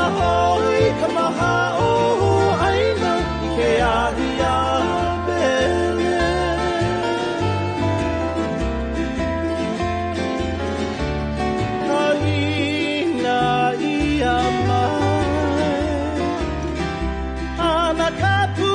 mahoi ka maha o aina I ke ahi a pele. Ka ina ia mai ana kapu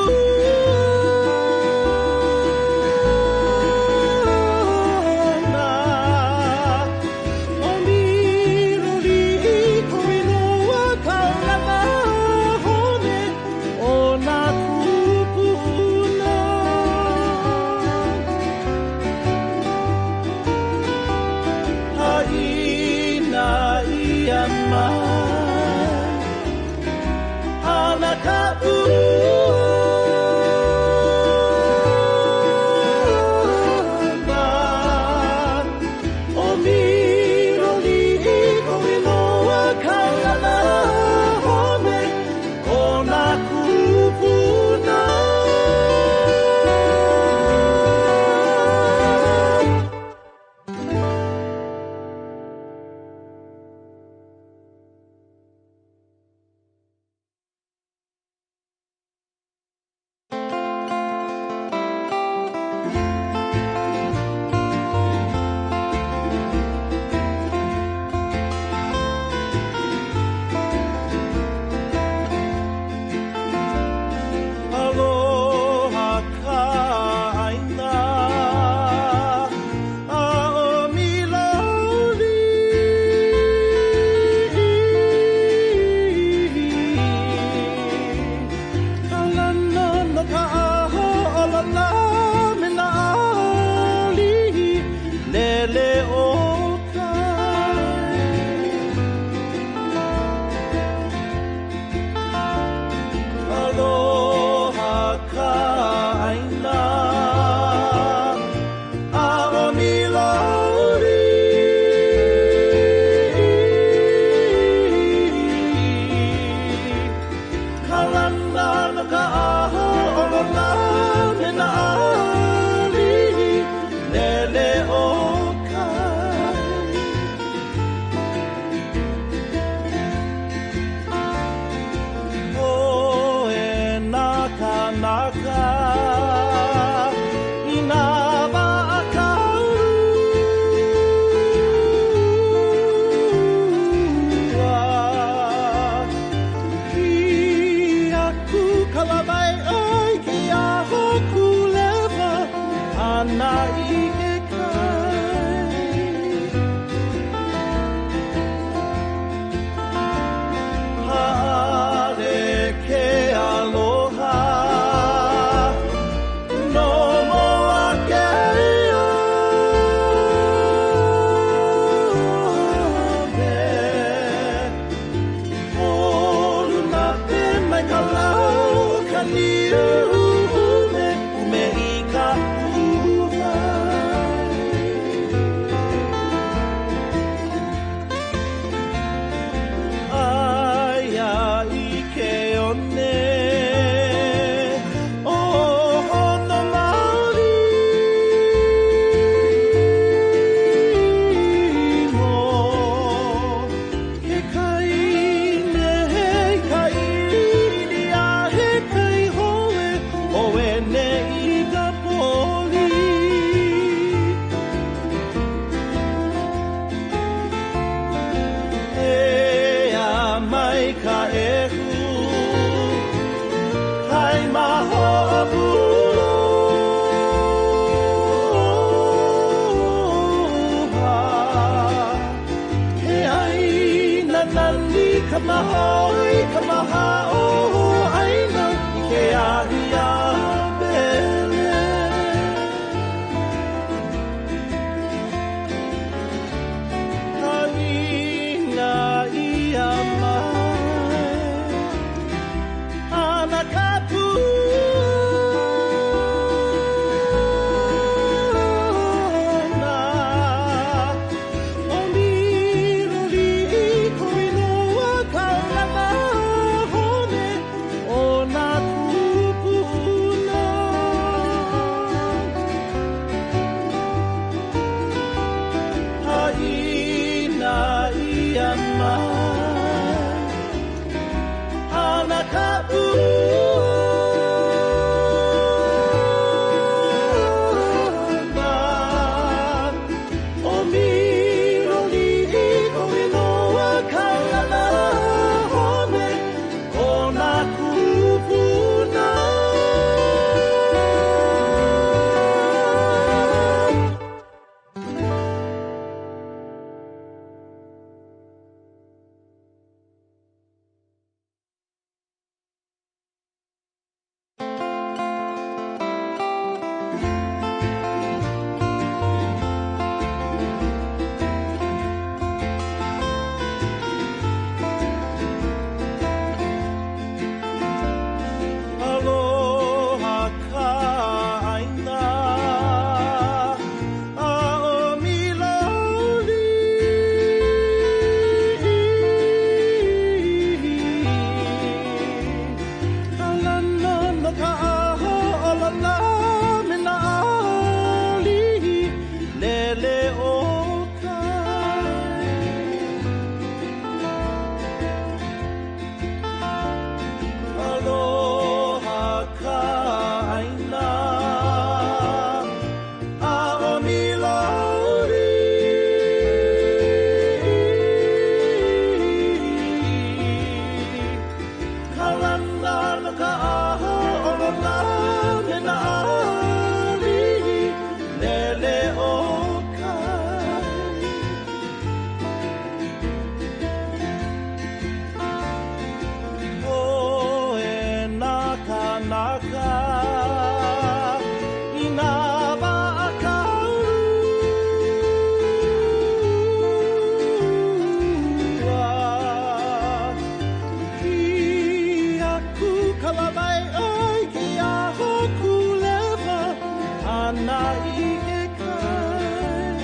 ana I ke kai.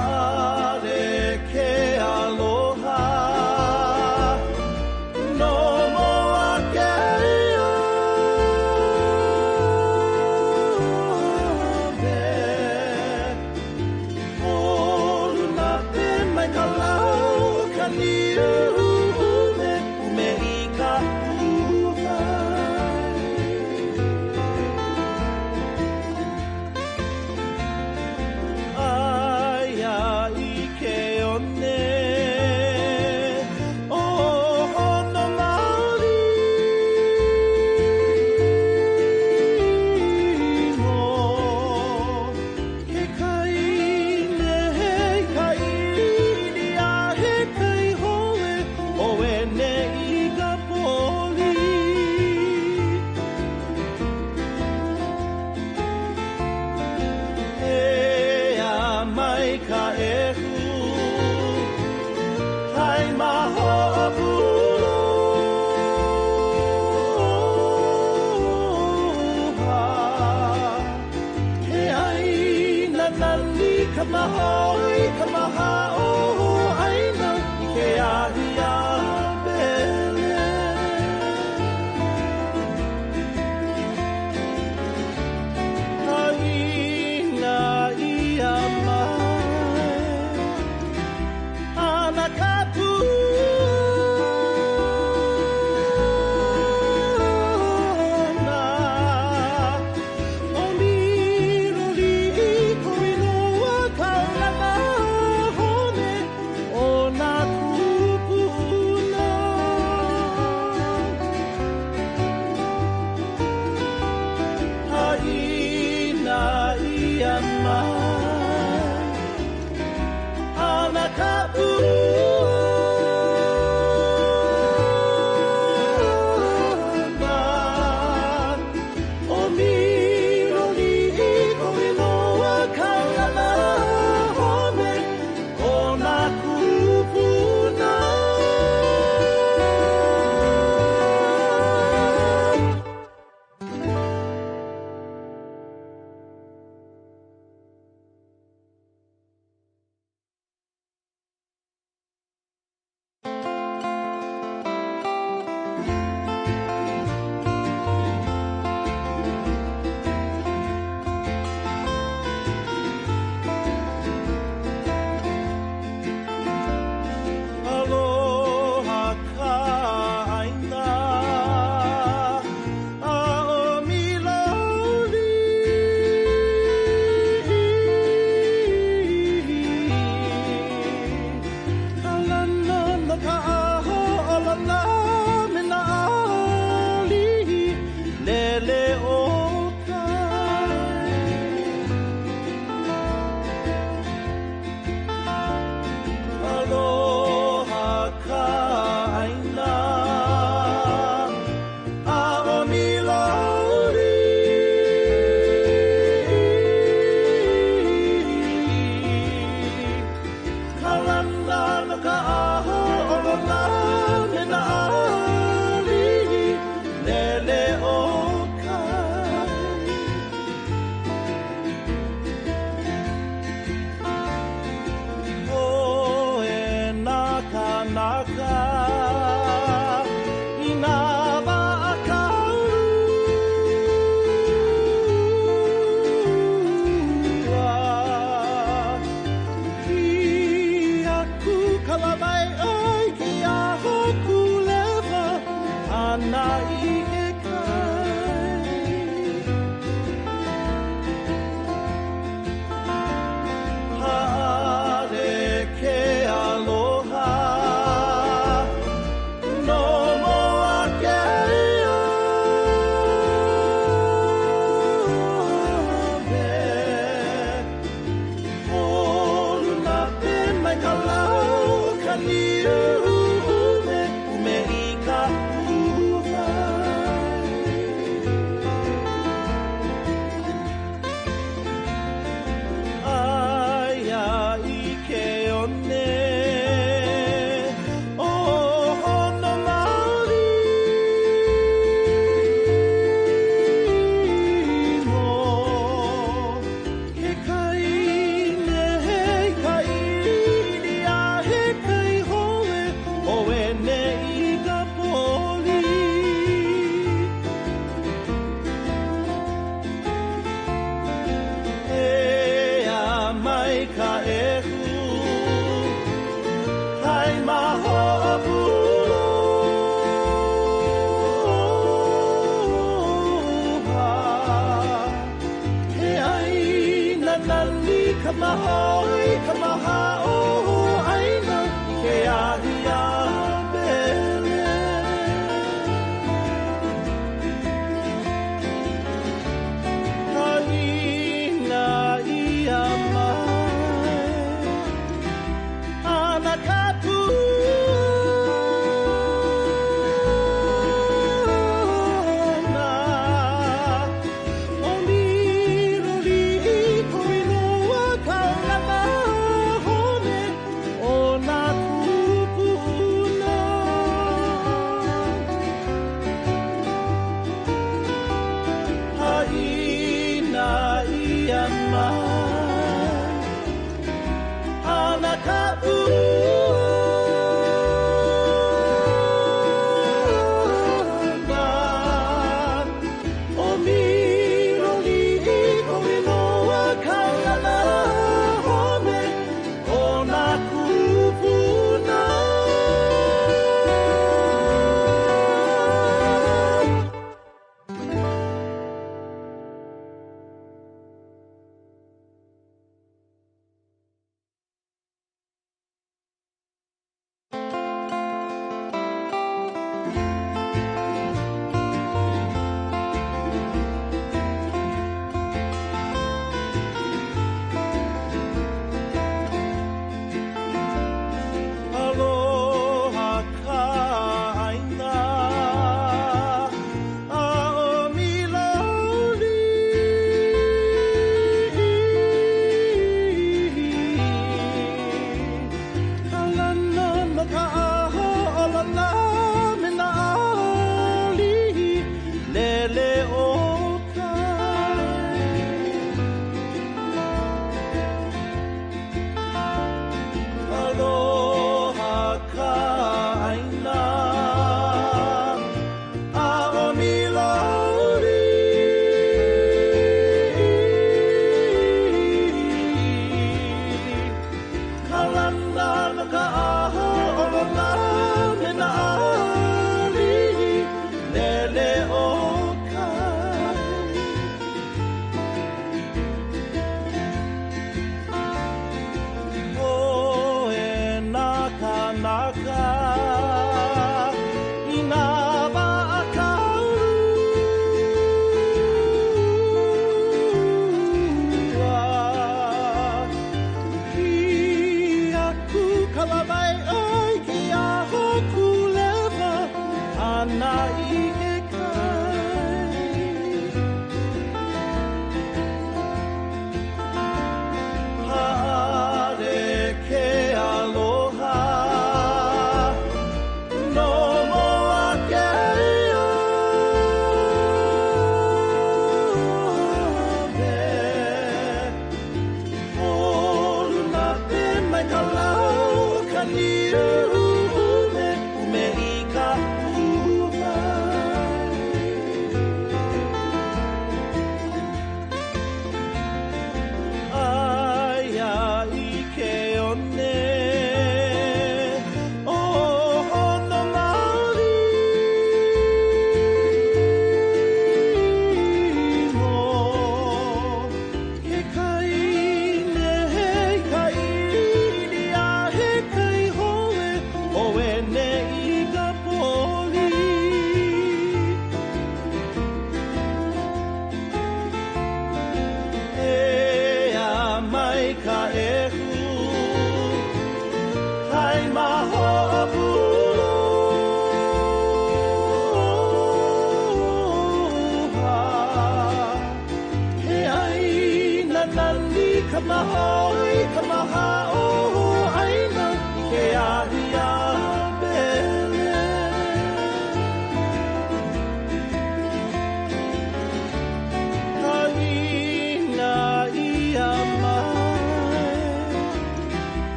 Haare ke aloha no moa ke ove. Olu na pe mai ka lau ka niu ume I ka uwai. Aia I ke one o hono mauri mo ke kai ne kai ni a he kai hole o ene I ka poli. Ea mai ka ehu kai maho apuha. He ai na nani ka mahoi ka maha o aina I ke ahi a pele. Aina I amai ana kapuna o mirori I koinoa kaulana hone o nā kupuna. Aina I amai ana kapuna o mirori I koinoa kaulana hone o nā kupuna. Aloha ka aina a o miloli. Kalana no ka aho olana me na alihi lele o kai. Aloha ka aina a o miloli. Kalana no ka aho olana me na alihi lele o kai. O e naka naka I nā wa akaua. Ki aku kalamai ai ki aho kulewa ana I ke kai. Haare ke aloha no moa ke ove. Olu na pe mai ka lau ka niu ume I ka uwai. mahoi ka maha o aina ke ahia bele. Haina ia mai ana katu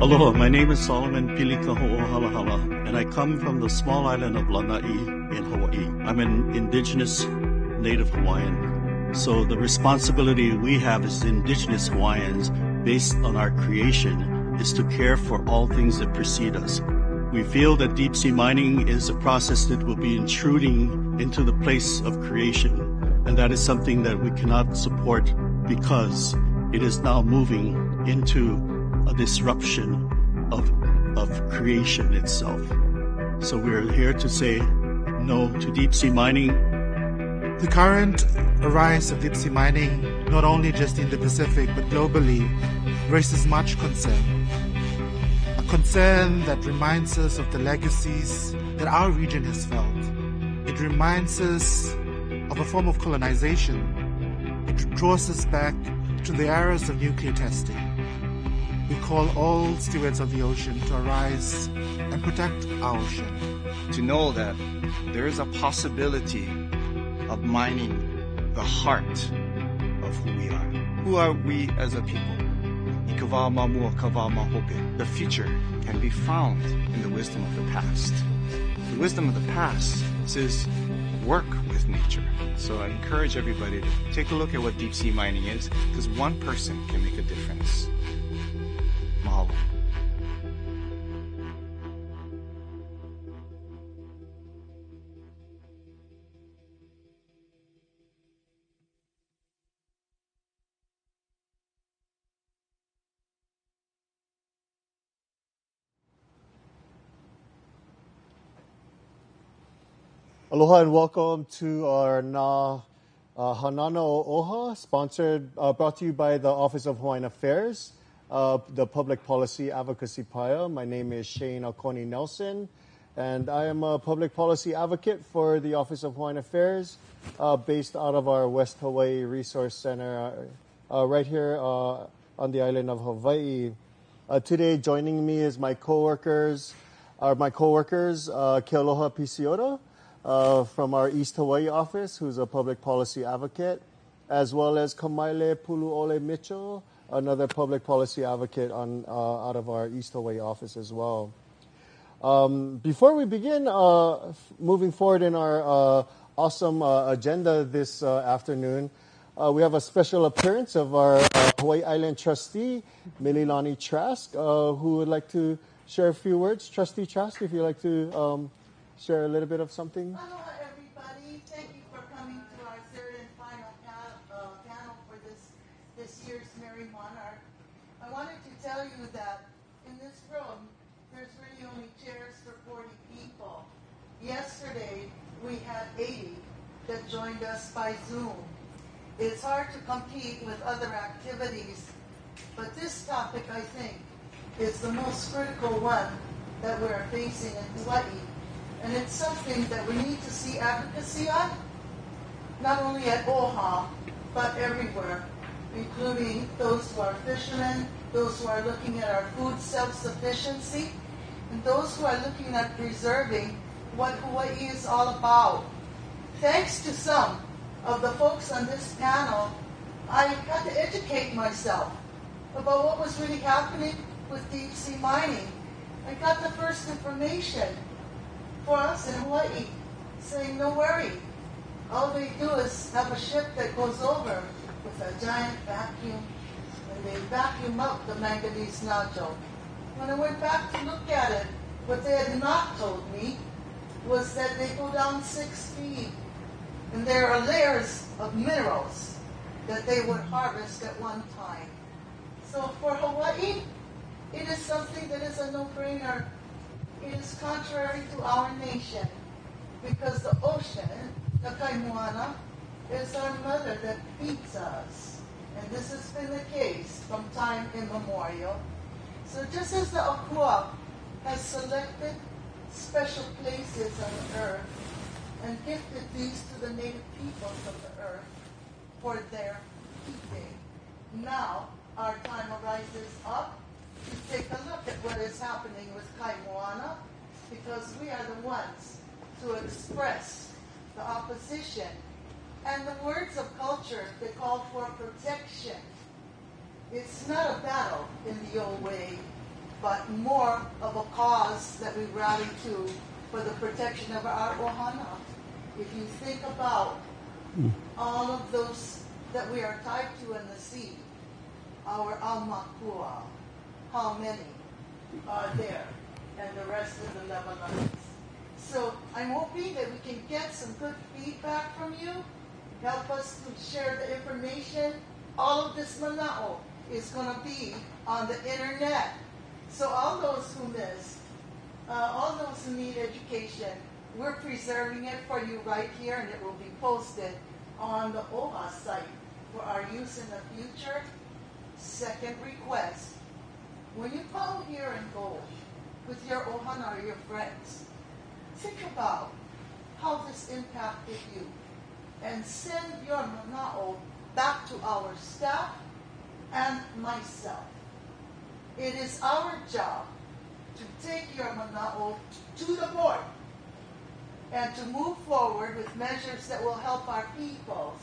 Aloha, my name is Solomon Kaho, ohalahala, and I come from the small island of Lanai in Hawaii. I'm an indigenous native Hawaiian. So the responsibility we have as indigenous Hawaiians based on our creation is to care for all things that precede us. We feel that deep sea mining is a process that will be intruding into the place of creation. And that is something that we cannot support because it is now moving into a disruption of creation itself. So we're here to say no to deep sea mining. The current rise of deep sea mining, not only just in the Pacific but globally, raises much concern. A concern that reminds us of the legacies that our region has felt. It reminds us of a form of colonization. It draws us back to the eras of nuclear testing. We call all stewards of the ocean to arise and protect our ocean. To know that there is a possibility of mining the heart of who we are. Who are we as a people? The future can be found in the wisdom of the past. The wisdom of the past says work with nature. So I encourage everybody to take a look at what deep sea mining is, because one person can make a difference. Mahalo. Aloha and welcome to our Nā Hanahana OHA, brought to you by the Office of Hawaiian Affairs, the Public Policy Advocacy Paya. My name is Shane Akoni Nelson, and I am a public policy advocate for the Office of Hawaiian Affairs, based out of our West Hawaii Resource Center, right here on the island of Hawaii. Today, joining me is my coworkers, Kealoha Pisciotta, from our East Hawaii office, who's a public policy advocate, as well as Kamaile Puluole-Mitchell, another public policy advocate out of our East Hawaii office as well. Before we begin, moving forward in our awesome agenda this afternoon, we have a special appearance of our Hawaii Island trustee, Mililani Trask, who would like to share a few words. Trustee Trask, if you'd like to share a little bit of something. Aloha, everybody. Thank you for coming to our third and final panel for this year's Merrie Monarch. I wanted to tell you that in this room, there's really only chairs for 40 people. Yesterday, we had 80 that joined us by Zoom. It's hard to compete with other activities, but this topic, I think, is the most critical one that we're facing in Hawaii. And it's something that we need to see advocacy on, not only at OHA, but everywhere, including those who are fishermen, those who are looking at our food self-sufficiency, and those who are looking at preserving what Hawaii is all about. Thanks to some of the folks on this panel, I got to educate myself about what was really happening with deep sea mining. I got the first information for us in Hawaii, saying, no worry. All they do is have a ship that goes over with a giant vacuum, and they vacuum up the manganese nodule. When I went back to look at it, what they had not told me was that they go down 6 feet, and there are layers of minerals that they would harvest at one time. So for Hawaii, it is something that is a no-brainer. It is contrary to our nation, because the ocean, the Moana, is our mother that feeds us. And this has been the case from time immemorial. So just as the Akua has selected special places on the earth and gifted these to the native peoples of the earth for their keeping, now our time arises up to take a look at what is happening with Moana, because we are the ones to express the opposition. And the words of culture, they call for protection. It's not a battle in the old way, but more of a cause that we rally to for the protection of our ohana. If you think about all of those that we are tied to in the sea, our aumakua, how many are there, and the rest of the Lebanese. So I'm hoping that we can get some good feedback from you, help us to share the information. All of this mana'o is going to be on the internet. So all those who missed, all those who need education, we're preserving it for you right here, and it will be posted on the OHA site for our use in the future. Second request, when you come here and go with your ohana or your friends, think about how this impacted you and send your mana'o back to our staff and myself. It is our job to take your mana'o to the board and to move forward with measures that will help our peoples.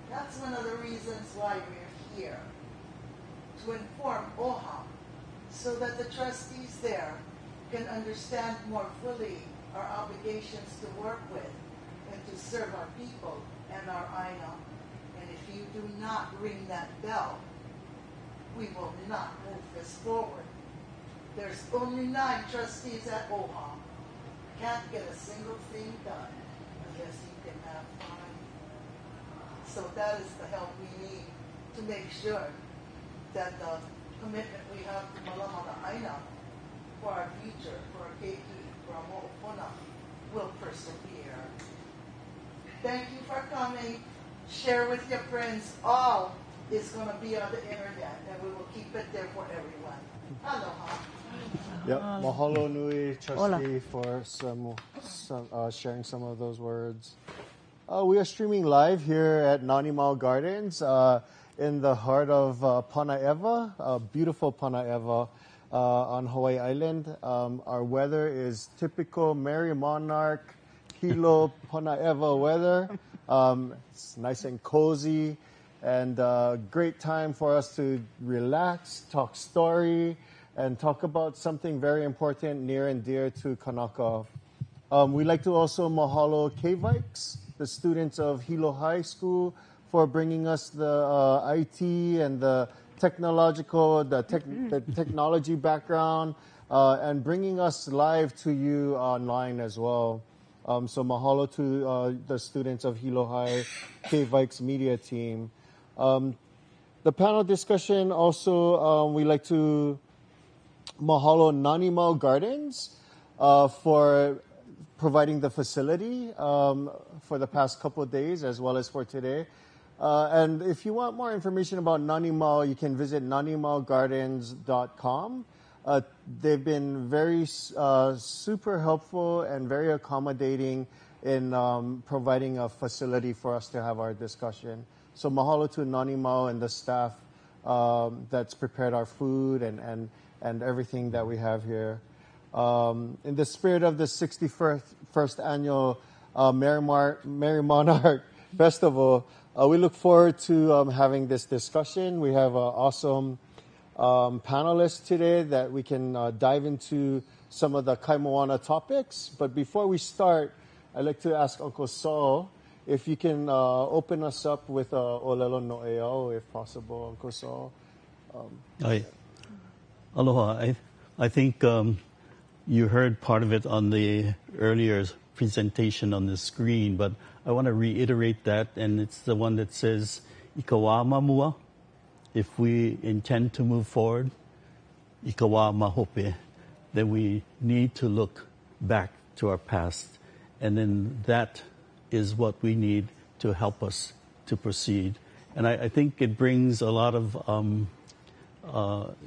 That's one of the reasons why we're here, to inform OHA, so that the trustees there can understand more fully our obligations to work with and to serve our people and our aina. And if you do not ring that bell, we will not move this forward. There's only 9 trustees at OHA. Can't get a single thing done unless you can have time. So that is the help we need to make sure that the commitment we have to Malamana Aina for our future, for our keiki, for our mo'opuna, will persevere. Thank you for coming. Share with your friends. All is going to be on the internet, and we will keep it there for everyone. Aloha. Yep. Mahalo nui, Trustee, for sharing some of those words. We are streaming live here at Nani Mau Gardens in the heart of Panaewa, beautiful Panaewa on Hawaii Island. Our weather is typical Merrie Monarch, Hilo, Panaewa weather. It's nice and cozy, and great time for us to relax, talk story, and talk about something very important, near and dear to Kanaka. We'd like to also mahalo K-Vikes, the students of Hilo High School, for bringing us the IT and the technology background, and bringing us live to you online as well. So mahalo to the students of Hilo High K-Vikes media team. The panel discussion also, we like to mahalo Nani Mau Gardens for providing the facility for the past couple of days as well as for today. And if you want more information about Nani Mau, you can visit nanimau.gardens.com. They've been very super helpful and very accommodating in providing a facility for us to have our discussion. So mahalo to Nani Mau and the staff that's prepared our food and everything that we have here. In the spirit of the 61st annual Merrie Monarch Festival, we look forward to having this discussion. We have awesome panelists today that we can dive into some of the Kai Moana topics. But before we start, I'd like to ask Uncle Sol if you can open us up with Olelo No'eau, if possible, Uncle Sol. Aloha. I think you heard part of it on the earlier presentation on the screen, but I want to reiterate that, and it's the one that says, Ikawa mamua. If we intend to move forward, Ikawa mahope, then we need to look back to our past. And then that is what we need to help us to proceed. And I think it brings a lot of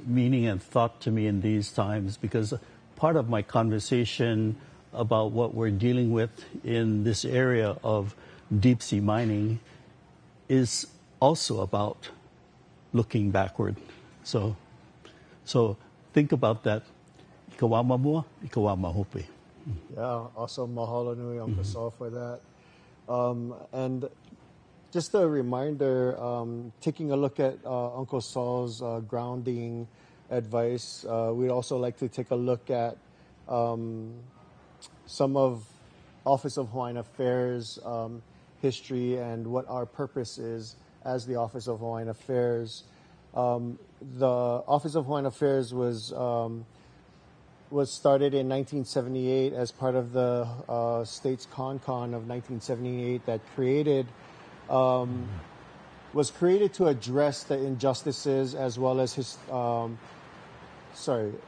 meaning and thought to me in these times, because part of my conversation about what we're dealing with in this area of deep sea mining is also about looking backward. So think about that. Ikawa mamua, ikawa mahope. Yeah, also mahalo nui, Uncle Sol, for that. And just a reminder, taking a look at Uncle Sol's grounding advice, we'd also like to take a look at some of Office of Hawaiian Affairs history and what our purpose is as the Office of Hawaiian Affairs. The Office of Hawaiian Affairs was started in 1978 as part of the States Con of 1978 that was created to address the injustices as well as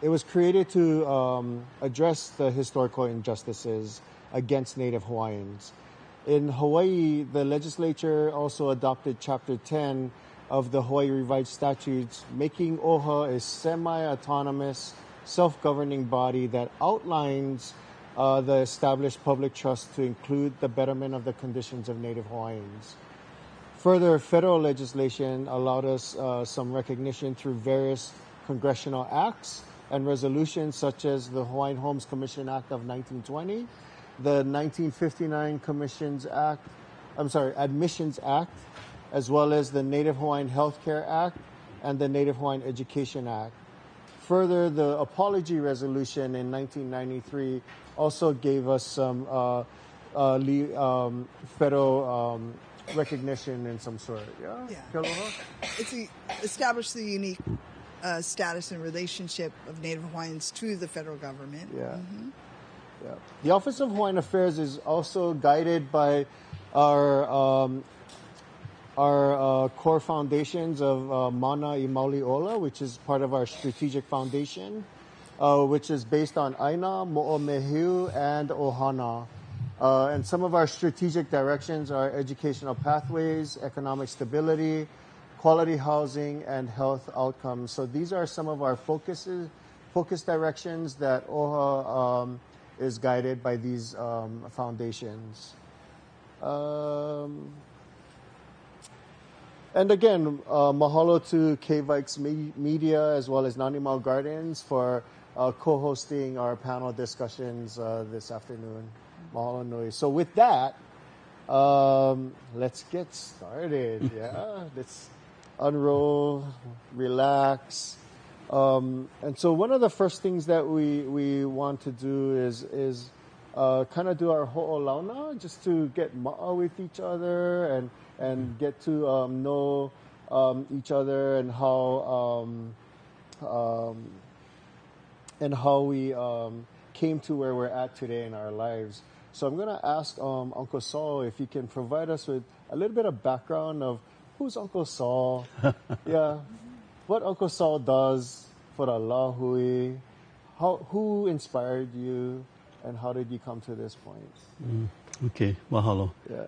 it was created to address the historical injustices against Native Hawaiians. In Hawaii, the legislature also adopted Chapter 10 of the Hawaii Revised Statutes, making OHA a semi-autonomous, self-governing body that outlines the established public trust to include the betterment of the conditions of Native Hawaiians. Further, federal legislation allowed us some recognition through various congressional acts and resolutions, such as the Hawaiian Homes Commission Act of 1920, the 1959 Admissions Act, as well as the Native Hawaiian Healthcare Act and the Native Hawaiian Education Act. Further, the Apology Resolution in 1993 also gave us some federal recognition in some sort. Yeah? Kealoha? It's established the unique status and relationship of Native Hawaiians to the federal government. Yeah. Mm-hmm. Yeah. The Office of Hawaiian Affairs is also guided by our core foundations of Mana I Mauli Ola, which is part of our strategic foundation, which is based on Aina, Mo'omehiu, and Ohana. And some of our strategic directions are educational pathways, economic stability, quality housing, and health outcomes. So these are some of our focus directions that OHA is guided by these foundations. And again, mahalo to K-Vikes Media as well as Nani Mau Gardens for co-hosting our panel discussions this afternoon. Mahalo nui. So with that, let's get started. Yeah, let's unroll, relax. And so one of the first things that we want to do is kind of do our ho'olauna, just to get ma'a with each other and get to know each other and how we came to where we're at today in our lives. So I'm going to ask Uncle Saul if he can provide us with a little bit of background of who's Uncle Saul, yeah, what Uncle Saul does for the Lahui, who inspired you, and how did you come to this point? Okay, mahalo. Yeah.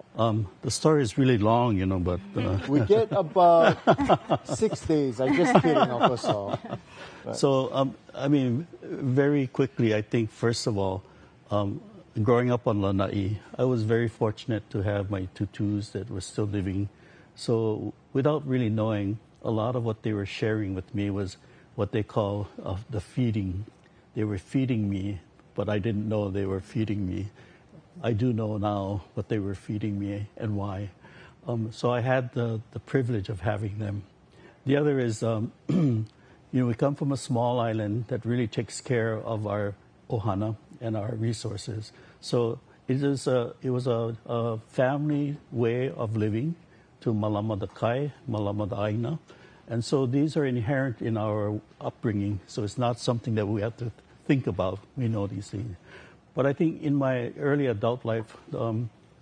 The story is really long, but... We get about 6 days. I'm just kidding, Uncle Saul. But. So, very quickly, I think, first of all, growing up on Lanai, I was very fortunate to have my tutus that were still living. So, without really knowing, a lot of what they were sharing with me was what they call the feeding. They were feeding me, but I didn't know they were feeding me. I do know now what they were feeding me and why. So I had the privilege of having them. The other is, we come from a small island that really takes care of our ohana and our resources. So it was a family way of living to malama the kai, malama the aina. And so these are inherent in our upbringing. So it's not something that we have to think about. We know these things. But I think in my early adult life,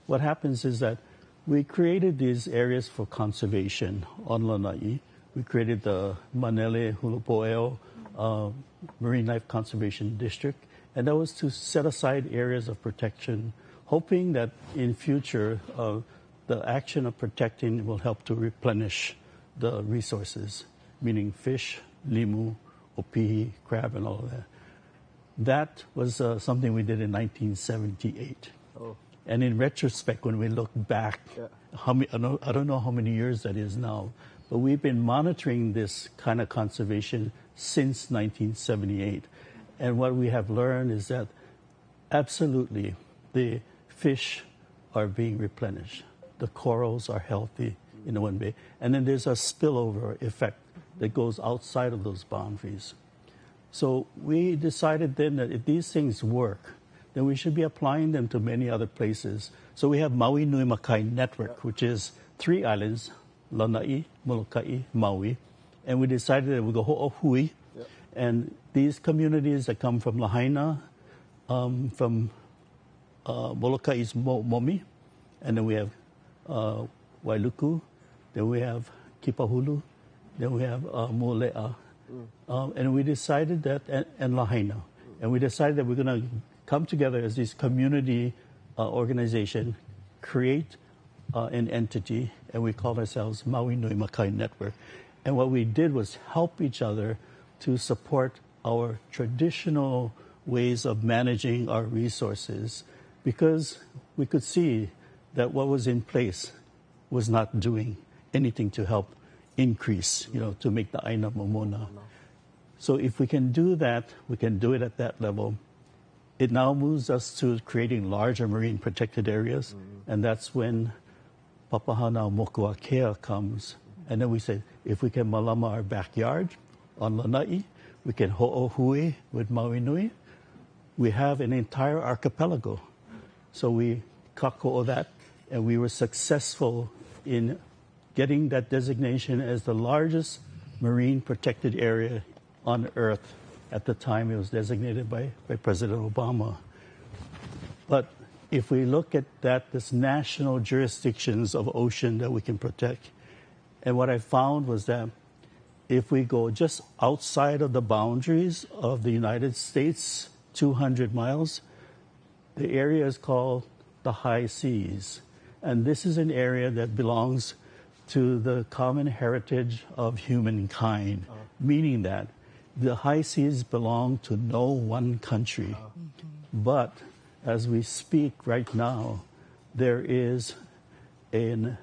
what happens is that we created these areas for conservation on Lanai. We created the Manele Hulupo'eo Marine Life Conservation District, and that was to set aside areas of protection, hoping that in future the action of protecting will help to replenish the resources, meaning fish, limu, opihi, crab, and all of that. That was something we did in 1978. Oh. And in retrospect, when we look back, I don't know how many years that is now, but we've been monitoring this kind of conservation since 1978. And what we have learned is that absolutely the fish are being replenished. The corals are healthy in one bay. And then there's a spillover effect that goes outside of those boundaries. So we decided then that if these things work, then we should be applying them to many other places. So we have Maui Nui Makai Network, which is 3 islands, Lanai, Molokai, Maui. And we decided that we go ho'ohui. And these communities that come from Lahaina, from Molokai's Momi, and then we have Wailuku, then we have Kipahulu, then we have Mole'a. And we decided that, and Lahaina, and we decided that we're going to come together as this community organization, create an entity, and we called ourselves Maui Nui Makai Network. And what we did was help each other to support our traditional ways of managing our resources, because we could see that what was in place was not doing anything to help increase, to make the aina momona. So if we can do that, we can do it at that level. It now moves us to creating larger marine protected areas, and that's when Papahana Mokuakea comes. And then we say, if we can malama our backyard on Lanai, we can ho'ohui with Maui Nui. We have an entire archipelago. So we kako'o that, and we were successful in getting that designation as the largest marine protected area on Earth. At the time, it was designated by President Obama. But if we look at that, this national jurisdictions of ocean that we can protect, and what I found was that if we go just outside of the boundaries of the United States, 200 miles, the area is called the high seas. And this is an area that belongs to the common heritage of humankind, meaning that the high seas belong to no one country. But as we speak right now, there is a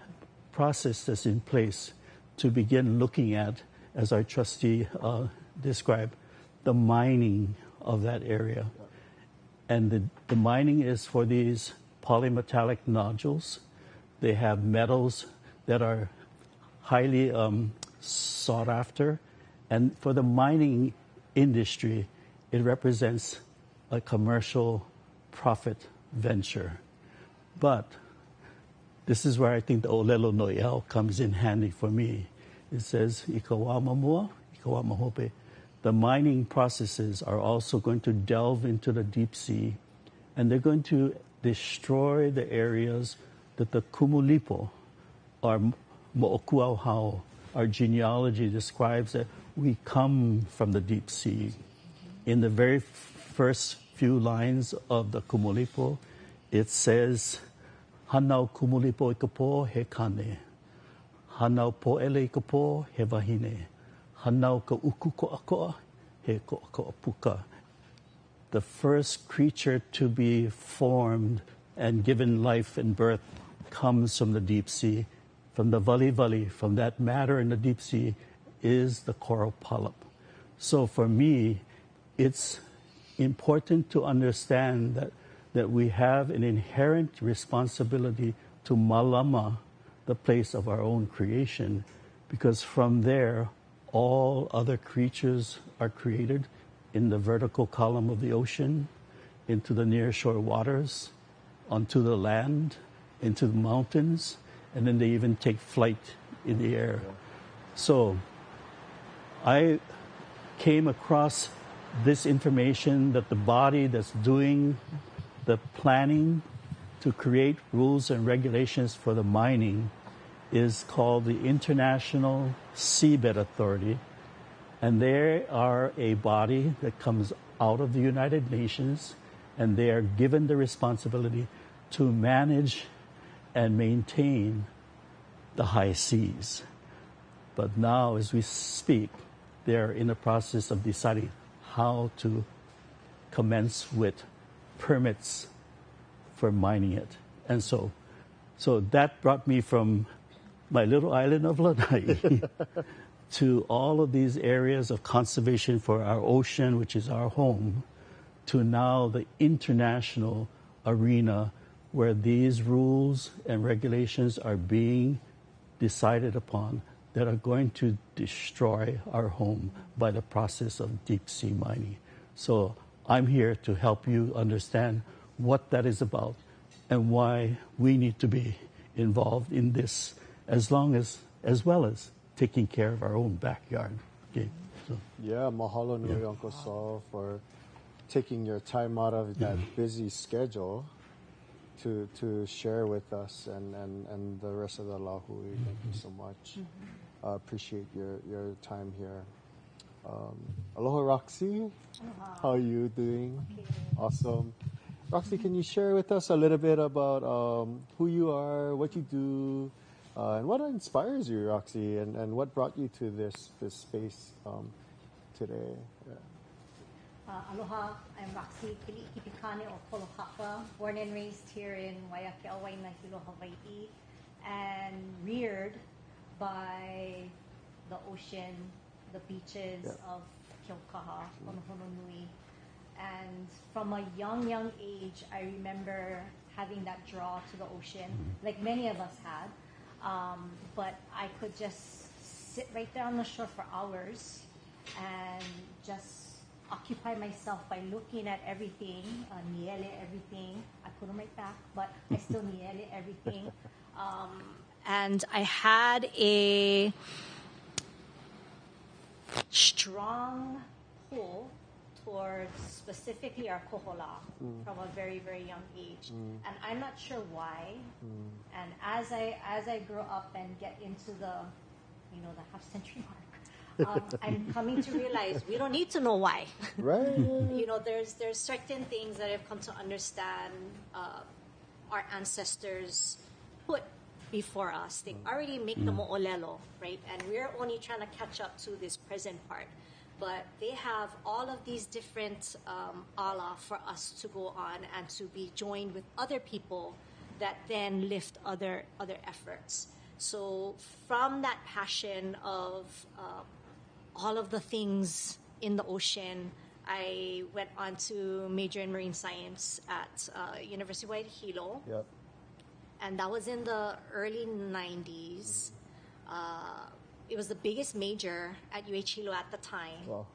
process that's in place to begin looking at, as our trustee described, the mining of that area. And the mining is for these polymetallic nodules. They have metals that are highly sought after, And for the mining industry, it represents a commercial profit venture. But this is where I think the Olelo Noel comes in handy for me. It says, "Ikawa mamua, ikawa mahope." The mining processes are also going to delve into the deep sea, and they're going to destroy the areas that the kumulipo, or mo'okuauhao, our genealogy describes that we come from the deep sea. In the very first few lines of the kumulipo, it says, "Hanau kumulipo ikapo he kane. Hanau po'ele ikapo he wahine. Hanau ka uku ko'ako'a he ko'ako'a puka." The first creature to be formed and given life and birth comes from the deep sea. From the vali, from that matter in the deep sea, is the coral polyp. So for me, it's important to understand that we have an inherent responsibility to malama, the place of our own creation, because from there, all other creatures are created in the vertical column of the ocean, into the nearshore waters, onto the land, into the mountains, and then they even take flight in the air. So I came across this information that the body that's doing the planning to create rules and regulations for the mining is called the International Seabed Authority. And they are a body that comes out of the United Nations, and they are given the responsibility to manage and maintain the high seas. But now, as we speak, they're in the process of deciding how to commence with permits for mining it. And so that brought me from my little island of Lanai to all of these areas of conservation for our ocean, which is our home, to now the international arena where these rules and regulations are being decided upon that are going to destroy our home by the process of deep sea mining. So I'm here to help you understand what that is about and why we need to be involved in this as well as taking care of our own backyard. Okay. So. Yeah, mahalo nui, Uncle Sol, for taking your time out of that busy schedule to share with us and the rest of the Lahui. Thank you so much. Appreciate your time here. Aloha, Roxy. How are you doing? Okay. Awesome. Roxy, can you share with us a little bit about who you are, what you do, and what inspires you, Roxy, and what brought you to this space today? Yeah. Aloha, I'm Roxane Keli, ikipikaneokolohaka, born and raised here in Waiakeʻauai, Hilo, Hawaii, and reared by the ocean, the beaches of Keaukaha, Honolulu. And from a young age, I remember having that draw to the ocean, like many of us had. But I could just sit right there on the shore for hours and just occupy myself by looking at everything, niele everything. I put them right back, but I still niele everything. And I had a strong pull towards specifically our kohola from a very, very young age. And I'm not sure why. And as I grow up and get into the half-century mark, I'm coming to realize we don't need to know why. Right. There's certain things that I've come to understand our ancestors put before us. They already make the mo'olelo, right? And we're only trying to catch up to this present part. But they have all of these different ala for us to go on and to be joined with other people that then lift other efforts. So from that passion of all of the things in the ocean, I went on to major in marine science at University of Hawaii, Hilo. Yep. And that was in the early 90s. it was the biggest major at UH Hilo at the time. Wow.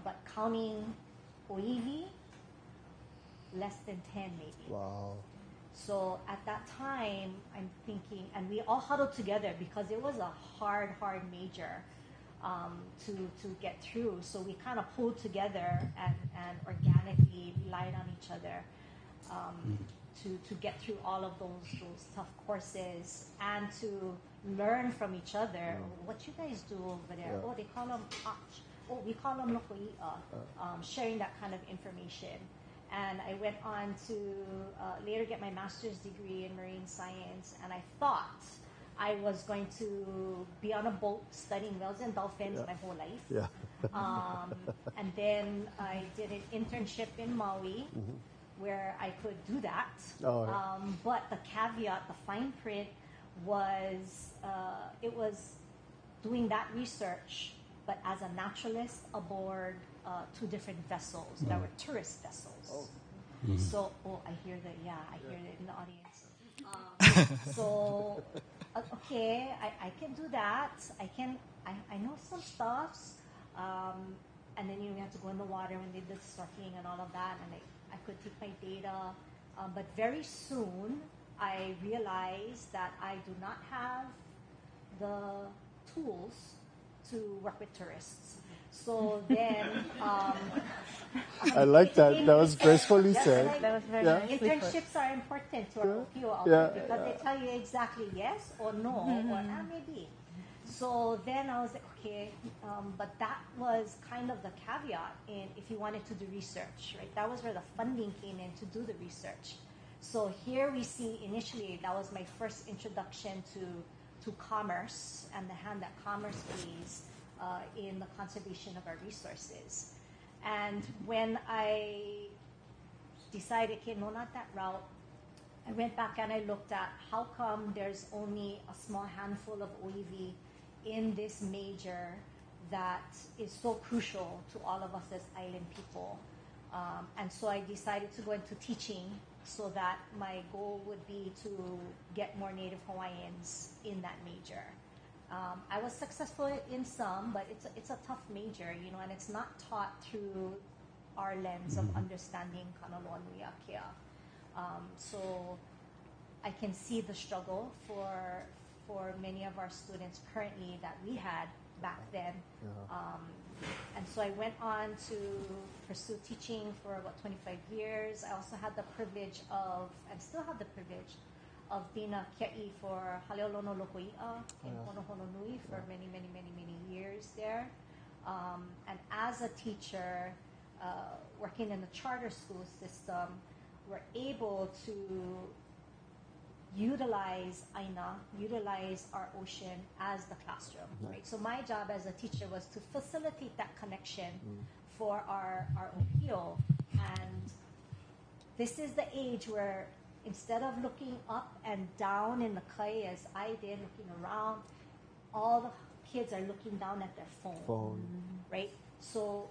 But counting oiwi, less than 10 maybe. Wow. So at that time, I'm thinking, and we all huddled together because it was a hard major to get through. So we kind of pulled together and organically relied on each other to get through all of those tough courses and to learn from each other. What you guys do over there? Yeah. Oh, they call them ach. Oh, we call them nokoi'a. Sharing that kind of information. And I went on to later get my master's degree in marine science, and I thought I was going to be on a boat studying whales and dolphins my whole life. Yeah. And then I did an internship in Maui where I could do that. Oh, yeah. But the caveat, the fine print, was it was doing that research, but as a naturalist aboard 2 different vessels that were tourist vessels. So, I hear that. Yeah, I hear it in the audience. So, okay, I can do that. I know some stuffs. And then you have to go in the water when they did snorkeling and all of that, and I could take my data. But very soon, I realized that I do not have the tools to work with tourists. So then, I like that. That was gracefully said. Like, That was very Yeah. nicely put. internships are important to our OPO out Yeah. there because they tell you exactly yes or no or maybe. So then I was like, okay, but that was kind of the caveat in if you wanted to do research, right? That was where the funding came in to do the research. So here we see initially that was my first introduction to commerce and the hand that commerce plays in the conservation of our resources. And when I decided, okay, no, not that route, I went back and I looked at how come there's only a small handful of OEV in this major that is so crucial to all of us as island people. And so I decided to go into teaching so that my goal would be to get more Native Hawaiians in that major. I was successful in some, but it's a tough major, you know, and it's not taught through our lens of understanding Kanaloa Nui Akea. So I can see the struggle for many of our students currently that we had back then. And so I went on to pursue teaching for about 25 years. I also had the privilege of, and still have the privilege, of being a ke'i for Haleolono Lokoi'a in Honolulu for many years there. And as a teacher, working in the charter school system, we're able to utilize Aina, utilize our ocean as the classroom, right? So my job as a teacher was to facilitate that connection for our OPO. And this is the age where instead of looking up and down in the kai as I did, looking around, all the kids are looking down at their phone. Right? So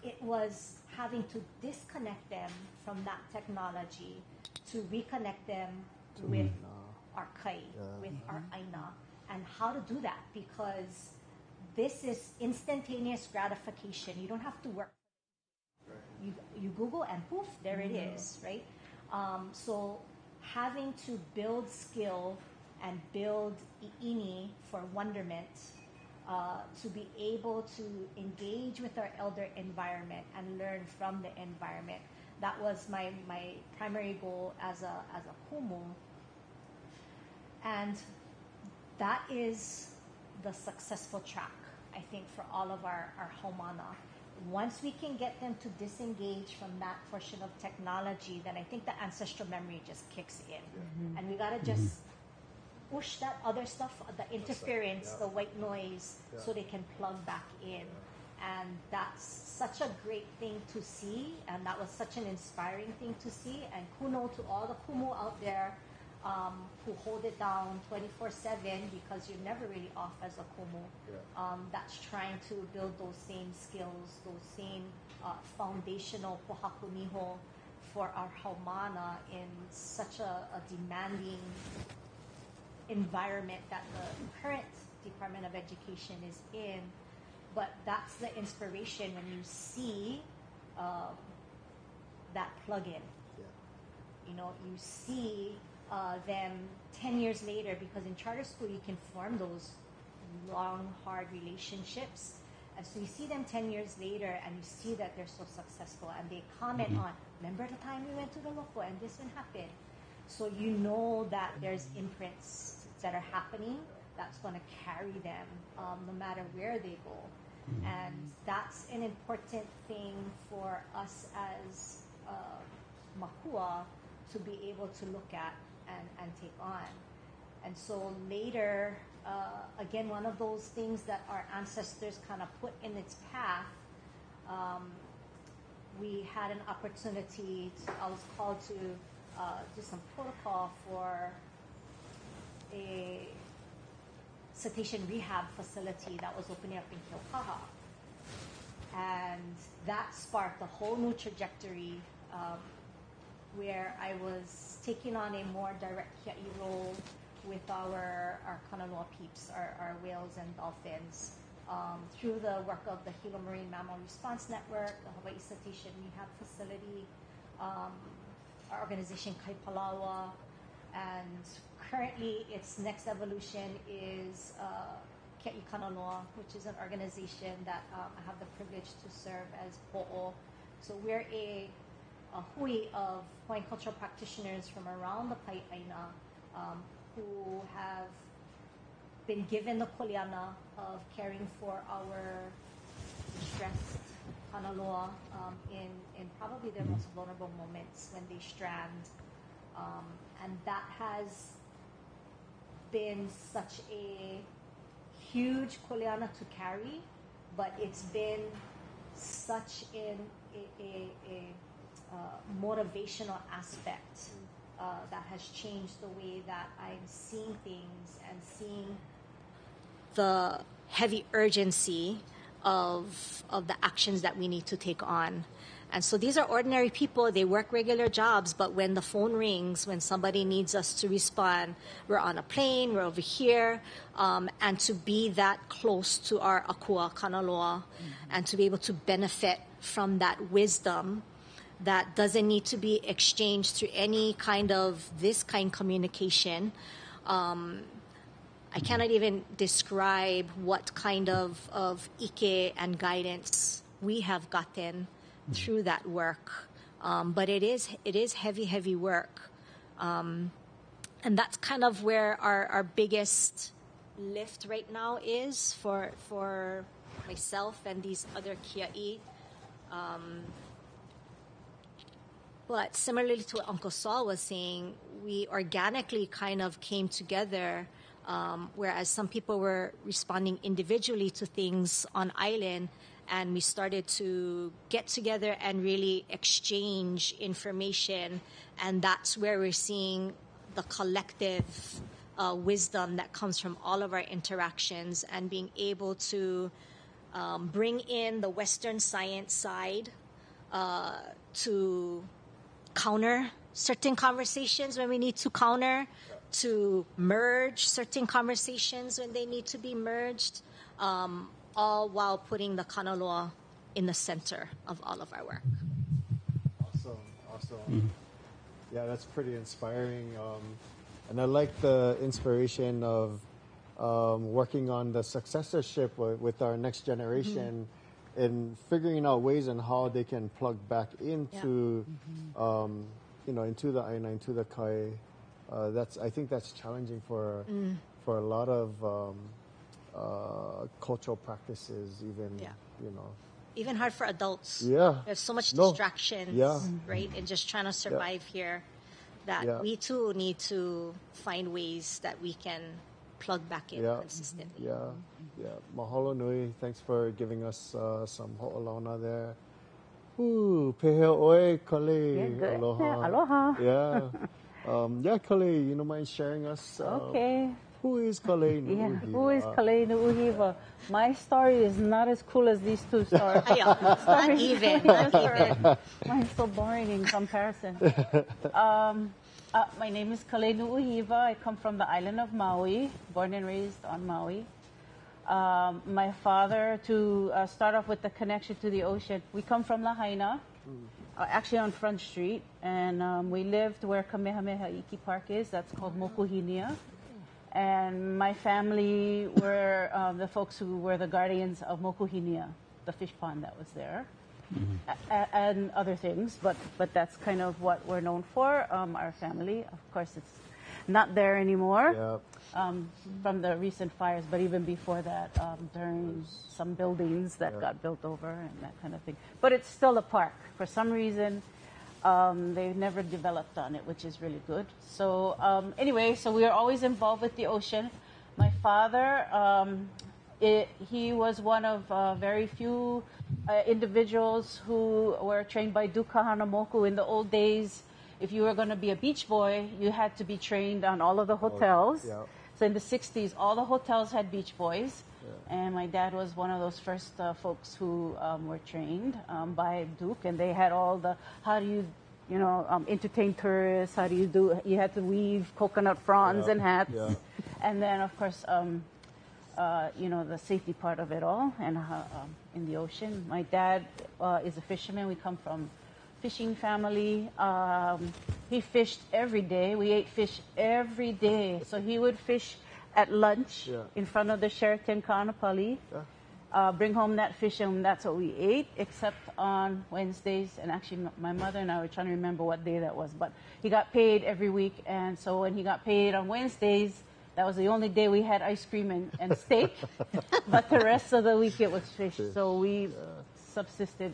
it was having to disconnect them from that technology to reconnect them with our kai, with our aina, and how to do that, because this is instantaneous gratification. You don't have to work. You Google and poof, there it is, right? So having to build skill and build i'ini for wonderment, to be able to engage with our elder environment and learn from the environment. That was my primary goal as a kumu. And that is the successful track, I think, for all of our haumana. Once we can get them to disengage from that portion of technology, then I think the ancestral memory just kicks in. And we gotta just push that other stuff, the interference, the white noise, so they can plug back in. And that's such a great thing to see, and that was such an inspiring thing to see. And kuno to all the kumu out there who hold it down 24/7, because you're never really off as a kumu. That's trying to build those same skills, those same foundational pohaku niho for our haumana in such a demanding environment that the current Department of Education is in. But that's the inspiration when you see that plug-in. You know, you see them 10 years later, because in charter school you can form those long, hard relationships. And so you see them 10 years later and you see that they're so successful and they comment on, remember the time we went to the local and this one happened. So you know that there's imprints that are happening that's going to carry them no matter where they go. And that's an important thing for us as Makua to be able to look at and take on. And so later, again, one of those things that our ancestors kind of put in its path, we had an opportunity, I was called to do some protocol for a cetacean rehab facility that was opening up in Kealoha. And that sparked a whole new trajectory where I was taking on a more direct kia'i role with our Kanaloa peeps, our whales and dolphins, through the work of the Hilo Marine Mammal Response Network, the Hawaii Cetacean Rehab Facility, our organization Kaipalawa, and currently its next evolution is Kia'i Kanaloa, which is an organization that I have the privilege to serve as Po'o. So we're a hui of Hawaiian cultural practitioners from around the Pai'aina who have been given the kuleana of caring for our distressed Kanaloa in probably their most vulnerable moments when they strand. And that has been such a huge kuleana to carry, but it's been such a motivational aspect that has changed the way that I'm seeing things and seeing the heavy urgency of the actions that we need to take on. And so these are ordinary people. They work regular jobs, but when the phone rings, when somebody needs us to respond, we're on a plane, we're over here, and to be that close to our akua Kanaloa and to be able to benefit from that wisdom that doesn't need to be exchanged through any kind of this kind communication. I cannot even describe what kind of ike and guidance we have gotten through that work. But it is heavy work. And that's kind of where our biggest lift right now is for myself and these other kia'i. But similarly to what Uncle Sol was saying, we organically kind of came together, whereas some people were responding individually to things on island, and we started to get together and really exchange information, and that's where we're seeing the collective wisdom that comes from all of our interactions and being able to bring in the Western science side to counter certain conversations when we need to counter, to merge certain conversations when they need to be merged, all while putting the Kanaloa in the center of all of our work. Awesome. Yeah, that's pretty inspiring. And I like the inspiration of working on the successorship with our next generation in figuring out ways and how they can plug back into, into the aina, into the kai. I think that's challenging for a lot of cultural practices, Even hard for adults. Yeah. There's so much distractions, right? And just trying to survive here that we too need to find ways that we can plug back in consistently. Mahalo nui. Thanks for giving us some ho'olauna there. Ooh, pehe oe, Kalei. Yeah, Aloha. Aloha. Yeah, Kalei, you don't mind sharing us? Okay. Who is Kalei Nu? Yeah, who is Kalei Nu uhiwa? My story is not as cool as these two stories. Not even. Mine's so boring in comparison. My name is Kalei Nu uhiwa. I come from the island of Maui, born and raised on Maui. My father, to start off with the connection to the ocean, we come from Lahaina, actually on Front Street, and we lived where Kamehameha Iki Park is. That's called Mokuhinia. And my family were the folks who were the guardians of Mokuhinia, the fish pond that was there, and other things. But that's kind of what we're known for, our family. Of course, it's not there anymore from the recent fires, but even before that, during some buildings that got built over and that kind of thing. But it's still a park. For some reason, they've never developed on it, which is really good. So anyway, so we are always involved with the ocean. My father, he was one of very few individuals who were trained by Duke Kahanamoku in the old days. If you were going to be a beach boy, you had to be trained on all of the hotels. So in the 60s, all the hotels had beach boys. And my dad was one of those first folks who were trained by Duke. And they had all the, how do you, entertain tourists? How do you do, you had to weave coconut fronds and hats. And then, of course, the safety part of it all and in the ocean. My dad is a fisherman. We come from fishing family. He fished every day. We ate fish every day. So he would fish at lunch in front of the Sheraton Kaanapali, bring home that fish, and that's what we ate, except on Wednesdays. And actually, my mother and I were trying to remember what day that was. But he got paid every week, and so when he got paid on Wednesdays, that was the only day we had ice cream and steak. But the rest of the week, it was fish. So we subsisted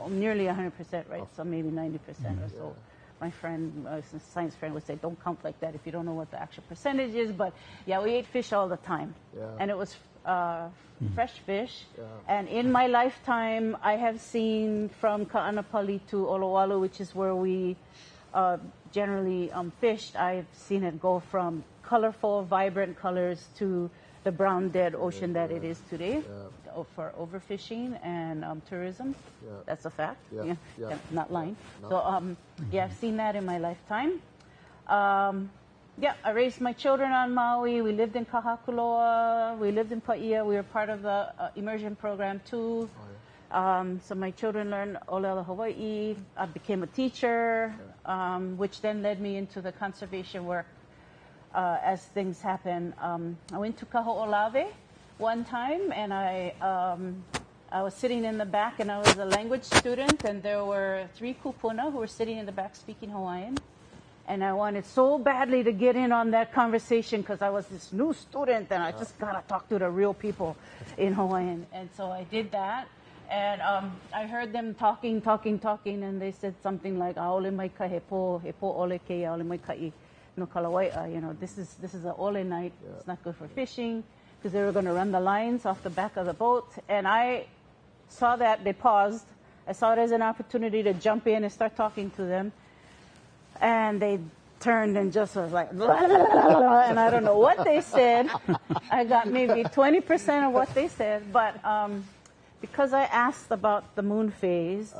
nearly 100%, right? So maybe 90% or so. My friend, a science friend, would say, don't count like that if you don't know what the actual percentage is. But yeah, we ate fish all the time. And it was fresh fish. And in my lifetime, I have seen from Ka'anapali to Olowalu, which is where we generally fished, I've seen it go from colorful, vibrant colors to the brown dead ocean that it is today for overfishing and tourism. That's a fact. Not lying. No. So I've seen that in my lifetime. I raised my children on Maui. We lived in Kahakuloa. We lived in Paia. We were part of the immersion program too. So my children learned Olelo Hawaii. I became a teacher, which then led me into the conservation work. As things happen, I went to Kaho'olawe one time, and I was sitting in the back, and I was a language student, and there were 3 kupuna who were sitting in the back speaking Hawaiian, and I wanted so badly to get in on that conversation because I was this new student, and I just gotta talk to the real people in Hawaiian, and so I did that, and I heard them talking, and they said something like, "Aole mai ka he po ole ke aole mai kai." No kalawai'a, this is an ole night. It's not good for fishing because they were going to run the lines off the back of the boat. And I saw that they paused. I saw it as an opportunity to jump in and start talking to them. And they turned and just was like, blah, blah, blah, blah, and I don't know what they said. I got maybe 20% of what they said. But because I asked about the moon phase,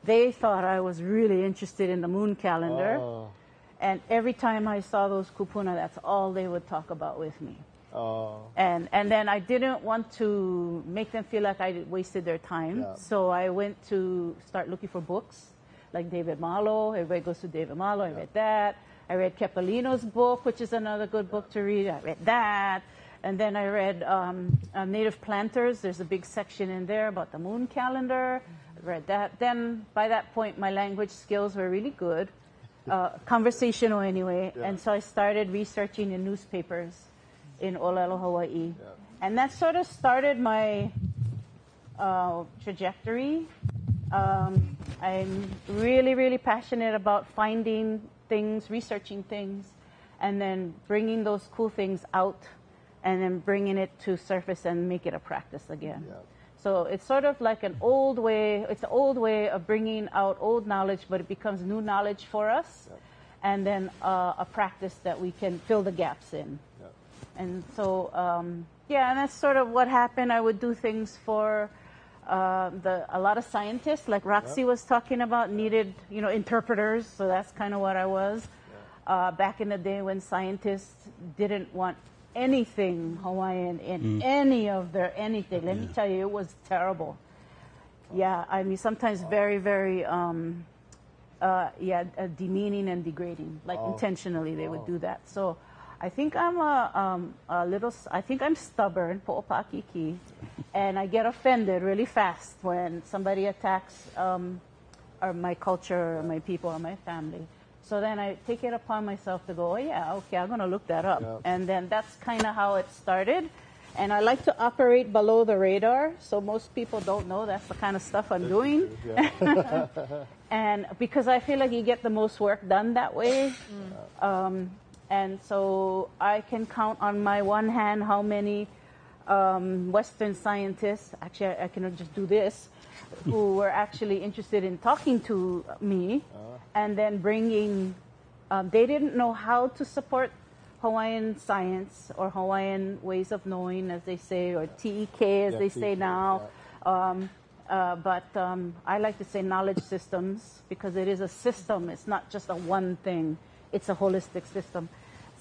they thought I was really interested in the moon calendar. And every time I saw those kupuna, that's all they would talk about with me. And then I didn't want to make them feel like I wasted their time. So I went to start looking for books, like David Malo. Everybody goes to David Malo. I read that. I read Kepalino's book, which is another good book to read. I read that. And then I read Native Planters. There's a big section in there about the moon calendar. I read that. Then by that point, my language skills were really good. Conversational anyway, and so I started researching in newspapers in Olelo, Hawaii, and that sort of started my trajectory. I'm really, really passionate about finding things, researching things, and then bringing those cool things out, and then bringing it to surface and make it a practice again. So it's sort of like an old way, it's an old way of bringing out old knowledge, but it becomes new knowledge for us, and then a practice that we can fill the gaps in. And so, and that's sort of what happened. I would do things for a lot of scientists, like Roxy was talking about, needed, interpreters, so that's kind of what I was. Back in the day when scientists didn't want anything Hawaiian in any of their anything. Let me tell you, it was terrible. Yeah, I mean, sometimes very, very, demeaning and degrading. Like intentionally, they would do that. So I think I'm I think I'm stubborn, po'opakiki, and I get offended really fast when somebody attacks or my culture, or my people, or my family. So then I take it upon myself to go, I'm going to look that up. Yeah. And then that's kind of how it started. And I like to operate below the radar, so most people don't know that's the kind of stuff I'm doing. Yeah. And because I feel like you get the most work done that way. And so I can count on my one hand how many Western scientists, actually I can just do this, who were actually interested in talking to me and then bringing, they didn't know how to support Hawaiian science or Hawaiian ways of knowing, as they say, or TEK, as they say now. But I like to say knowledge systems, because it is a system. It's not just a one thing. It's a holistic system.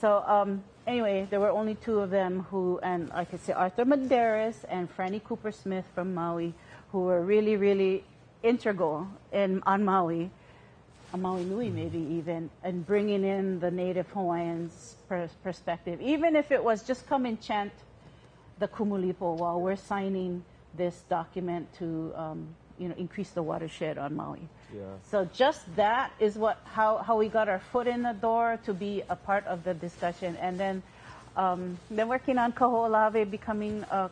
So anyway, there were only two of them who, and I could say Arthur Medeiros and Franny Cooper Smith from Maui, who were really, really integral on Maui, on Maui Nui maybe even, and bringing in the native Hawaiians' perspective. Even if it was just come and chant the Kumulipo while we're signing this document to increase the watershed on Maui. Yeah. So just that is how we got our foot in the door to be a part of the discussion. And then working on Kaho'olawe, becoming a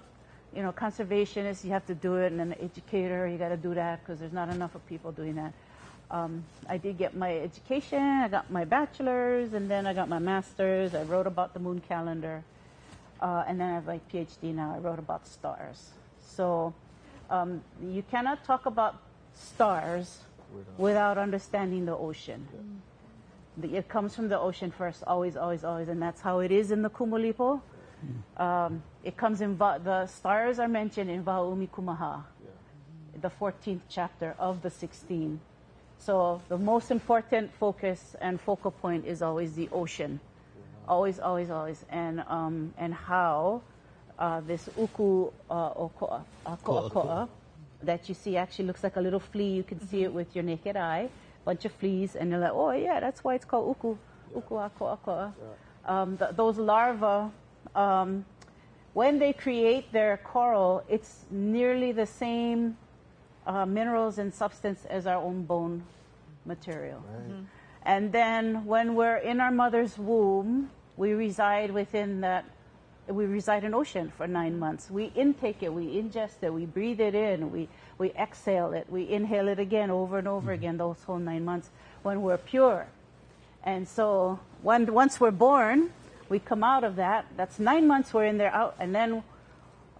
conservationist, you have to do it, and an educator, you got to do that because there's not enough of people doing that. I did get my education, I got my bachelor's, and then I got my master's. I wrote about the moon calendar, and then I have my PhD now. I wrote about stars. So you cannot talk about stars without understanding the ocean. Yeah. It comes from the ocean first, always, always, always, and that's how it is in the Kumulipo. It comes in, the stars are mentioned in Waha'umi Kumaha, the 14th chapter of the 16. So the most important focus and focal point is always the ocean. Always, always, always. And how this uku ko'a that you see actually looks like a little flea. You can see it with your naked eye. Bunch of fleas, and you're like, oh yeah, that's why it's called uku ko'a. Those larvae, when they create their coral, it's nearly the same minerals and substance as our own bone material. Right. Mm-hmm. And then when we're in our mother's womb, we reside within that. We reside in ocean for 9 months. We intake it, we ingest it, we breathe it in, we exhale it, we inhale it again over and over again those whole 9 months when we're pure. And so once we're born, we come out of that. That's 9 months we're in there out. And then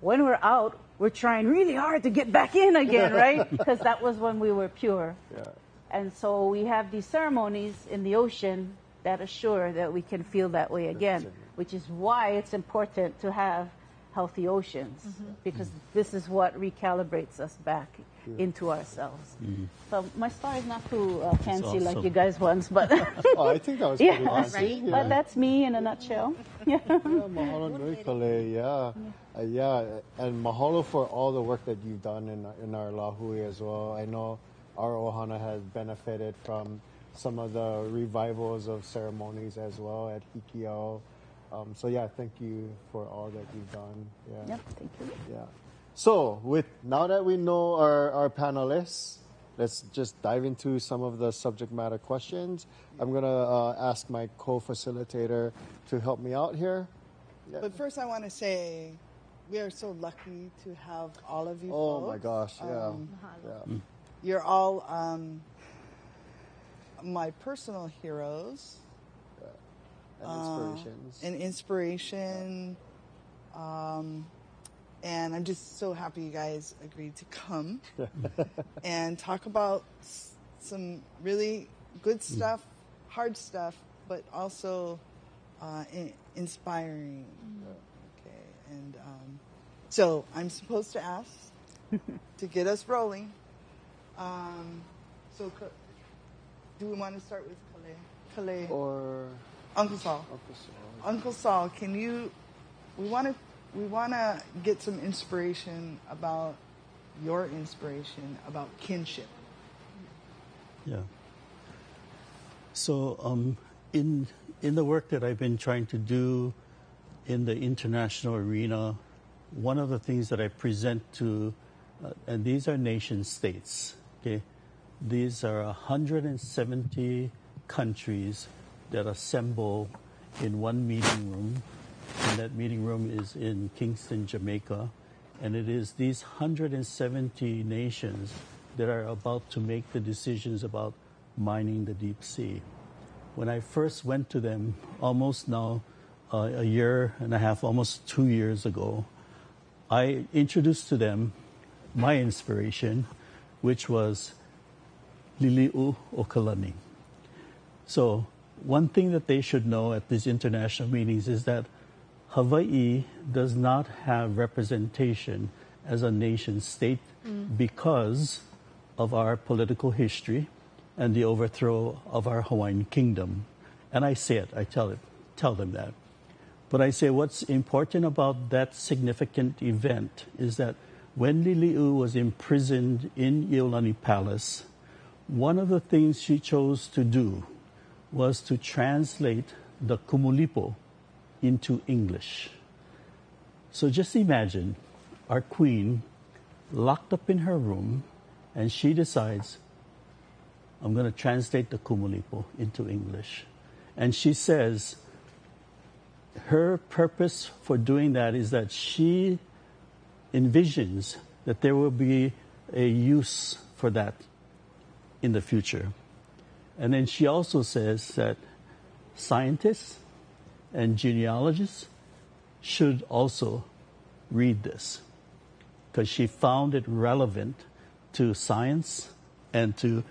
when we're out, we're trying really hard to get back in again, right? Because that was when we were pure. Yeah. And so we have these ceremonies in the ocean that assure that we can feel that way again, which is why it's important to have healthy oceans, because this is what recalibrates us back into ourselves. So my star is not too fancy awesome. Like you guys once, but I think that was pretty awesome. Right? Yeah. But that's me in a nutshell. Yeah. Mahalo nui Kalei. Yeah, and mahalo for all the work that you've done in our lahui as well. I know our ohana has benefited from some of the revivals of ceremonies as well at Hikio. So yeah, thank you for all that you've done. Yeah. Yep, thank you. Yeah. So now that we know our panelists, let's just dive into some of the subject matter questions. I'm gonna ask my co-facilitator to help me out here. Yeah. But first, I want to say we are so lucky to have all of you. Oh folks. My gosh! Yeah. You're all my personal heroes. And inspiration. And I'm just so happy you guys agreed to come and talk about some really good stuff, hard stuff, but also inspiring. Okay, and so I'm supposed to ask to get us rolling. So do we want to start with Kalei? Or Uncle Saul. Uncle Saul, can you we want to get some inspiration about your inspiration about kinship. Yeah. So in the work that I've been trying to do in the international arena, one of the things that I present to, and these are nation states, okay? These are 170 countries that assemble in one meeting room, and that meeting room is in Kingston, Jamaica, and it is these 170 nations that are about to make the decisions about mining the deep sea. When I first went to them, almost now a year and a half, almost 2 years ago, I introduced to them my inspiration, which was Lili'u o Kalani. So one thing that they should know at these international meetings is that Hawaii does not have representation as a nation state because of our political history and the overthrow of our Hawaiian kingdom. And I say it, I tell them that. But I say what's important about that significant event is that when Lili'u was imprisoned in Iolani Palace, one of the things she chose to do was to translate the kumulipo into English. So just imagine our queen locked up in her room, and she decides, I'm going to translate the kumulipo into English. And she says her purpose for doing that is that she envisions that there will be a use for that in the future. And then she also says that scientists and genealogists should also read this because she found it relevant to science and to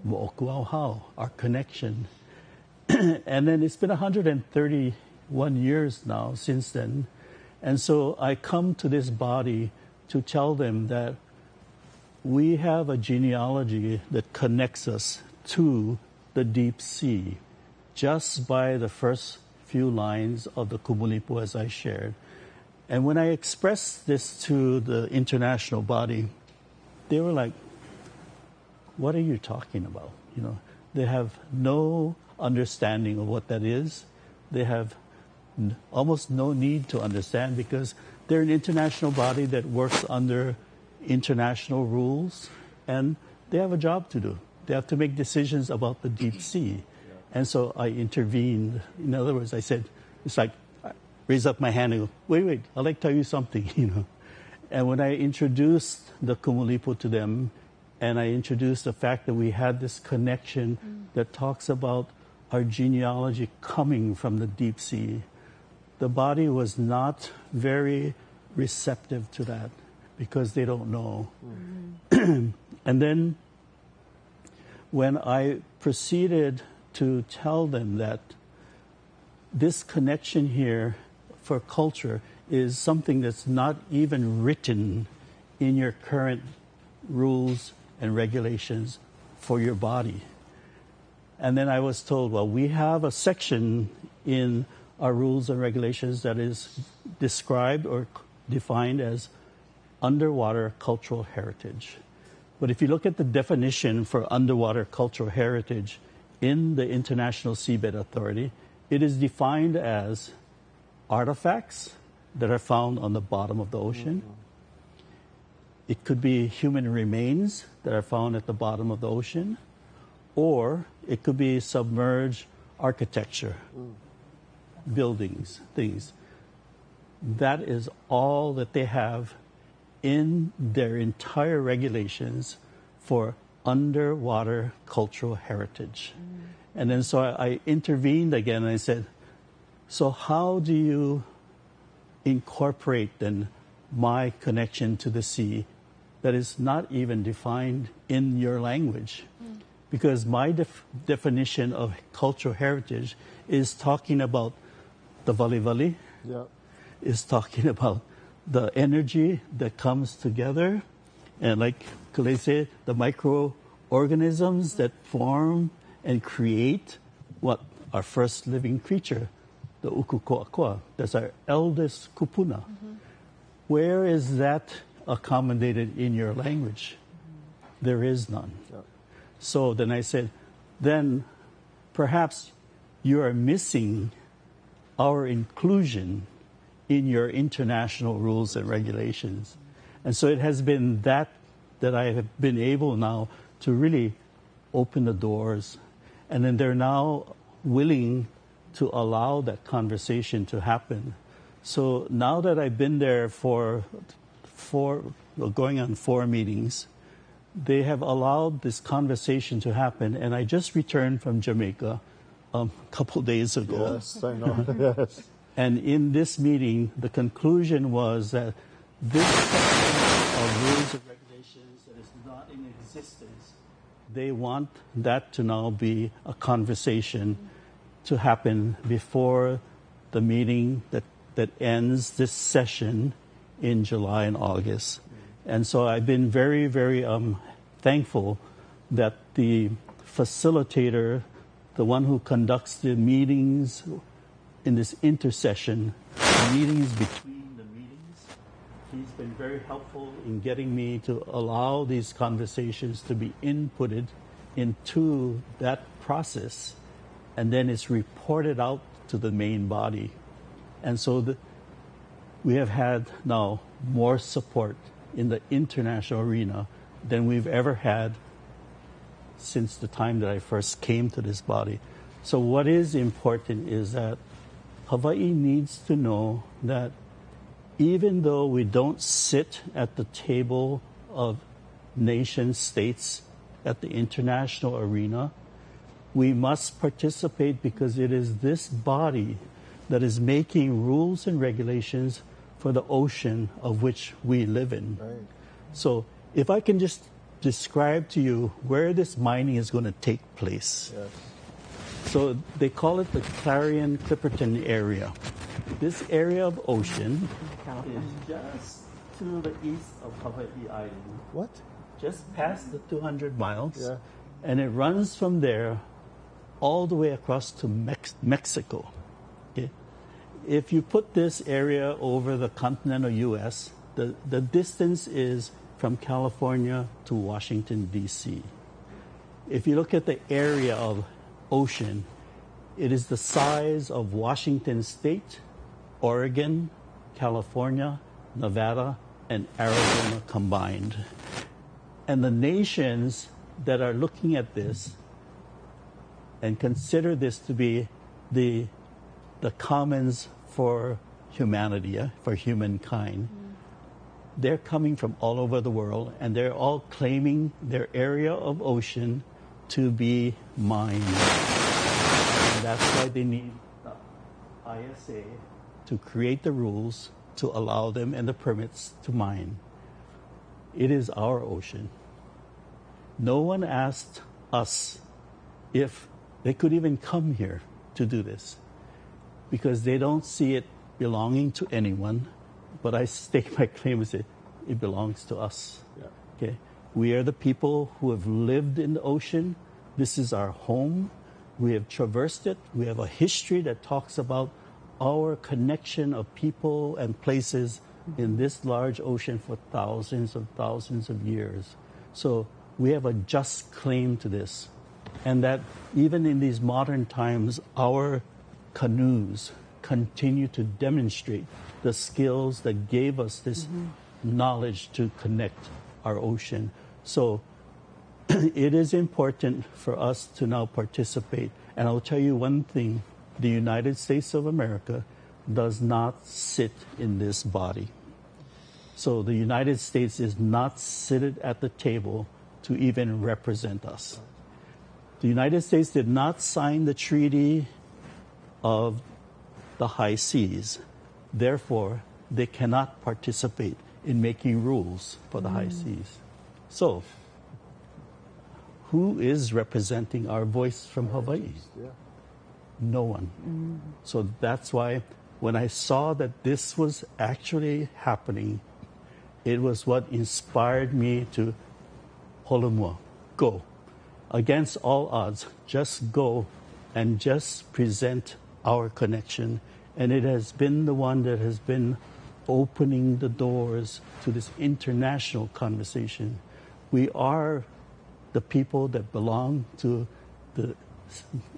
mo'okuauhau, our connection. And then it's been 131 years now since then. And so I come to this body to tell them that we have a genealogy that connects us to the deep sea just by the first few lines of the kumulipo as I shared. And when I expressed this to the international body, they were like, what are you talking about? You know, they have no understanding of what that is. They have almost no need to understand because they're an international body that works under international rules, and they have a job to do. They have to make decisions about the deep sea. And so I intervened. In other words, I said, it's like, I raise up my hand and go, wait, I'd like to tell you something, you know. And when I introduced the kumulipo to them, and I introduced the fact that we had this connection that talks about our genealogy coming from the deep sea, the body was not very receptive to that because they don't know. And then when I proceeded to tell them that this connection here for culture is something that's not even written in your current rules and regulations for your body. And then I was told, well, we have a section in our rules and regulations that is described or defined as underwater cultural heritage. But if you look at the definition for underwater cultural heritage in the International Seabed Authority, it is defined as artifacts that are found on the bottom of the ocean. It could be human remains that are found at the bottom of the ocean, or it could be submerged architecture, buildings, things. That is all that they have in their entire regulations for underwater cultural heritage. And then so I intervened again and I said, so how do you incorporate then my connection to the sea that is not even defined in your language? Because my definition of cultural heritage is talking about the vali-vali, is talking about the energy that comes together, and like Kalei said, the microorganisms that form and create what our first living creature, the ukuko'akoa. That's our eldest kupuna. Where is that accommodated in your language? There is none. So then I said, then perhaps you are missing our inclusion in your international rules and regulations. And so it has been that I have been able now to really open the doors. And then they're now willing to allow that conversation to happen. So now that I've been there for going on 4 meetings, they have allowed this conversation to happen. And I just returned from Jamaica a couple days ago. Yes, I know. Yes. And in this meeting, the conclusion was that this section of rules and regulations that is not in existence, they want that to now be a conversation to happen before the meeting that ends this session in July and August. And so I've been very, very thankful that the facilitator, the one who conducts the meetings in this intercession, meetings between the meetings, he's been very helpful in getting me to allow these conversations to be inputted into that process, and then it's reported out to the main body. And so we have had now more support in the international arena than we've ever had since the time that I first came to this body. So what is important is that Hawaii needs to know that even though we don't sit at the table of nation states at the international arena, we must participate because it is this body that is making rules and regulations for the ocean of which we live in. Right. So if I can just describe to you where this mining is going to take place. Yes. So they call it the Clarion-Clipperton area. This area of ocean is just to the east of Hawaii Island. What? Just past the 200 miles. Yeah. And it runs from there all the way across to Mexico. Okay? If you put this area over the continental U.S., the distance is from California to Washington, D.C. If you look at the area of ocean, it is the size of Washington State, Oregon, California, Nevada, and Arizona combined. And the nations that are looking at this and consider this to be the commons for humanity, for humankind, they're coming from all over the world, and they're all claiming their area of ocean to be mined. And that's why they need the ISA to create the rules to allow them and the permits to mine. It is our ocean. No one asked us if they could even come here to do this, because they don't see it belonging to anyone. But I stake my claim and say it belongs to us. Yeah. Okay, we are the people who have lived in the ocean. This is our home. We have traversed it. We have a history that talks about our connection of people and places in this large ocean for thousands of years. So we have a just claim to this. And that even in these modern times, our canoes continue to demonstrate the skills that gave us this knowledge to connect our ocean. So it is important for us to now participate. And I'll tell you one thing, the United States of America does not sit in this body. So the United States is not seated at the table to even represent us. The United States did not sign the Treaty of the High Seas. Therefore, they cannot participate in making rules for the high seas. So, who is representing our voice from Hawaii? Yeah. No one. So that's why when I saw that this was actually happening, it was what inspired me to holomua, go. Against all odds, just go and just present our connection, and it has been the one that has been opening the doors to this international conversation. We are the people that belong to the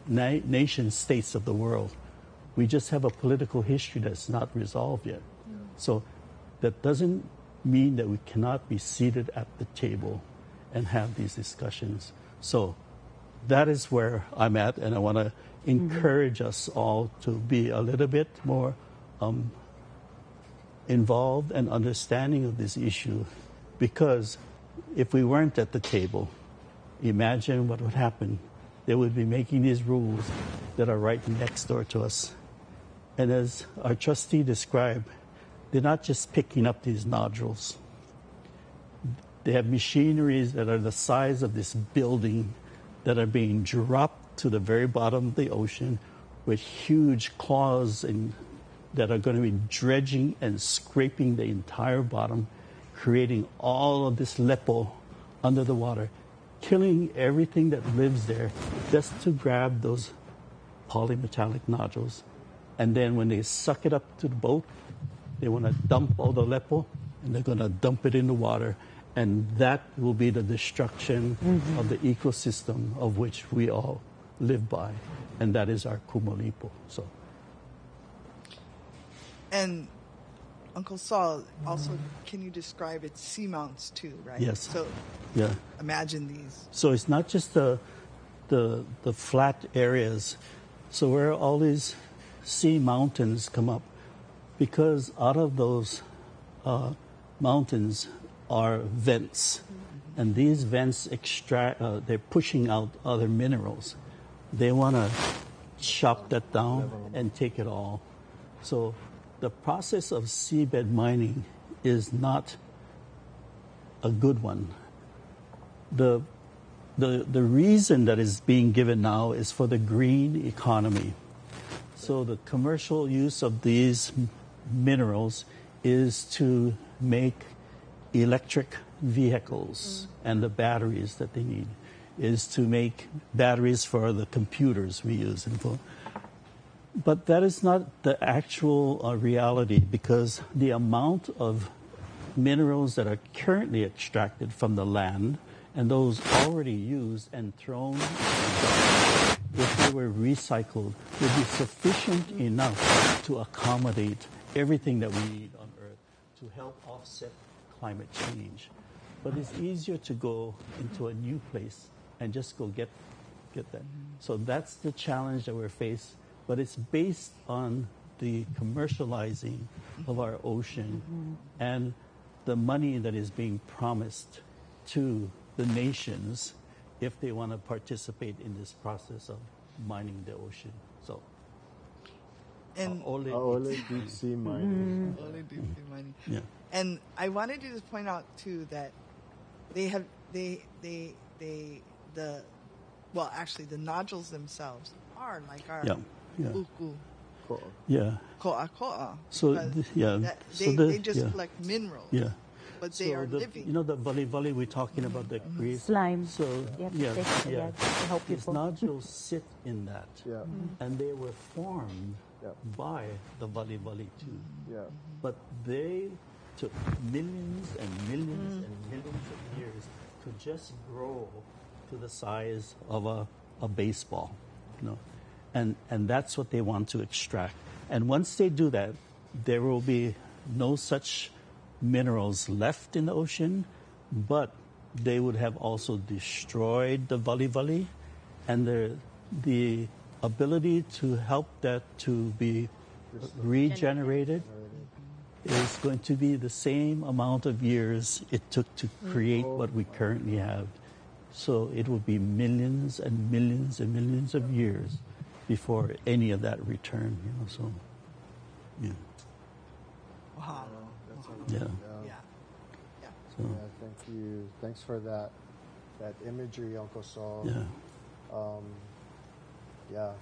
nation states of the world. We just have a political history that's not resolved yet. So that doesn't mean that we cannot be seated at the table and have these discussions. So that is where I'm at, and I want to encourage us all to be a little bit more involved and understanding of this issue, because if we weren't at the table, imagine what would happen. They would be making these rules that are right next door to us. And as our trustee described, they're not just picking up these nodules. They have machineries that are the size of this building that are being dropped to the very bottom of the ocean with huge claws and that are going to be dredging and scraping the entire bottom, creating all of this lepo under the water, killing everything that lives there just to grab those polymetallic nodules. And then when they suck it up to the boat, they want to dump all the lepo, and they're going to dump it in the water. And that will be the destruction of the ecosystem of which we all live by. And that is our kumalipo. So. And Uncle Sol, also, can you describe its seamounts too, right? Yes. So yeah. Imagine these. So it's not just the flat areas. So where all these sea mountains come up, because out of those mountains are vents, and these vents extract. They're pushing out other minerals. They want to chop that down and take it all. So the process of seabed mining is not a good one. The reason that is being given now is for the green economy. So the commercial use of these minerals is to make electric vehicles and the batteries that they need, is to make batteries for the computers we use. But that is not the actual reality, because the amount of minerals that are currently extracted from the land and those already used and thrown, if they were recycled, would be sufficient enough to accommodate everything that we need on Earth to help offset climate change. But it's easier to go into a new place and just go get that. So that's the challenge that we're faced. But it's based on the commercializing of our ocean and the money that is being promised to the nations if they want to participate in this process of mining the ocean. So, and only deep sea mining. Only deep sea mining. Yeah. And I wanted to just point out too that the nodules themselves are like our uku. Yeah. Ko'a. So they just collect minerals. Yeah. But they are living. You know the vali we're talking about, the grease slime. So to help these people. nodules sit in that, and they were formed by the vali too. Yeah. But they took millions and millions and millions of years to just grow to the size of a baseball, you know, and that's what they want to extract. And once they do that, there will be no such minerals left in the ocean, but they would have also destroyed the vali, and the ability to help that to be regenerated is going to be the same amount of years it took to create what we currently have. So it will be millions and millions and millions of years before any of that return, you know, so, yeah. Wow. Yeah. So. Yeah, thank you. Thanks for that imagery, Uncle Sol. Yeah.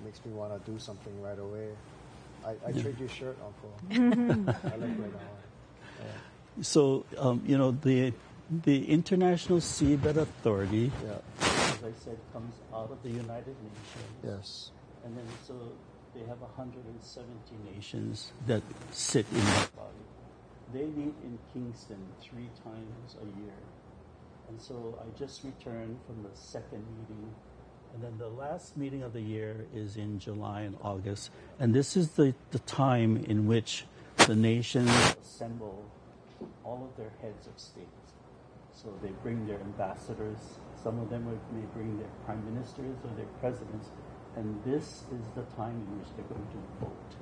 Makes me want to do something right away. I trade your shirt, Uncle. I like right now. So, you know, the International Seabed Authority, as I said, comes out of the United Nations. Yes. And then so they have 170 nations that sit in that body. They meet in Kingston 3 times a year. And so I just returned from the second meeting. And then the last meeting of the year is in July and August. And this is the time in which the nations assemble all of their heads of state. So they bring their ambassadors. Some of them may bring their prime ministers or their presidents. And this is the time in which they're going to vote.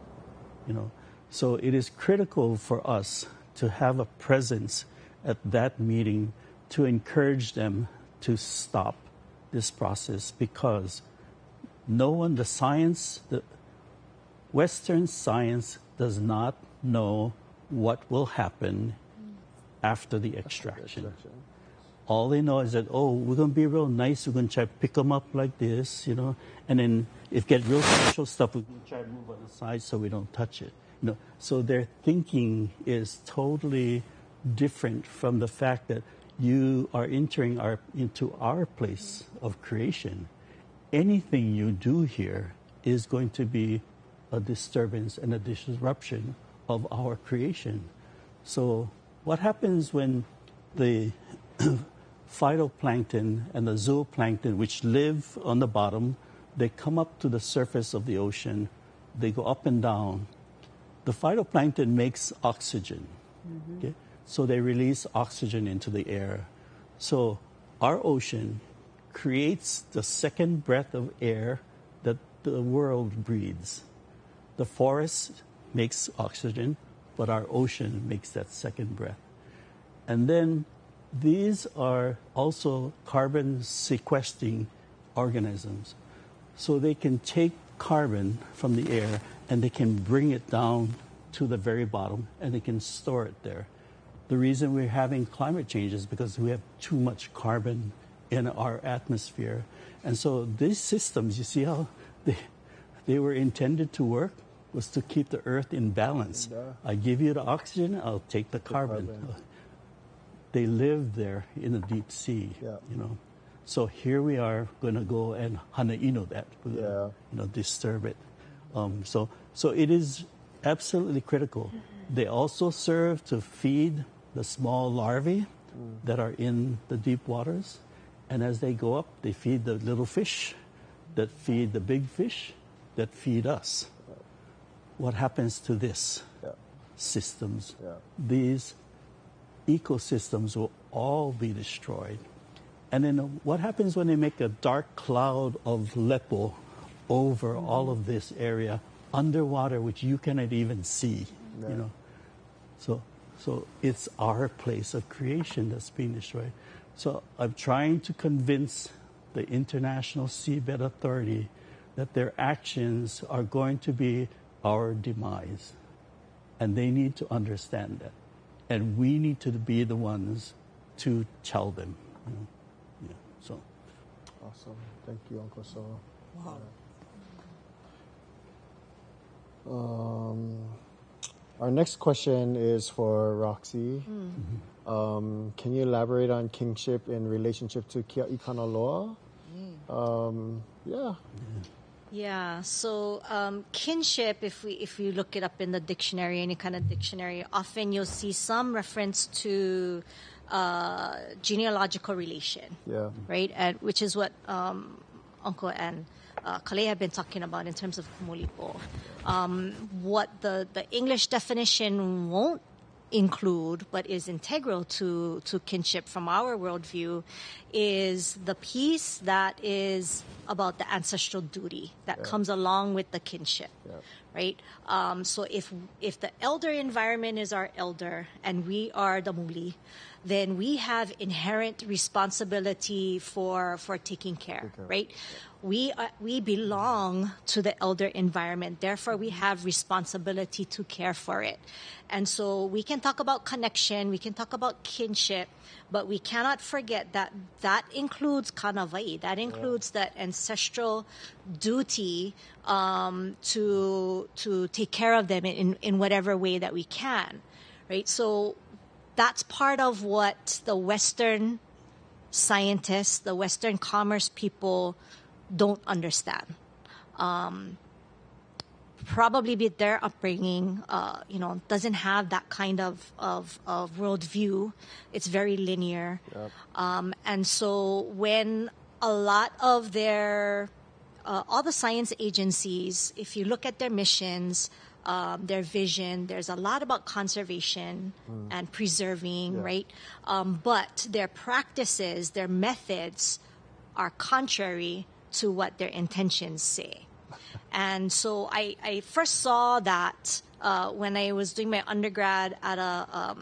So it is critical for us to have a presence at that meeting to encourage them to stop this process, because the Western science does not know what will happen after the extraction. All they know is that, we're going to be real nice, we're going to try to pick them up like this, and then if get real special stuff, we're going to try to move on the side so we don't touch it. So their thinking is totally different from the fact that you are entering into our place of creation. Anything you do here is going to be a disturbance and a disruption of our creation. So what happens when the phytoplankton and the zooplankton, which live on the bottom, they come up to the surface of the ocean, they go up and down. The phytoplankton makes oxygen. Okay? So they release oxygen into the air. So our ocean creates the second breath of air that the world breathes. The forest makes oxygen, but our ocean makes that second breath. And then these are also carbon sequestering organisms. So they can take carbon from the air and they can bring it down to the very bottom and they can store it there. The reason we're having climate change is because we have too much carbon in our atmosphere. And so these systems, you see how they were intended to work, was to keep the earth in balance. I give you the oxygen, I'll take the carbon. They live there in the deep sea, So here we are going to go and hana-ino that, disturb it. So it is absolutely critical. They also serve to feed the small larvae that are in the deep waters. And as they go up, they feed the little fish that feed the big fish that feed us. What happens to this? Systems. These ecosystems will all be destroyed. And then what happens when they make a dark cloud of lepo over all of this area underwater, which you cannot even see, So it's our place of creation that's being destroyed. So I'm trying to convince the International Seabed Authority that their actions are going to be our demise. And they need to understand that. And we need to be the ones to tell them. So. Awesome. Thank you, Uncle Solomon. Wow. Our next question is for Roxy. Can you elaborate on kingship in relationship to Kealoha? Yeah, so kinship, if we look it up in the dictionary, any kind of dictionary, often you'll see some reference to genealogical relation, right? And which is what Uncle and Kalei have been talking about in terms of kumulipo. What the English definition won't include, but is integral to kinship from our worldview, is the piece that is about the ancestral duty that comes along with the kinship, right? So if the elder environment is our elder and we are the muli, then we have inherent responsibility for taking care, right? We belong to the elder environment. Therefore, we have responsibility to care for it. And so we can talk about connection, we can talk about kinship, but we cannot forget that includes kanawai. That includes that ancestral duty to take care of them in whatever way that we can, right? So that's part of what the Western scientists, the Western commerce people don't understand. probably with their upbringing, doesn't have that kind of worldview. It's very linear. Yep. And so when a lot of their, all the science agencies, if you look at their missions, their vision, there's a lot about conservation and preserving, right? But their practices, their methods are contrary to what their intentions say. And so I first saw that when I was doing my undergrad at a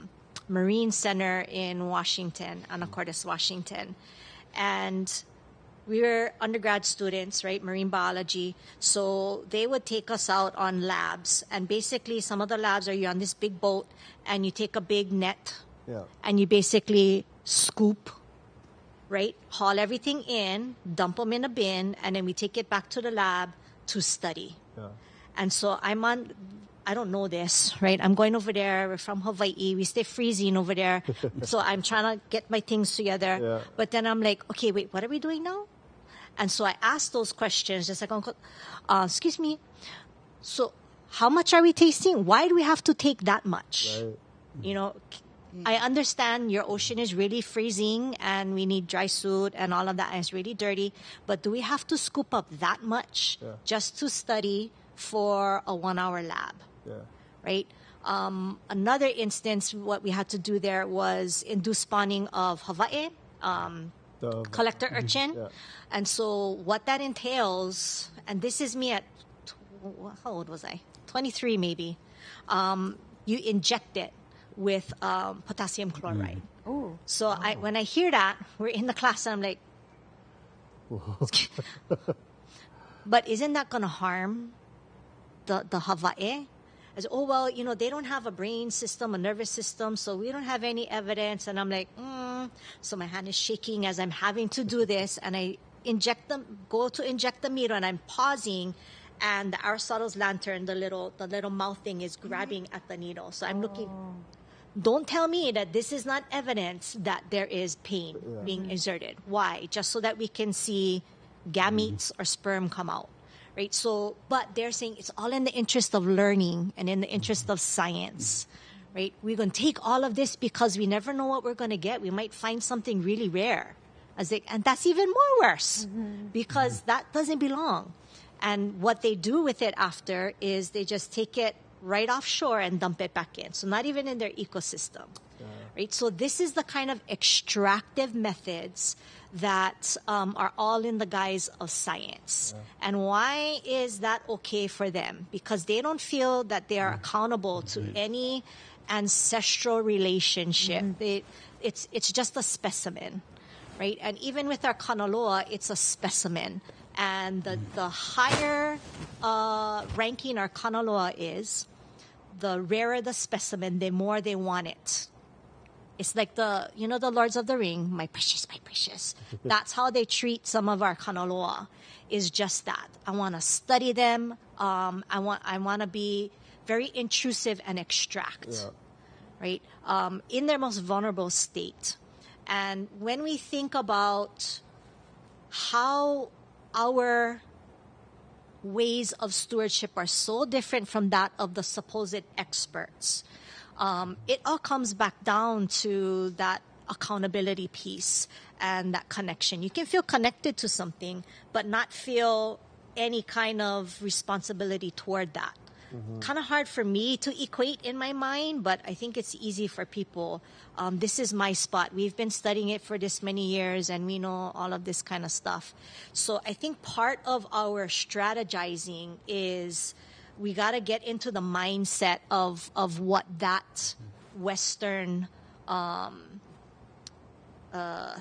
Marine Center in Washington, Anacortes, Washington. And we were undergrad students, right, marine biology. So they would take us out on labs. And basically, some of the labs are you're on this big boat, and you take a big net, and you basically scoop, right, haul everything in, dump them in a bin, and then we take it back to the lab to study. And so I don't know this, right? I'm going over there. We're from Hawaii. We stay freezing over there. So I'm trying to get my things together. But then I'm like, okay, wait, what are we doing now? And so I asked those questions, just like, Uncle, excuse me. So how much are we tasting? Why do we have to take that much? Right. You know, I understand your ocean is really freezing and we need dry suit and all of that, and it's really dirty. But do we have to scoop up that much just to study for a 1-hour lab? Right? Another instance, what we had to do there was induce spawning of Hawaii, collector urchin. And so what that entails, and this is me at, how old was I? 23 maybe. You inject it with potassium chloride. So when I hear that, we're in the class and I'm like, but isn't that going to harm the Hawaii? I said, oh, well, they don't have a brain system, a nervous system, so we don't have any evidence. And I'm like, So my hand is shaking as I'm having to do this. And I go to inject the needle, and I'm pausing. And the Aristotle's lantern, the little mouth thing is grabbing at the needle. So I'm looking. Don't tell me that this is not evidence that there is pain being exerted. Why? Just so that we can see gametes or sperm come out. Right. So, but they're saying it's all in the interest of learning and in the interest of science. Right. We're going to take all of this because we never know what we're going to get. We might find something really rare. And that's even more worse because that doesn't belong. And what they do with it after is they just take it right offshore and dump it back in. So not even in their ecosystem. Right. So this is the kind of extractive methods that are all in the guise of science. And why is that okay for them? Because they don't feel that they are accountable to any ancestral relationship. It's just a specimen, right? And even with our kanaloa, it's a specimen. And the higher ranking our kanaloa is, the rarer the specimen, the more they want it. It's like the Lords of the Ring, my precious, my precious. That's how they treat some of our kanaloa, is just that. I want to study them. I want to be very intrusive and extract, right? In their most vulnerable state. And when we think about how our ways of stewardship are so different from that of the supposed experts, it all comes back down to that accountability piece and that connection. You can feel connected to something, but not feel any kind of responsibility toward that. Kind of hard for me to equate in my mind, but I think it's easy for people. This is my spot. We've been studying it for this many years, and we know all of this kind of stuff. So I think part of our strategizing is we got to get into the mindset of what that Western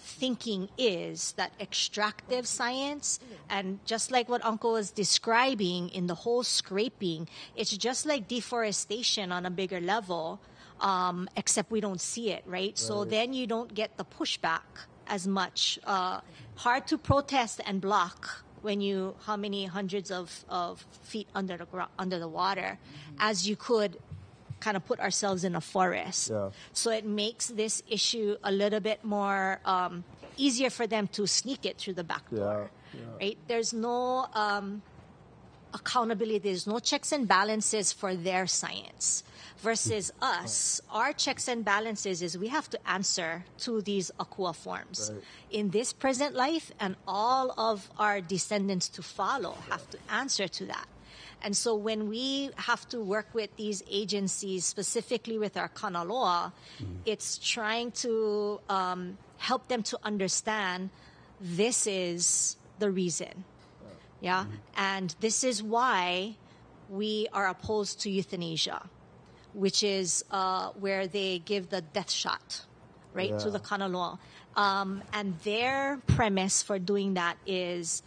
thinking is, that extractive science. And just like what Uncle was describing in the whole scraping, it's just like deforestation on a bigger level, except we don't see it, right? So then you don't get the pushback as much. Hard to protest and block when you how many hundreds of feet under the water, as you could kind of put ourselves in a forest. So it makes this issue a little bit more easier for them to sneak it through the back door. Right? There's no accountability. There's no checks and balances for their science. Versus us, our checks and balances is we have to answer to these akua forms. Right. In this present life, and all of our descendants to follow have to answer to that. And so when we have to work with these agencies, specifically with our kanaloa, it's trying to help them to understand this is the reason. Yeah? And this is why we are opposed to euthanasia, which is where they give the death shot, right, to the kanaloa. And their premise for doing that is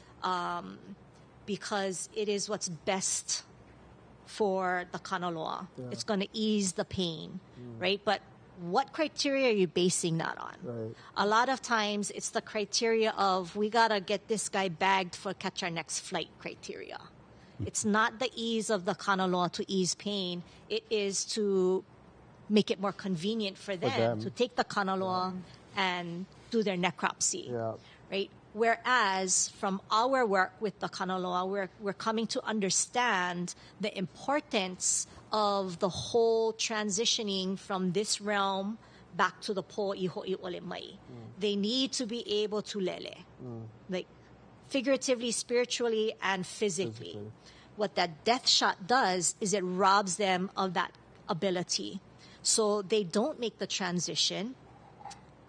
because it is what's best for the kanaloa. Yeah. It's going to ease the pain, right? But what criteria are you basing that on? Right. A lot of times it's the criteria of we got to get this guy bagged for catch our next flight criteria. It's not the ease of the kanaloa to ease pain. It is to make it more convenient for them to take the kanaloa and do their necropsy. Yeah. Right? Whereas from our work with the kanaloa, we're coming to understand the importance of the whole transitioning from this realm back to the po iho I ole mai. They need to be able to lele, like figuratively, spiritually, and physically. What that death shot does is it robs them of that ability. So they don't make the transition.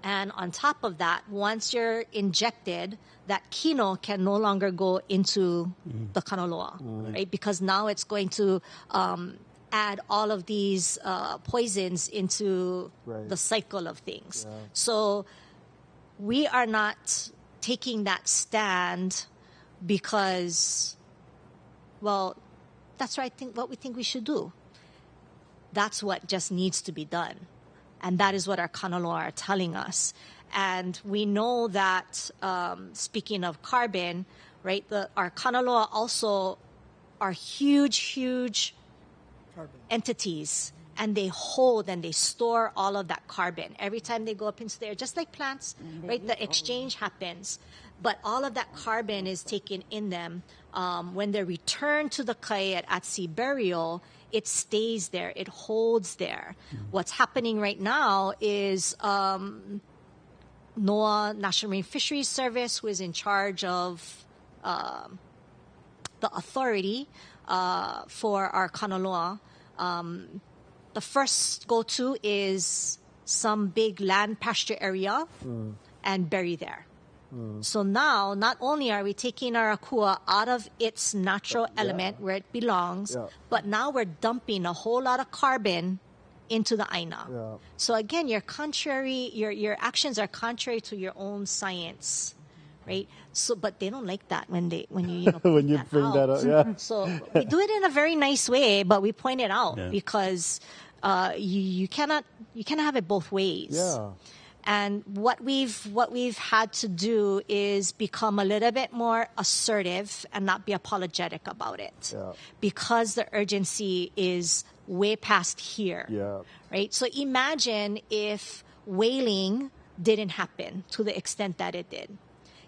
And on top of that, once you're injected, that kino can no longer go into the kanaloa, right? Because now it's going to add all of these poisons into the cycle of things. Yeah. So we are not taking that stand because, well, that's what we think we should do. That's what just needs to be done. And that is what our kanaloa are telling us. And we know that, speaking of carbon, right, our kanaloa also are huge entities. And they hold and they store all of that carbon. Every time they go up into the air, just like plants, right, the exchange happens. But all of that carbon is taken in them. When they're returned to the kai at sea burial, it stays there. It holds there. What's happening right now is NOAA, National Marine Fisheries Service, who is in charge of the authority for our kanaloa. The first go-to is some big land pasture area and bury there. So now, not only are we taking our akua out of its natural element where it belongs, but now we're dumping a whole lot of carbon into the aina. Yeah. So again, your actions are contrary to your own science, right? So, but they don't like that when you When you bring that up, yeah. So we do it in a very nice way, but we point it out because you cannot have it both ways. Yeah. And what we've had to do is become a little bit more assertive and not be apologetic about it, because the urgency is way past here. Yeah. Right. So imagine if whaling didn't happen to the extent that it did.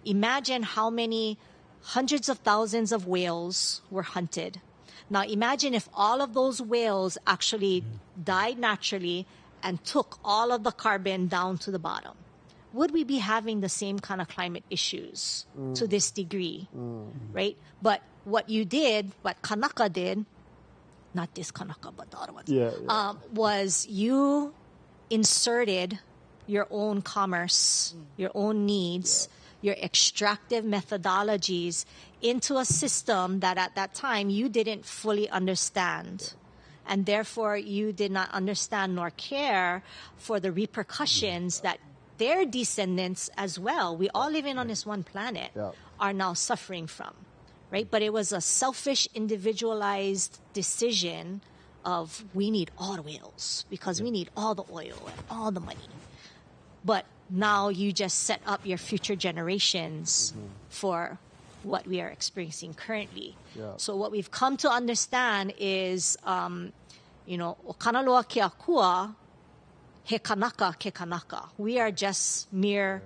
Imagine how many hundreds of thousands of whales were hunted. Now imagine if all of those whales actually died naturally and took all of the carbon down to the bottom. Would we be having the same kind of climate issues to this degree, right? But what you did, what Kanaka did, not this Kanaka, but the other ones, was you inserted your own commerce, your own needs, your extractive methodologies into a system that at that time you didn't fully understand. And therefore, you did not understand nor care for the repercussions that their descendants as well, we all living on this one planet, are now suffering from, right? But it was a selfish, individualized decision of we need all the whales because we need all the oil and all the money. But now you just set up your future generations for what we are experiencing currently. So what we've come to understand is, o kanaloa ke akua, he kanaka ke kanaka. We are just mere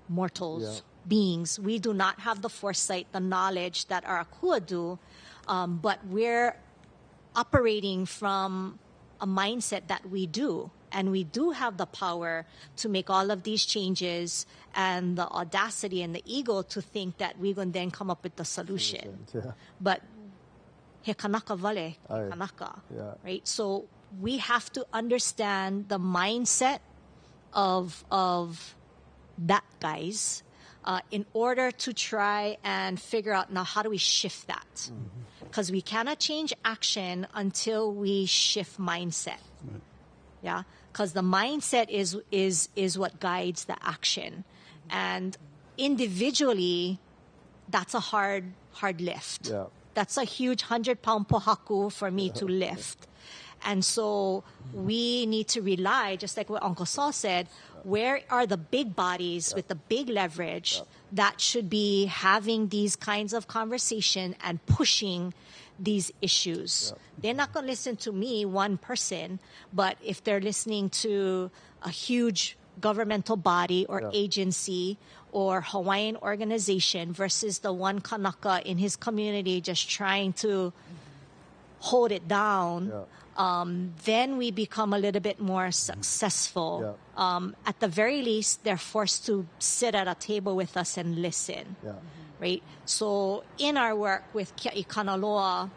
mortals, beings. We do not have the foresight, the knowledge that our akua do. But we're operating from a mindset that we do. And we do have the power to make all of these changes and the audacity and the ego to think that we can then come up with the solution. Yeah. But he kanaka vale, he kanaka, right? So we have to understand the mindset of that, guys, in order to try and figure out now how do we shift that? Because we cannot change action until we shift mindset. Right. Yeah, because the mindset is what guides the action, and individually, that's a hard lift. Yeah. That's a huge 100-pound pohaku for me to lift, and so we need to rely, just like what Uncle Sol said, where are the big bodies with the big leverage that should be having these kinds of conversation and pushing these issues. They're not going to listen to me, one person, but if they're listening to a huge governmental body or agency or Hawaiian organization versus the one Kanaka in his community just trying to hold it down, then we become a little bit more successful. At the very least, they're forced to sit at a table with us and listen. Right? So in our work with Kia'i Kanaloa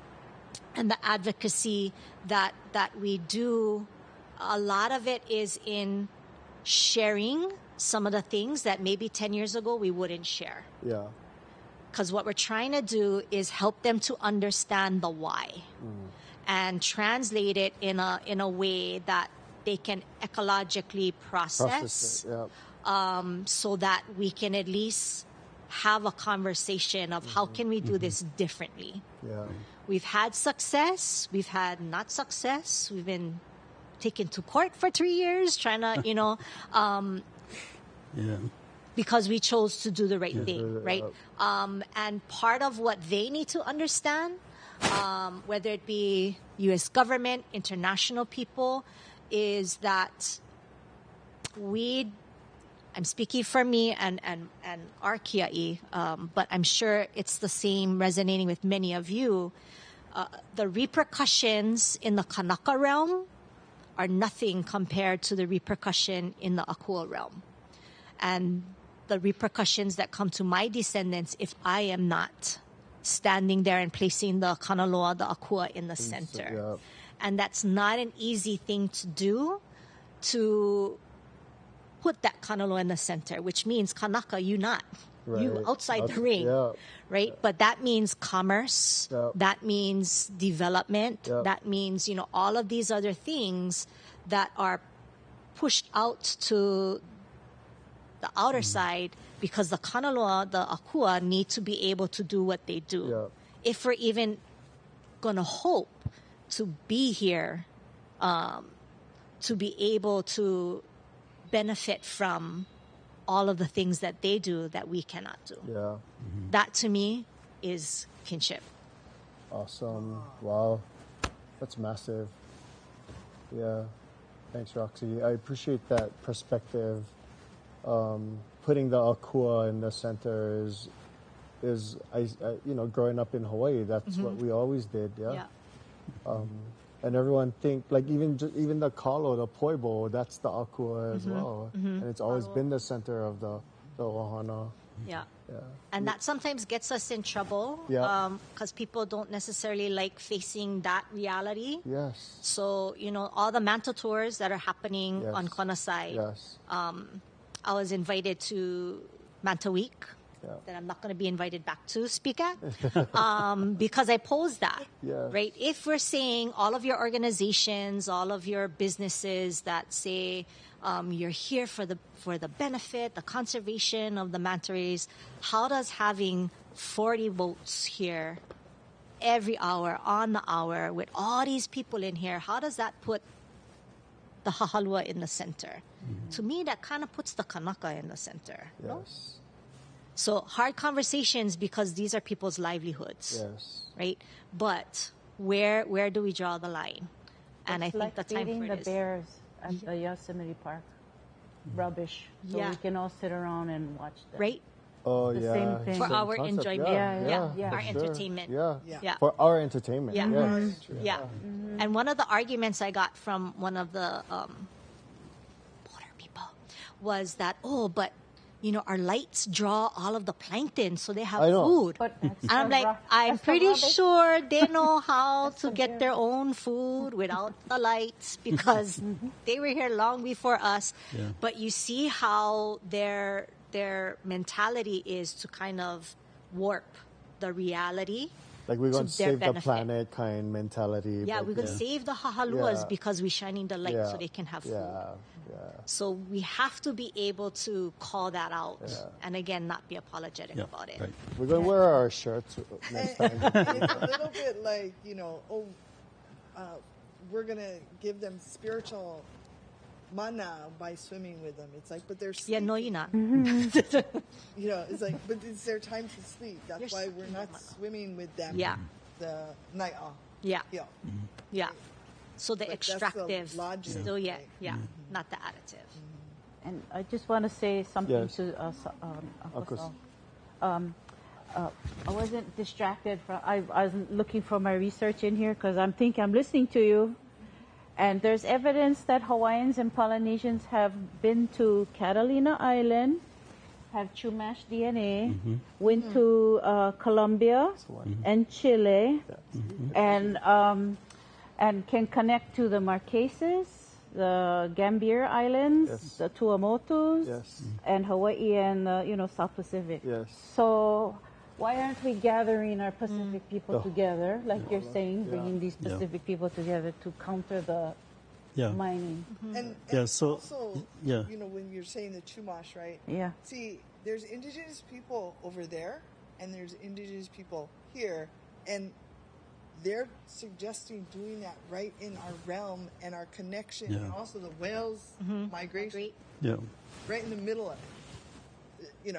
and the advocacy that we do, a lot of it is in sharing some of the things that maybe 10 years ago we wouldn't share. Yeah. Because what we're trying to do is help them to understand the why and translate it in a way that they can ecologically process it, so that we can at least have a conversation of how can we do this differently. We've had success, we've had not success, we've been taken to court for 3 years trying to, because we chose to do the right thing, right? And part of what they need to understand, whether it be U.S. government, international people, is that I'm speaking for me and our Kia'i, but I'm sure it's the same resonating with many of you. The repercussions in the Kanaka realm are nothing compared to the repercussion in the Akua realm. And the repercussions that come to my descendants if I am not standing there and placing the Kanaloa, the Akua, in the center. And that's not an easy thing to do, to put that Kanaloa in the center, which means Kanaka, you not. You outside the ring, right? But that means commerce. That means development. That means, all of these other things that are pushed out to the outer side because the Kanaloa, the Akua, need to be able to do what they do. If we're even going to hope to be here, to be able to benefit from all of the things that they do that we cannot do. That to me is kinship. Awesome. Wow. That's massive. Yeah. Thanks, Roxy. I appreciate that perspective. Putting the Akua in the center is growing up in Hawaii, that's what we always did. And everyone think even the kalo, the poibo, that's the Akua as well, and it's always been the center of the ohana. And that sometimes gets us in trouble because people don't necessarily like facing that reality. So all the mantle tours that are happening on Kona side. I was invited to Manta Week that I'm not going to be invited back to speak at because I posed that, right? If we're saying all of your organizations, all of your businesses that say you're here for the benefit, the conservation of the manta rays, how does having 40 boats here every hour, on the hour, with all these people in here, how does that put the hahalua in the center? To me, that kind of puts the kanaka in the center. No? So hard conversations because these are people's livelihoods, right? But where do we draw the line? And I think the time for it the bears at the Yosemite Park. Rubbish. So we can all sit around and watch them. Right? Oh, The yeah. same thing. For Same our concept. enjoyment. Yeah. Our for entertainment. Yeah. Yeah. For our entertainment. Yeah. Yes. Yeah. And one of the arguments I got from one of the border people was that, but our lights draw all of the plankton, so they have I know. food. But that's And I'm the like, rough- I'm that's the pretty rubbish. sure they know how to the get their own food without the lights because they were here long before us. Yeah. But you see how their mentality is to kind of warp the reality. Like we're going to to their save the benefit. planet kind mentality. Yeah, but we're going to save the hahaluas Yeah. because we're shining the light Yeah. so they can have food. Yeah. So we have to be able to call that out and again, not be apologetic Yeah, about it. right. We're going to wear our shirts next time. It's a little bit like, we're going to give them spiritual mana by swimming with them. It's like, but they're Yeah, sleeping. no, you're not. It's like, but it's their time to sleep. That's You're why we're sleeping, not Mana. swimming with them. Yeah. The night off. Yeah, Yeah. yeah. So the But that's the extractive, logic, still, right? not the additive. And I just want to say something Yes. to Uncle Uncle Sol. I wasn't distracted from. I was looking for my research in here because I'm listening to you, and there's evidence that Hawaiians and Polynesians have been to Catalina Island, have Chumash DNA, went to Colombia and Chile, and can connect to the Marquesas, the Gambier Islands, Yes. the Tuamotus, Yes. and Hawaii and South Pacific. Yes. So why aren't we gathering our Pacific people Oh. together, like you're saying, Yeah. bringing these Yeah. Pacific people together to counter the Yeah. mining? And Yeah, so- also, yeah. when you're saying the Chumash, right? Yeah. See, there's indigenous people over there, and there's indigenous people here, and they're suggesting doing that right in our realm and our connection, and Yeah. also the whales migration, Great. Yeah. right in the middle of it.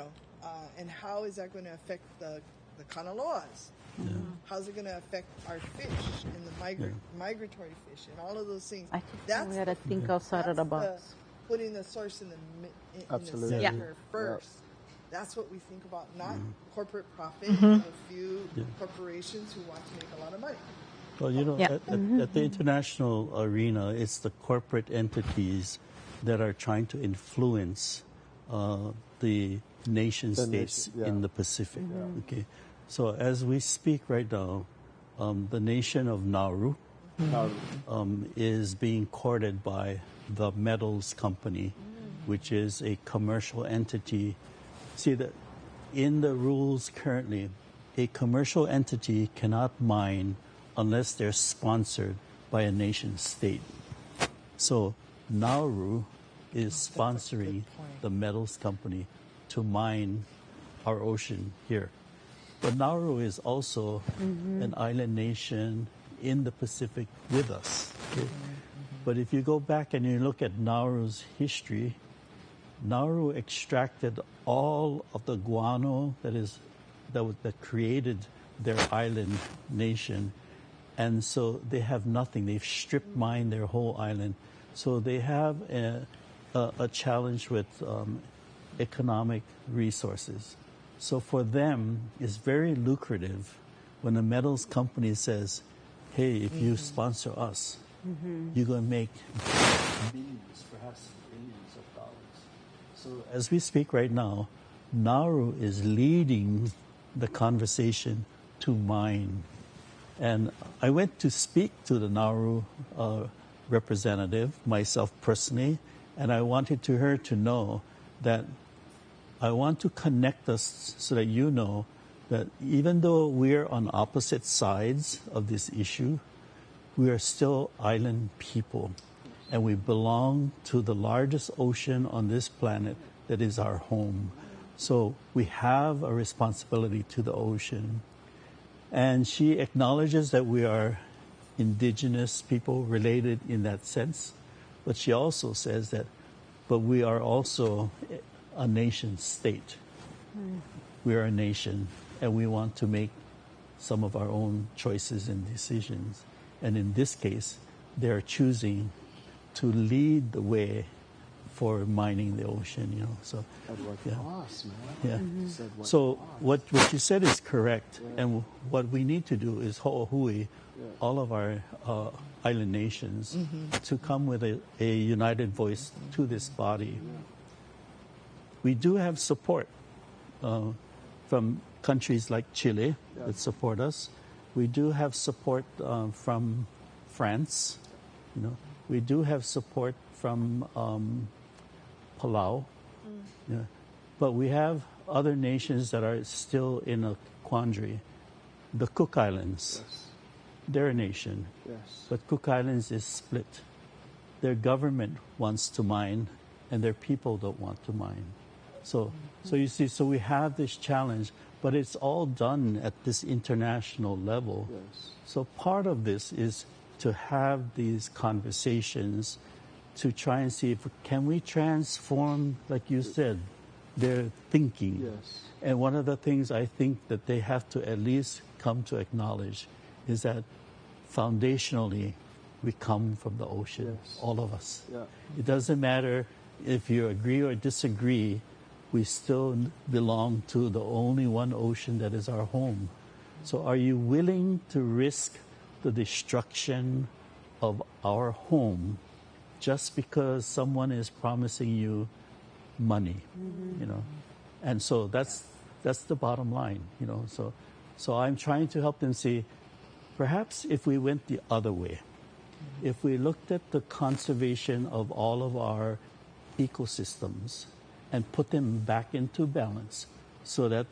And how is that going to affect the kanaloas? How's it going to affect our fish and the migratory fish and all of those things? I think we got to think outside of the box. Putting the source in the Absolutely. the Yeah. center first. That's what we think about, not corporate profit of a few corporations who want to make a lot of money. Well, Yeah. at the international arena, it's the corporate entities that are trying to influence the nation states nation, yeah. in the Pacific. Okay, so as we speak right now, the nation of Nauru is being courted by the Metals Company, which is a commercial entity. See that in the rules currently, a commercial entity cannot mine unless they're sponsored by a nation state. So Nauru is sponsoring the Metals Company to mine our ocean here. But Nauru is also an island nation in the Pacific with us. Okay? But if you go back and you look at Nauru's history, Nauru extracted all of the guano that created their island nation, and so they have nothing. They've strip mined their whole island, so they have a challenge with economic resources. So for them, it's very lucrative when a metals company says, "Hey, if you sponsor us, you're going to make millions, perhaps billions of dollars." So as we speak right now, Nauru is leading the conversation to mine. And I went to speak to the Nauru representative, myself personally, and I wanted her to know that I want to connect us so that you know that even though we're on opposite sides of this issue, we are still island people, and we belong to the largest ocean on this planet that is our home. So we have a responsibility to the ocean. And she acknowledges that we are indigenous people related in that sense, but she also says that, but we are also a nation state. We are a nation, and we want to make some of our own choices and decisions. And in this case, they are choosing to lead the way for mining the ocean, you know. So, yeah. Costs, man. Yeah. Said So what you said is correct, and what we need to do is ho'ohui, all of our island nations, to come with a united voice to this body. We do have support from countries like Chile that support us. We do have support from France, you know. We do have support from Palau, yeah. But we have other nations that are still in a quandary. The Cook Islands, they're a nation, but Cook Islands is split. Their government wants to mine, and their people don't want to mine. So you see, so we have this challenge, but it's all done at this international level. So part of this is to have these conversations to try and see if can we transform, like you said, their thinking. And one of the things I think that they have to at least come to acknowledge is that foundationally we come from the ocean, all of us. It doesn't matter if you agree or disagree, we still belong to the only one ocean that is our home. So are you willing to risk the destruction of our home just because someone is promising you money, you know? And so that's the bottom line, you know? So I'm trying to help them see, perhaps if we went the other way, if we looked at the conservation of all of our ecosystems and put them back into balance so that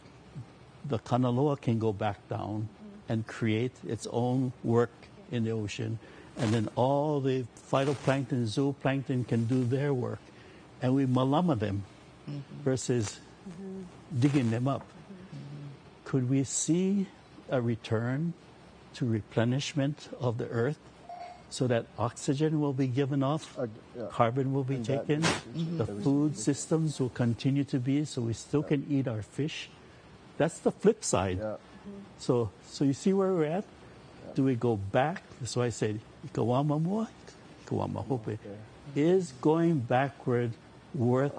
the Kanaloa can go back down and create its own work in the ocean, and then all the phytoplankton, zooplankton can do their work, and we malama them versus digging them up. Could we see a return to replenishment of the earth so that oxygen will be given off, carbon will be taken, the food systems will continue to be so we still can eat our fish? That's the flip side. So you see where we're at? Do we go back? That's why I said, ikawama mua, ikawama hope. Is going backward worth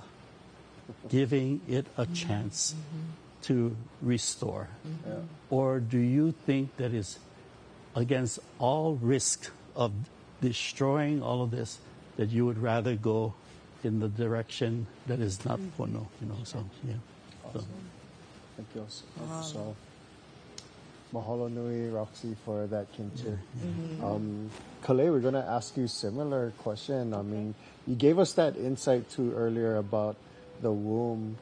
giving it a chance to restore? Or do you think that is against all risk of destroying all of this, that you would rather go in the direction that is not pono, you know? So, yeah. Awesome. Thank you. So, mahalo nui, Roxy, for that kinship. Kalei, we're going to ask you a similar question. I mean, you gave us that insight too earlier about the womb,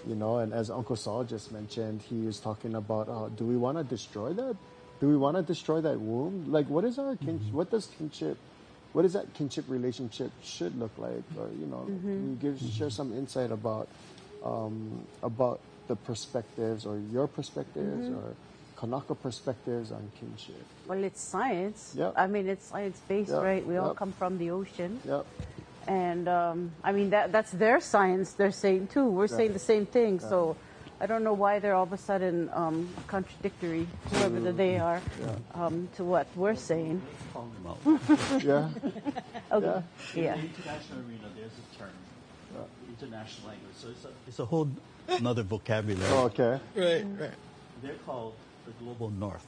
you know, and as Uncle Saul just mentioned, he was talking about, do we want to destroy that? Do we want to destroy that womb? Like, what is our what does that kinship relationship should look like? Or, you know, can you share some insight about the perspectives or your perspectives or Kanaka perspectives on kinship? Well, it's science. I mean, it's science-based, right? We all come from the ocean. And, I mean, that's their science they're saying, too. We're saying the same thing. So I don't know why they're all of a sudden contradictory, whoever they are, to what we're saying. Okay. Yeah. In the international arena, there's a term, international language. So it's a whole another vocabulary. Okay. Right. They're called the global north.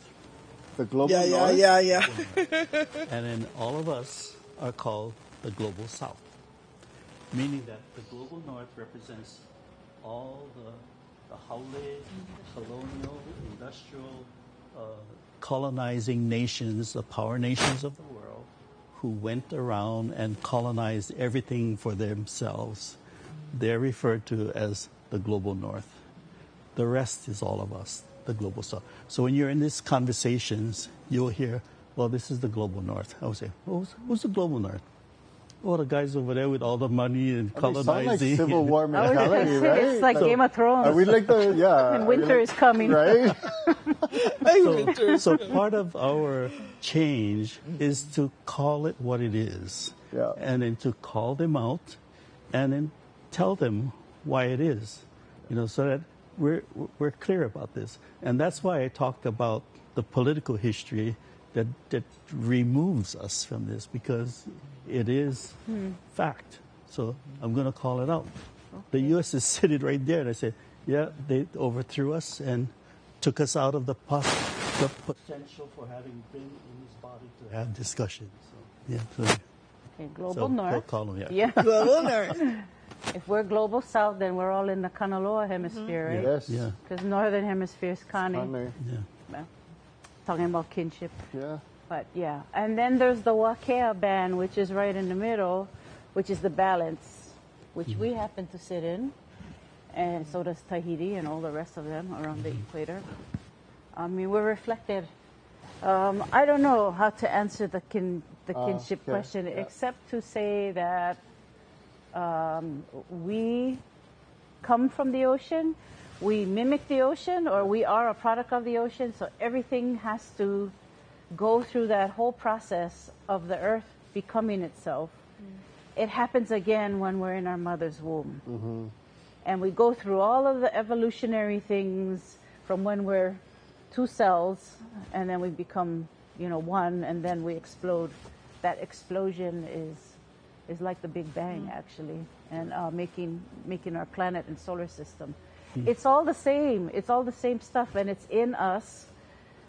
The global north? Yeah. And then all of us are called the global south, meaning that the global north represents all the haole, colonial, industrial, colonizing nations, the power nations of the world, who went around and colonized everything for themselves. They're referred to as the global north. The rest is all of us, the global south. So when you're in these conversations, you'll hear, well, this is the global north. I would say, who's the global north? Oh, the guys over there with all the money and colonizing. Sound like Civil War mentality, right? It's like Game of Thrones. Are we like and winter is coming. Right? So part of our change is to call it what it is. And then to call them out and then tell them why it is. You know, so that we're clear about this. And that's why I talked about the political history that removes us from this, because it is fact. So I'm going to call it out. The U.S. is sitting right there, and I say, yeah, they overthrew us and took us out of the potential for having been in his body to have discussions. So, yeah. So, okay, global north. We'll call them, Yeah. Global north. If we're global south, then we're all in the Kanaloa hemisphere, right? Yes. Yeah. Because northern hemisphere is Kane. Kane. Yeah. Well, talking about kinship. Yeah. But yeah. And then there's the Wakea band, which is right in the middle, which is the balance, which we happen to sit in. And so does Tahiti and all the rest of them around the equator. I mean, we're reflected. I don't know how to answer the kinship question, except to say that we come from the ocean, we mimic the ocean, or we are a product of the ocean. So everything has to go through that whole process of the earth becoming itself. It happens again when we're in our mother's womb. Mm-hmm. And we go through all of the evolutionary things from when we're 2 cells, and then we become, one, and then we explode. That explosion is like the Big Bang, actually, and making our planet and solar system. It's all the same. It's all the same stuff, and it's in us.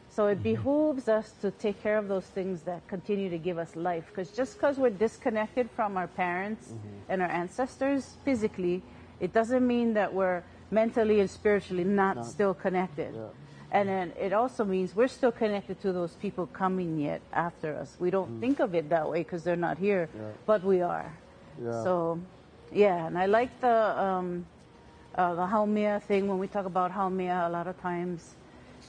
So it behooves us to take care of those things that continue to give us life. Because just because we're disconnected from our parents and our ancestors physically, it doesn't mean that we're mentally and spiritually not still connected. Yeah. And then it also means we're still connected to those people coming yet after us. We don't think of it that way because they're not here, but we are. Yeah. So, yeah, and I like the haumea thing when we talk about haumea a lot of times,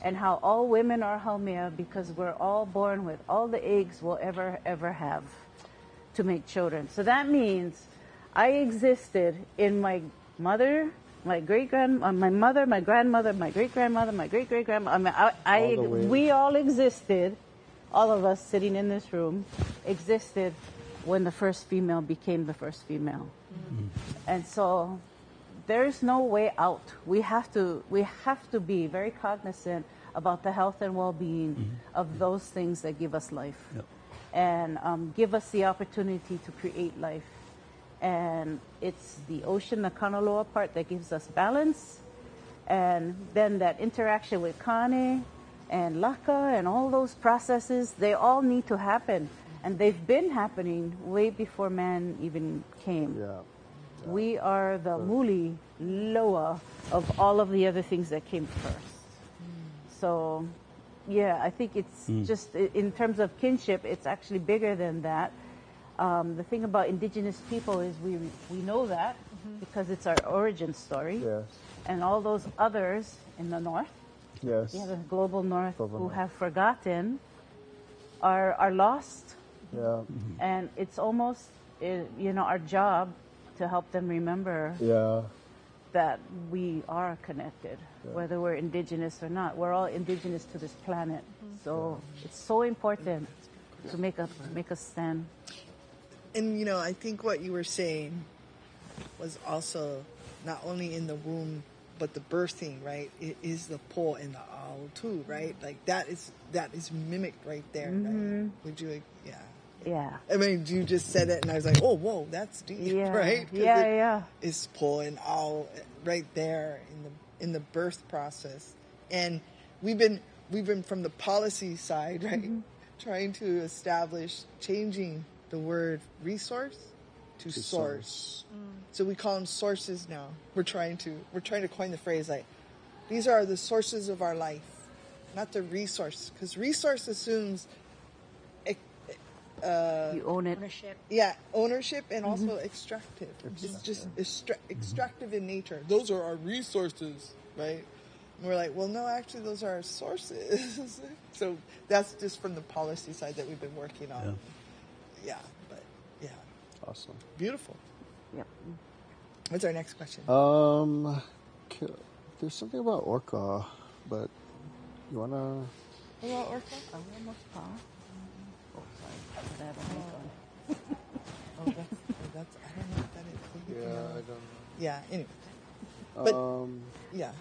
and how all women are haumea because we're all born with all the eggs we'll ever have to make children. So that means I existed in my mother, my my mother, my grandmother, my great-grandmother, my great-great-grandmother. We all existed, all of us sitting in this room, existed when the first female became the first female. And so there's no way out. We have to be very cognizant about the health and well-being of those things that give us life, and give us the opportunity to create life. And it's the ocean, the Kanaloa part, that gives us balance, and then that interaction with Kane and Laka and all those processes, they all need to happen, and they've been happening way before man even came. We are the muli loa of all of the other things that came first. So, yeah, I think it's just, in terms of kinship, it's actually bigger than that. The thing about indigenous people is we know that because it's our origin story. Yes. And all those others in the north, Yes. the global north, Global who north. have forgotten, are lost. Yeah. And it's almost, our job to help them remember Yeah. that we are connected, whether we're indigenous or not. We're all indigenous to this planet. So it's so important to make a stand. And, I think what you were saying was also not only in the womb, but the birthing, right? It is the po and the ao too, right? Like that is mimicked right there, right? Would you, Yeah. I mean, you just said it and I was like, oh, whoa, that's deep, right? 'Cause Yeah. It's po and ao right there in the birth process. And we've been from the policy side, right? Trying to establish changing the word resource to source. So we call them sources now. We're trying to coin the phrase like, these are the sources of our life, not the resource, because resource assumes You own it. ownership and also extractive. It's just extractive in nature. Those are our resources, right? And we're like, well, no, actually, those are our sources. So that's just from the policy side that we've been working on. Awesome. Beautiful. Yep. What's our next question? There's something about orca, but you wanna? About orca? Are we almost past? Oh, sorry. I have a mic on. That's I don't know what that is. Yeah, I don't know. Yeah. Anyway. But yeah.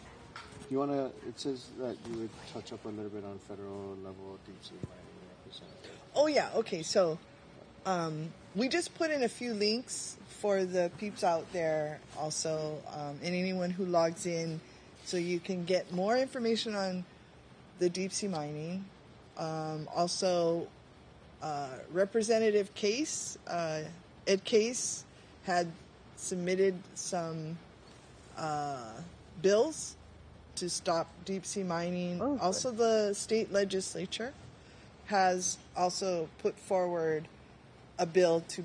You wanna? It says that you would touch up a little bit on federal level deep sea mining representative. Oh yeah. Okay. So, we just put in a few links for the peeps out there also, and anyone who logs in, so you can get more information on the deep sea mining. Also, Representative Case, Ed Case, had submitted some bills to stop deep sea mining. Oh, also, the state legislature has also put forward a bill to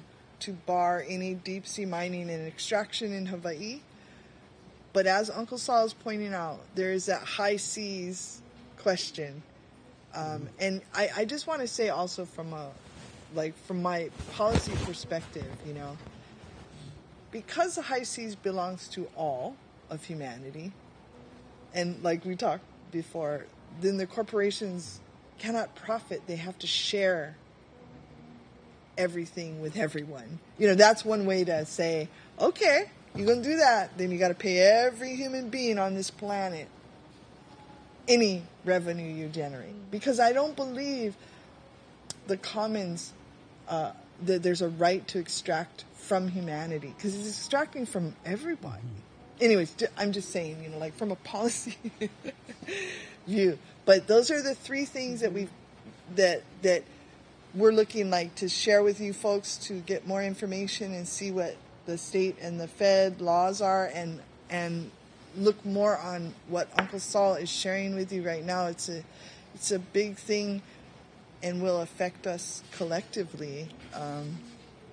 bar any deep sea mining and extraction in Hawaii. But as Uncle Sol is pointing out, there is that high seas question. And I just want to say also from my policy perspective, you know, because the high seas belongs to all of humanity, and like we talked before, then the corporations cannot profit. They have to share everything with everyone. You know, that's one way to say, okay, you're going to do that, then you got to pay every human being on this planet any revenue you generate. Because I don't believe the commons, that there's a right to extract from humanity, because it's extracting from everybody. Anyways, I'm just saying, you know, like from a policy view. But those are the three things that we're looking like to share with you folks to get more information and see what the state and the Fed laws are, and look more on what Uncle Sol is sharing with you right now. It's a big thing and will affect us collectively.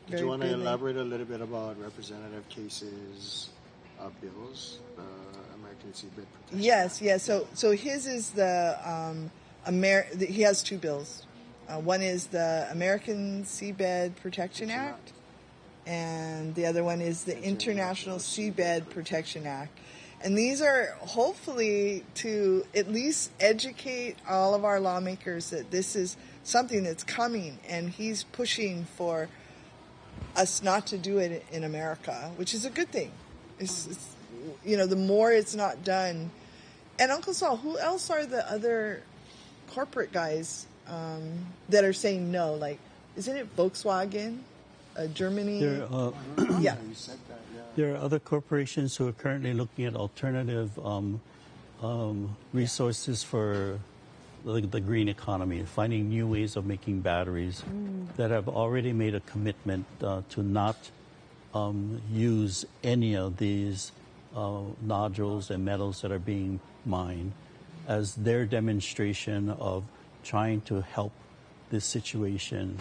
Do you want to elaborate a little bit about Representative Case's bills, the American Seabed Protection Yes, Act? yes. So his is he has two bills. One is the American Seabed Protection Act, and the other one is the International Seabed Protection Act. And these are hopefully to at least educate all of our lawmakers that this is something that's coming, and he's pushing for us not to do it in America, which is a good thing. It's you know, the more it's not done. And Uncle Sol, who else are the other corporate guys that are saying no? Like, isn't it Volkswagen, Germany? Yeah. You said that, yeah. There are other corporations who are currently looking at alternative resources for the green economy, finding new ways of making batteries that have already made a commitment to not use any of these nodules and metals that are being mined as their demonstration of trying to help this situation.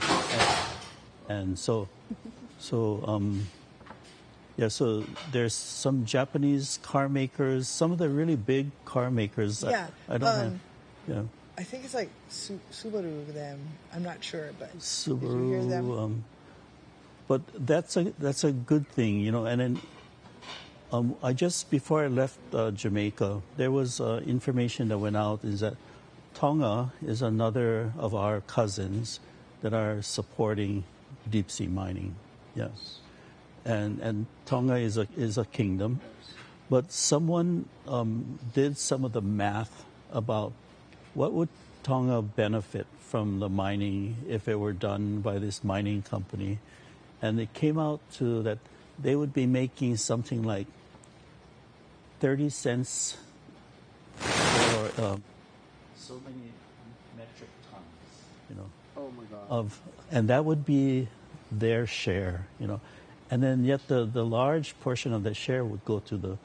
And so there's some Japanese car makers, some of the really big car makers. Yeah. I don't know. Yeah. I think it's like Subaru. Them, I'm not sure, but Subaru. Did you hear them? But that's a good thing, you know. And then I just before I left Jamaica, there was information that went out is that Tonga is another of our cousins that are supporting deep sea mining. Yes, and Tonga is a kingdom, but someone did some of the math about what would Tonga benefit from the mining if it were done by this mining company, and it came out to that they would be making something like 30 cents for so many metric tons, you know. Oh my God. And that would be their share, you know. And then yet the large portion of that share would go to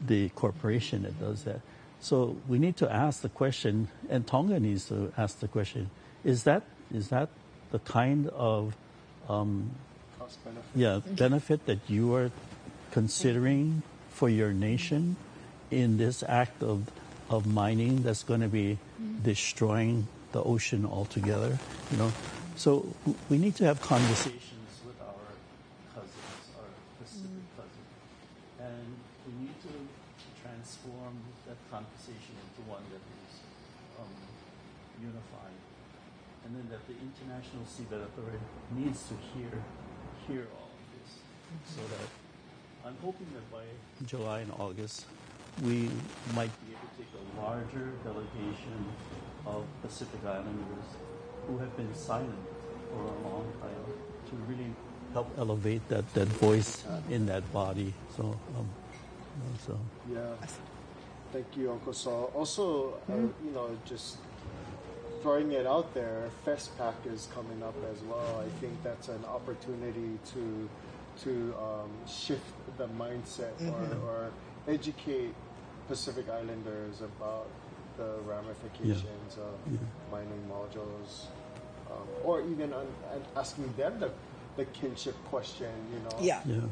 the corporation that does that. So we need to ask the question, and Tonga needs to ask the question, is that the kind of Cost benefit? benefit that you are considering for your nation in this act of mining that's going to be destroying the ocean altogether, you know? So we need to have conversations with our cousins, our Pacific cousins, and we need to transform that conversation into one that is unified, and then that the International Seabed Authority needs to hear all of this, so that I'm hoping that by July and August we might be able to take a larger delegation of Pacific Islanders who have been silent for a long time to really help elevate that voice in that body. So, yeah. Thank you, Uncle Sol. Also, just throwing it out there, FestPac is coming up as well. I think that's an opportunity to shift the mindset or educate Pacific Islanders about the ramifications of mining modules, or even asking them the kinship question.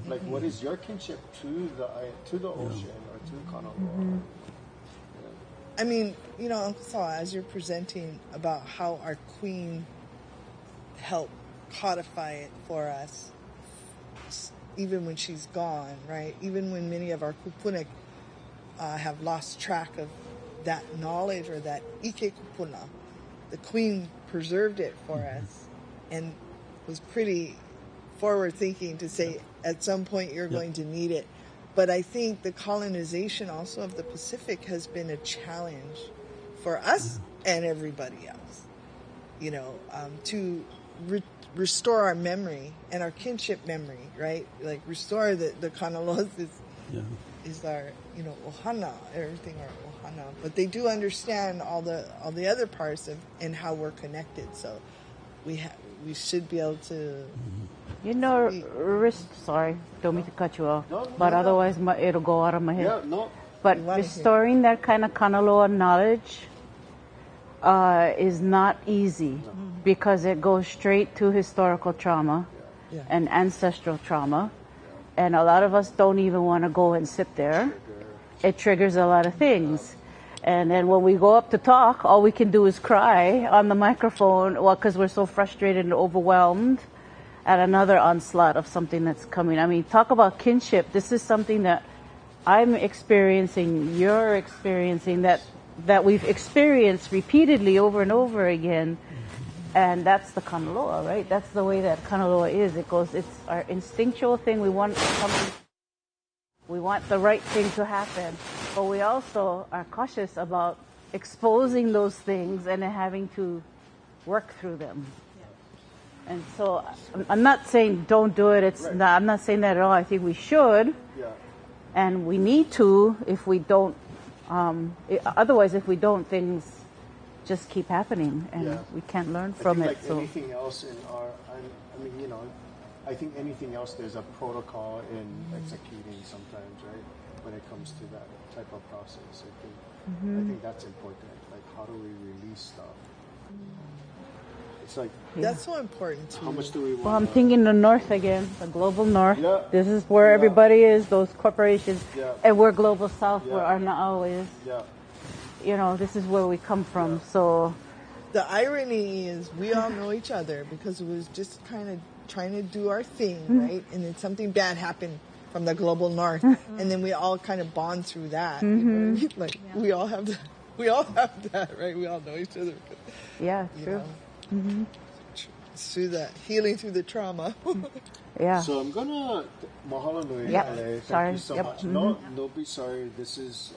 Like what is your kinship to the ocean or to Kanaloa? I mean, Uncle Sol, as you're presenting about how our queen helped codify it for us, even when she's gone, right? Even when many of our kupuna have lost track of that knowledge or that ike kupuna, the queen preserved it for us and was pretty forward thinking to say at some point you're going to need it. But I think the colonization also of the Pacific has been a challenge for us and everybody else, to restore our memory and our kinship memory, right? Like restore the Kanaloas is our, ohana, everything our ohana. But they do understand all the other parts of and how we're connected. So we should be able to. Sorry, don't mean to cut you off, but otherwise it'll go out of my head. Yeah, no. But restoring that kind of Kanaloa knowledge is not easy because it goes straight to historical trauma and ancestral trauma. And a lot of us don't even want to go and sit there. It triggers a lot of things. And then when we go up to talk, all we can do is cry on the microphone because we're so frustrated and overwhelmed at another onslaught of something that's coming. I mean, talk about kinship. This is something that I'm experiencing, you're experiencing, that we've experienced repeatedly over and over again. And that's the Kanaloa, right? That's the way that Kanaloa is. It's our instinctual thing. We want something, we want the right thing to happen. But we also are cautious about exposing those things and having to work through them. And so I'm not saying don't do it. I'm not saying that at all. I think we should. And we need to if we don't. Otherwise, if we don't, things just keep happening and we can't learn from it. Like anything else in our, I think anything else, there's a protocol in executing sometimes, right? When it comes to that type of process, I think that's important. Like, how do we release stuff? It's like that's so important too. How much do we want? Well, I'm thinking the North again, the global North. This is where everybody is, those corporations, and we're global South, where our Na'au is. This is where we come from. So the irony is, we all know each other because it was just kind of trying to do our thing, right? And then something bad happened from the global North, and then we all kind of bond through that. You know what I mean? Like we all have that. We all have that, right? We all know each other. Yeah, true. Through that healing through the trauma. So I'm gonna mahalo nui. Thank you so much. No, don't be sorry. This is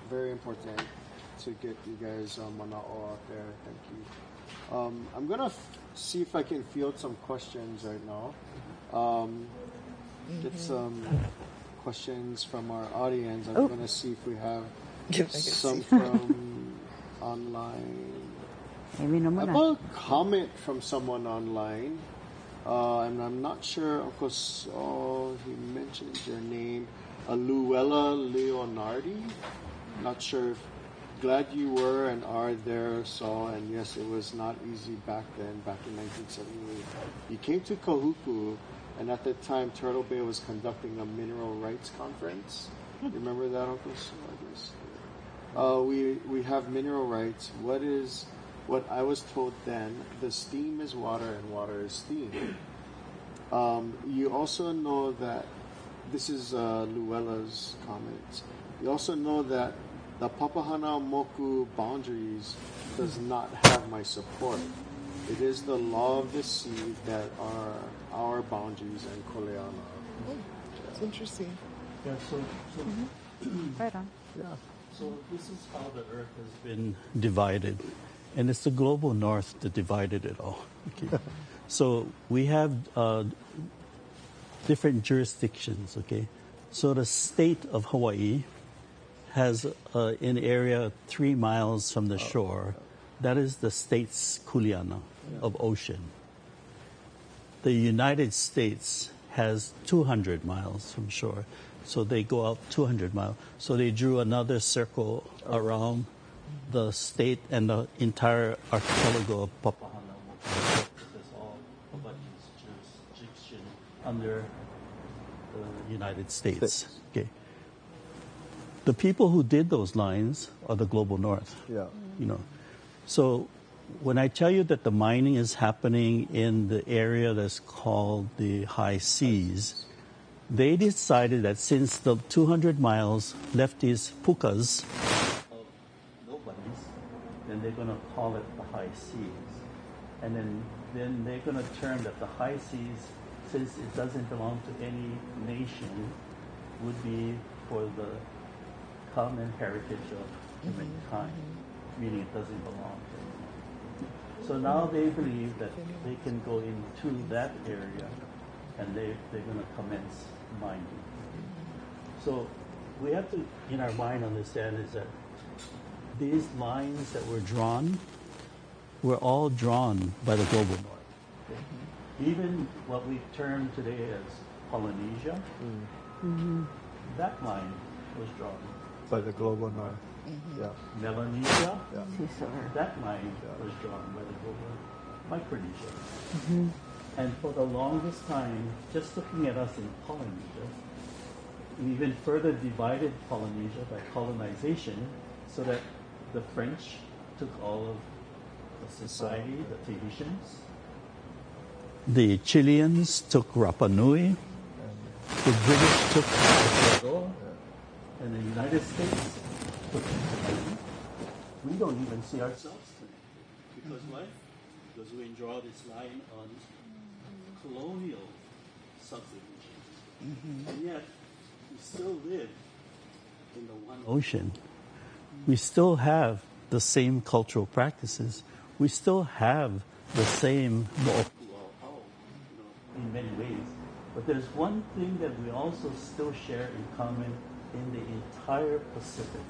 very important to get you guys mana'o out there. Thank you. I'm gonna see if I can field some questions right now. Get some questions from our audience. I'm gonna see if we have some from online. I have a comment from someone online, and I'm not sure, of course, he mentioned your name, Luella Leonardi. Not sure if, glad you were and are there, Saul, and yes, it was not easy back then, back in 1978. You came to Kahuku, and at that time, Turtle Bay was conducting a mineral rights conference. Remember that, Uncle Saul? We have mineral rights. What I was told then, the steam is water and water is steam. You also know that, this is Luella's comments, you also know that the Papahana Moku boundaries does not have my support. It is the law of the sea that are our boundaries and Koleana. That's interesting. Yeah, so right on. Yeah, so this is how the earth has been divided. And it's the global North that divided it all. Okay. So we have different jurisdictions, okay? So the state of Hawaii has an area 3 miles from the shore. That is the state's kuleana of ocean. The United States has 200 miles from shore. So they go out 200 miles. So they drew another circle around the state and the entire archipelago of Papahana. That's all Hawaii's jurisdiction under the United States. Okay. The people who did those lines are the global north. Yeah. You know. So when I tell you that the mining is happening in the area that's called the high seas, they decided that since the 200 miles left these pukas of nobodies, then they're going to call it the high seas. And then they're going to term that the high seas, since it doesn't belong to any nation, would be for the common heritage of humankind, meaning it doesn't belong to anyone. So now they believe that they can go into that area and they're going to commence mining. So we have to, in our mind, understand is that these lines that were drawn were all drawn by the global north. Okay? Even what we term today as Polynesia, that line was drawn By the global north. Yeah. Melanesia, Yeah. that line was drawn by the global Micronesia. And for the longest time, just looking at us in Polynesia, we even further divided Polynesia by colonization so that the French took all of the society, the Tahitians. The Chileans took Rapa Nui. The British took Puerto, and the United States took Hawaii. We don't even see ourselves connected. Because why? Because we draw this line on colonial subdivision. And yet, we still live in the one ocean. We still have the same cultural practices. We still have the same in many ways. But there's one thing that we also still share in common in the entire Pacific,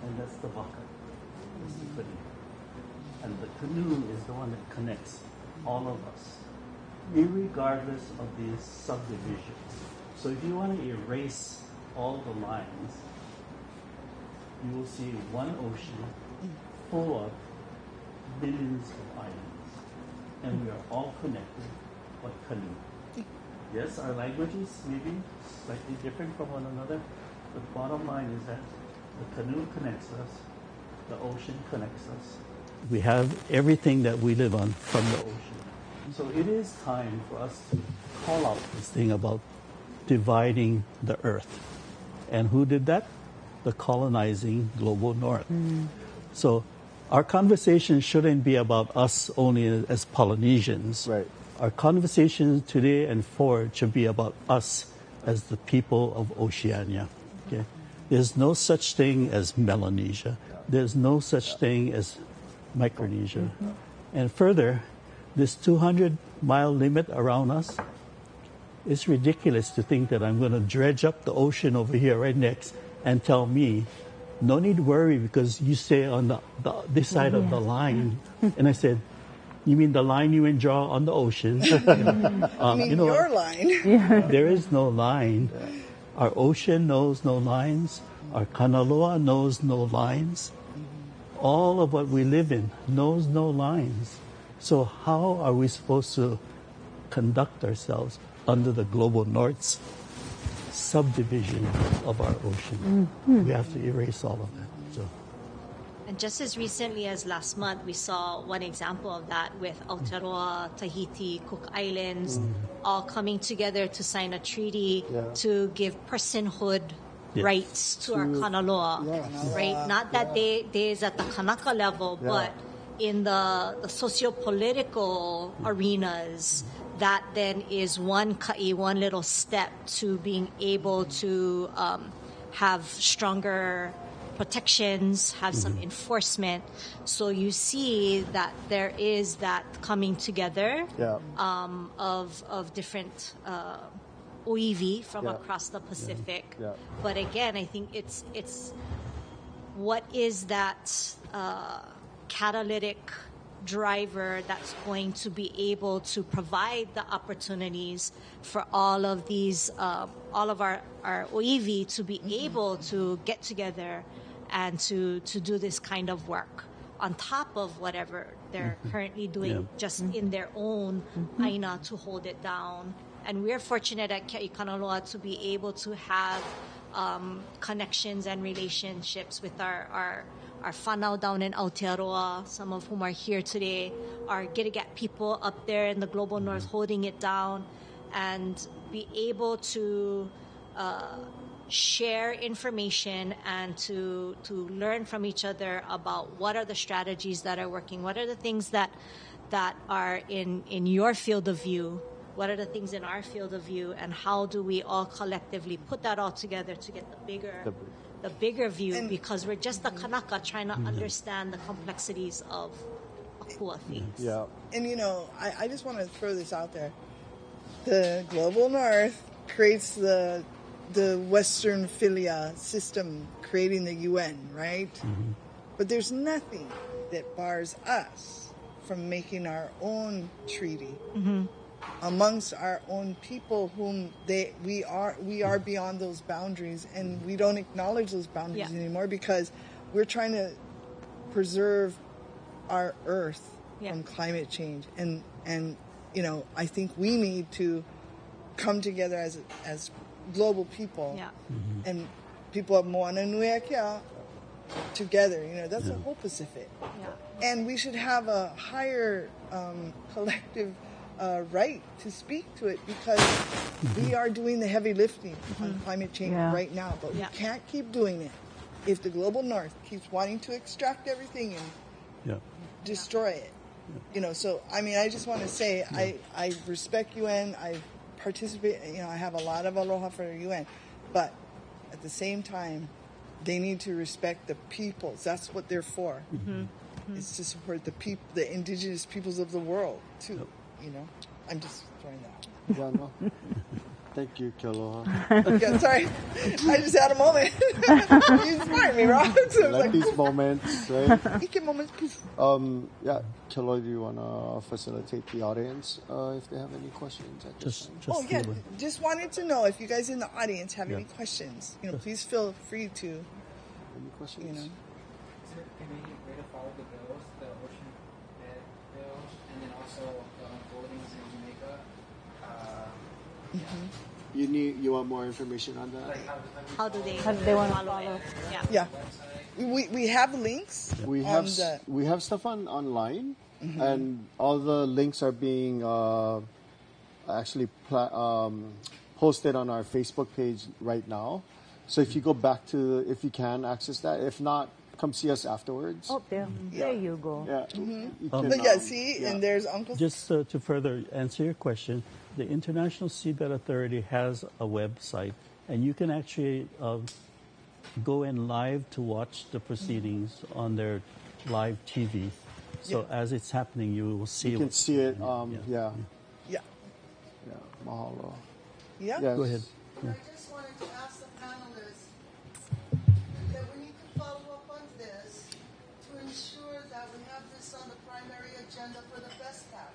and that's the waka, that's the canoe. And the canoe is the one that connects all of us, irregardless of these subdivisions. So if you want to erase all the lines, you will see one ocean full of billions of islands, and we are all connected by canoe. Yes, our languages may be slightly different from one another, but the bottom line is that the canoe connects us, the ocean connects us. We have everything that we live on from the ocean. So it is time for us to call out this thing about dividing the earth. And who did that? The colonizing global north. So our conversation shouldn't be about us only as Polynesians. Right. Our conversation today and forward should be about us as the people of Oceania. Okay? There's no such thing as Melanesia. There's no such thing as Micronesia. And further, this 200-mile limit around us, it's ridiculous to think that I'm going to dredge up the ocean over here right next and tell me, no need to worry because you stay on this side of the line. And I said, you mean the line you draw on the ocean? Your line. There is no line. Our ocean knows no lines. Our Kanaloa knows no lines. All of what we live in knows no lines. So how are we supposed to conduct ourselves under the global north's subdivision of our ocean? We have to erase all of that. So. And just as recently as last month, we saw one example of that with Aotearoa, Tahiti, Cook Islands, all coming together to sign a treaty to give personhood rights to our Kanaloa, right? Not that they is at the Kanaka level, but in the socio-political arenas, that then is one little step to being able to have stronger protections, have some enforcement. So you see that there is that coming together of different oiwi from across the Pacific. Yeah. But again, I think it's what is that catalytic driver that's going to be able to provide the opportunities for all of these, all of our oiwi to be able to get together and to do this kind of work on top of whatever they're currently doing just in their own aina to hold it down. And we're fortunate at Ke'ikanoa to be able to have connections and relationships with our whanau down in Aotearoa, some of whom are here today, are going to get people up there in the global north holding it down and be able to share information and to learn from each other about what are the strategies that are working, what are the things that are in your field of view, what are the things in our field of view, and how do we all collectively put that all together to get the bigger view, because we're just the Kanaka trying to understand the complexities of akua things. Yeah. And I just want to throw this out there. The global north creates the Western Philia system, creating the UN, right? But there's nothing that bars us from making our own treaty amongst our own people, whom we are beyond those boundaries, and we don't acknowledge those boundaries anymore because we're trying to preserve our earth from climate change, and I think we need to come together as global people and people of Moana Nui Akea together. That's the whole Pacific, and we should have a higher collective right to speak to it, because we are doing the heavy lifting on climate change right now, but we can't keep doing it if the global north keeps wanting to extract everything and destroy it. So I just want to say I respect UN. I participate. I have a lot of aloha for the UN, but at the same time, they need to respect the peoples. That's what they're for. It's to support the indigenous peoples of the world too. I'm just throwing that out. Yeah, no. Thank you, Kealoha. Okay, sorry. I just had a moment. You inspired me, Rob. So like these moments, right? Ike moments, poof. Kealoha, do you want to facilitate the audience if they have any questions? Just wanted to know if you guys in the audience have any questions. Please feel free to. Any questions? Is there a convenient way to follow the bills, the ocean bed bills, and then also the unfoldings in Jamaica? You want more information on that? How do they want to follow it? Yeah. We have links. We have stuff online, and all the links are being actually posted on our Facebook page right now. So if you go back if you can access that. If not, come see us afterwards. Oh, there you go. Yeah. And there's Uncle. Just to further answer your question, the International Seabed Authority has a website, and you can actually go in live to watch the proceedings on their live TV. So as it's happening, you will see it. You can see it. Yeah. Mahalo. Yeah. Yes. Go ahead. I just wanted to ask the panelists that we need to follow up on this to ensure that we have this on the primary agenda for the FESPAC.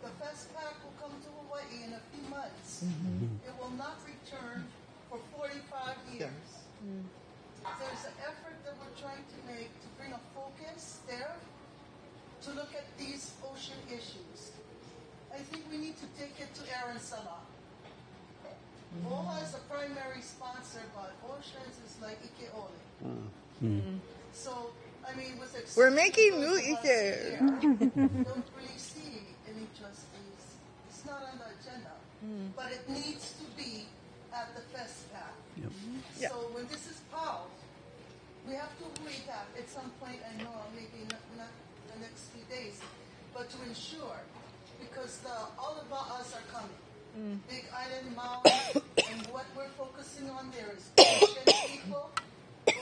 The FESPAC will come to Hawaii in a few months. It will not return for 45 years. There's an effort that we're trying to make to bring a focus there to look at these ocean issues. I think we need to take it to Aaron Salah. OHA is the primary sponsor, but oceans is like Ike Ole. So, with we're making new Ike. Don't really see any justice. It's not on the agenda, but it needs to be at the FESPAC. So when this is POW, we have to wait that at some point. I know maybe not the next few days, but to ensure, because all of us are coming. Big Island Maui, and what we're focusing on there is ocean people,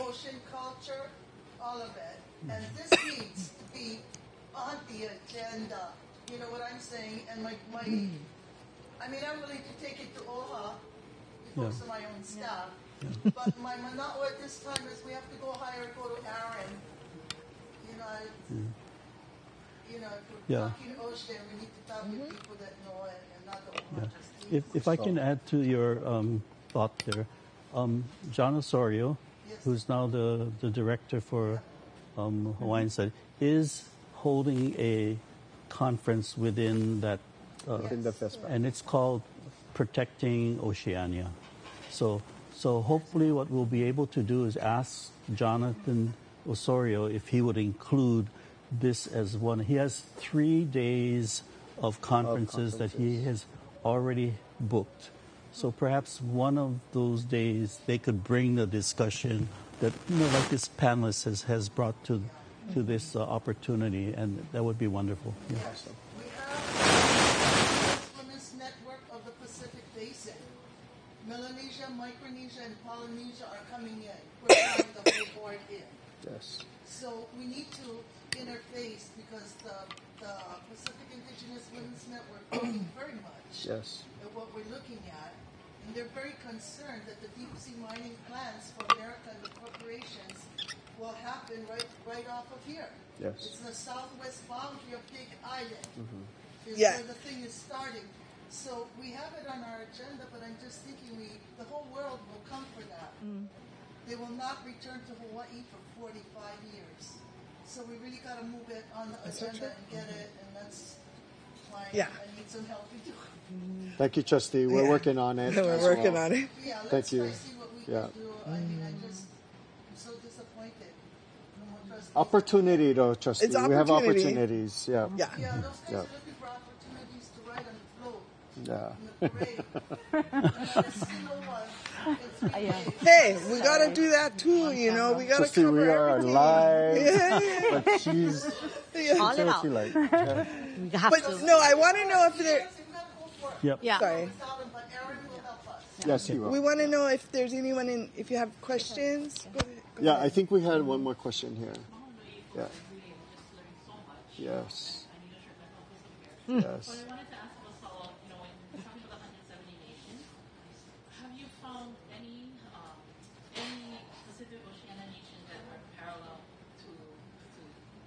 ocean culture, all of it. And this needs to be on the agenda. You know what I'm saying? And my I mean, I'm willing to take it to OHA because of my own staff. But my manao at this time is we have to go to Aaron. You know, if we're talking ocean, we need to talk with people that know it and not the OHA trustees. If I can add to your thought there, John Osorio, who's now the director for Hawaiian Studies, is holding a conference within that, and it's called Protecting Oceania. So hopefully what we'll be able to do is ask Jonathan Osorio if he would include this as one. He has 3 days of conferences that he has already booked. So perhaps one of those days they could bring the discussion that, like this panelist has brought to this opportunity, and that would be wonderful. Yeah. We have the Women's Network of the Pacific Basin. Melanesia, Micronesia, and Polynesia are coming in. We're trying the whole board in. Yes. So we need to interface because the Pacific Indigenous Women's Network is very much at what we're looking at. And they're very concerned that the deep sea mining plans for America and the corporations will happen right off of here. Yes. It's the southwest boundary of Big Island. Is Yeah. where the thing is starting. So we have it on our agenda, but I'm just thinking the whole world will come for that. They will not return to Hawaii for 45 years. So we really got to move it on the agenda and get it, and that's why I need some help to do it. Thank you, Trustee. We're working on it. We're working on it. Yeah, Thank you. see what we can do. I mean, I'm so disappointed. No more trustees. Opportunity, though, Trustee. It's We have opportunity. opportunities. Yeah. Yeah, those guys are looking for opportunities to ride on the float. Yeah. In the parade. Another single one. Hey, we got to do that too, We got to Trustee, cover we are everything. live. But she's Call it out. like. We have But to. no, I want to know if there. Yep. Yeah. Sorry. But Aaron will help us. Yes, he will. We want to know if there's anyone if you have questions. Go ahead. Yeah, I think we had one more question here. Yeah. Yes. Yes. So I wanted to ask Marcelo, when you're talking about the 170 nations, have you found any Pacific Oceania nations that are parallel to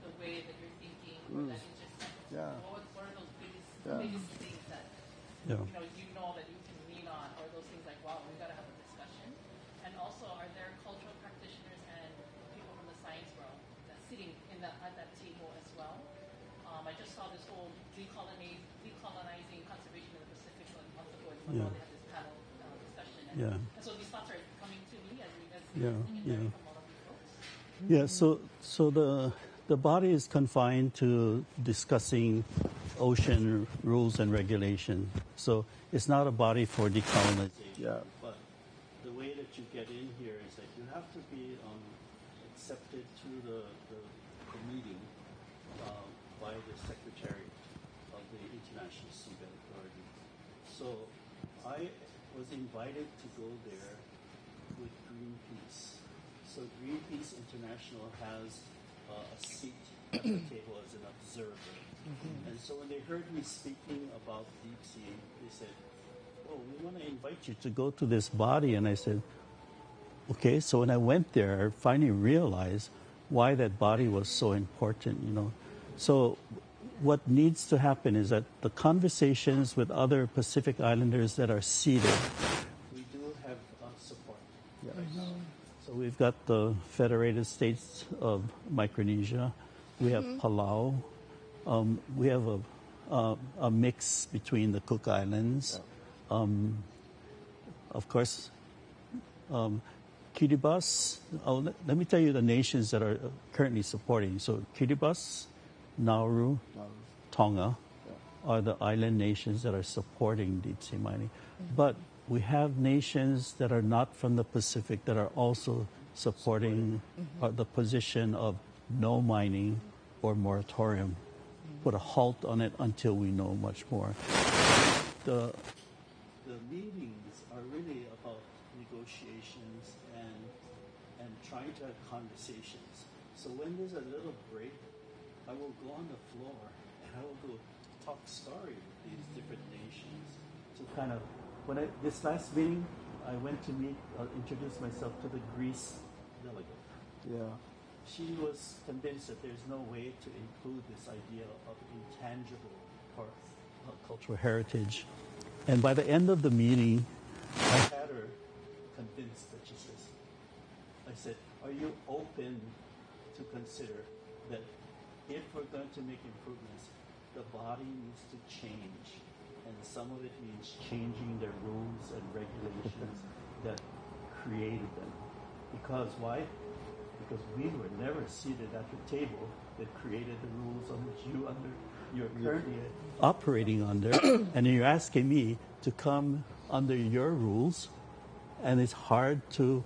the way that you're thinking, or that intersect? Yeah. What are those biggest things that you know that you can lean on, or those things like, wow, we got to have a discussion? And also, are there cultural practitioners and people from the science world that's sitting at that table as well? I just saw this whole decolonizing conservation in the Pacific months ago. They had this panel discussion. And so these thoughts are coming to me as from all of you folks. Yeah, so the body is confined to discussing ocean rules and regulation. So it's not a body for decolonization. Yeah. But the way that you get in here is that you have to be accepted to the meeting by the Secretary of the International Seabed Authority. So I was invited to go there with Greenpeace. So Greenpeace International has a seat at the table as an observer. And so when they heard me speaking about deep sea, they said, "Oh, we want to invite you to go to this body." And I said, okay. So when I went there, I finally realized why that body was so important, So what needs to happen is that the conversations with other Pacific Islanders that are seated, we do have support. Yes. So we've got the Federated States of Micronesia. We have Palau. We have a mix between the Cook Islands. Of course, Kiribati. Let me tell you the nations that are currently supporting. So Kiribati, Nauru, Tonga are the island nations that are supporting deep sea mining. But we have nations that are not from the Pacific that are also supporting the position of no mining or moratorium. Put a halt on it until we know much more. The meetings are really about negotiations and trying to have conversations. So when there's a little break, I will go on the floor and I will go talk story with these different nations to to kind of, this last meeting, I went to introduce myself to the Greece delegate. Yeah. She was convinced that there's no way to include this idea of intangible part of cultural heritage. And by the end of the meeting, I had her convinced that she says, I said, are you open to consider that if we're going to make improvements, the body needs to change? And some of it means changing their rules and regulations that created them. Because why? Because we were never seated at the table that created the rules on which you're currently operating under. And you're asking me to come under your rules, and it's hard to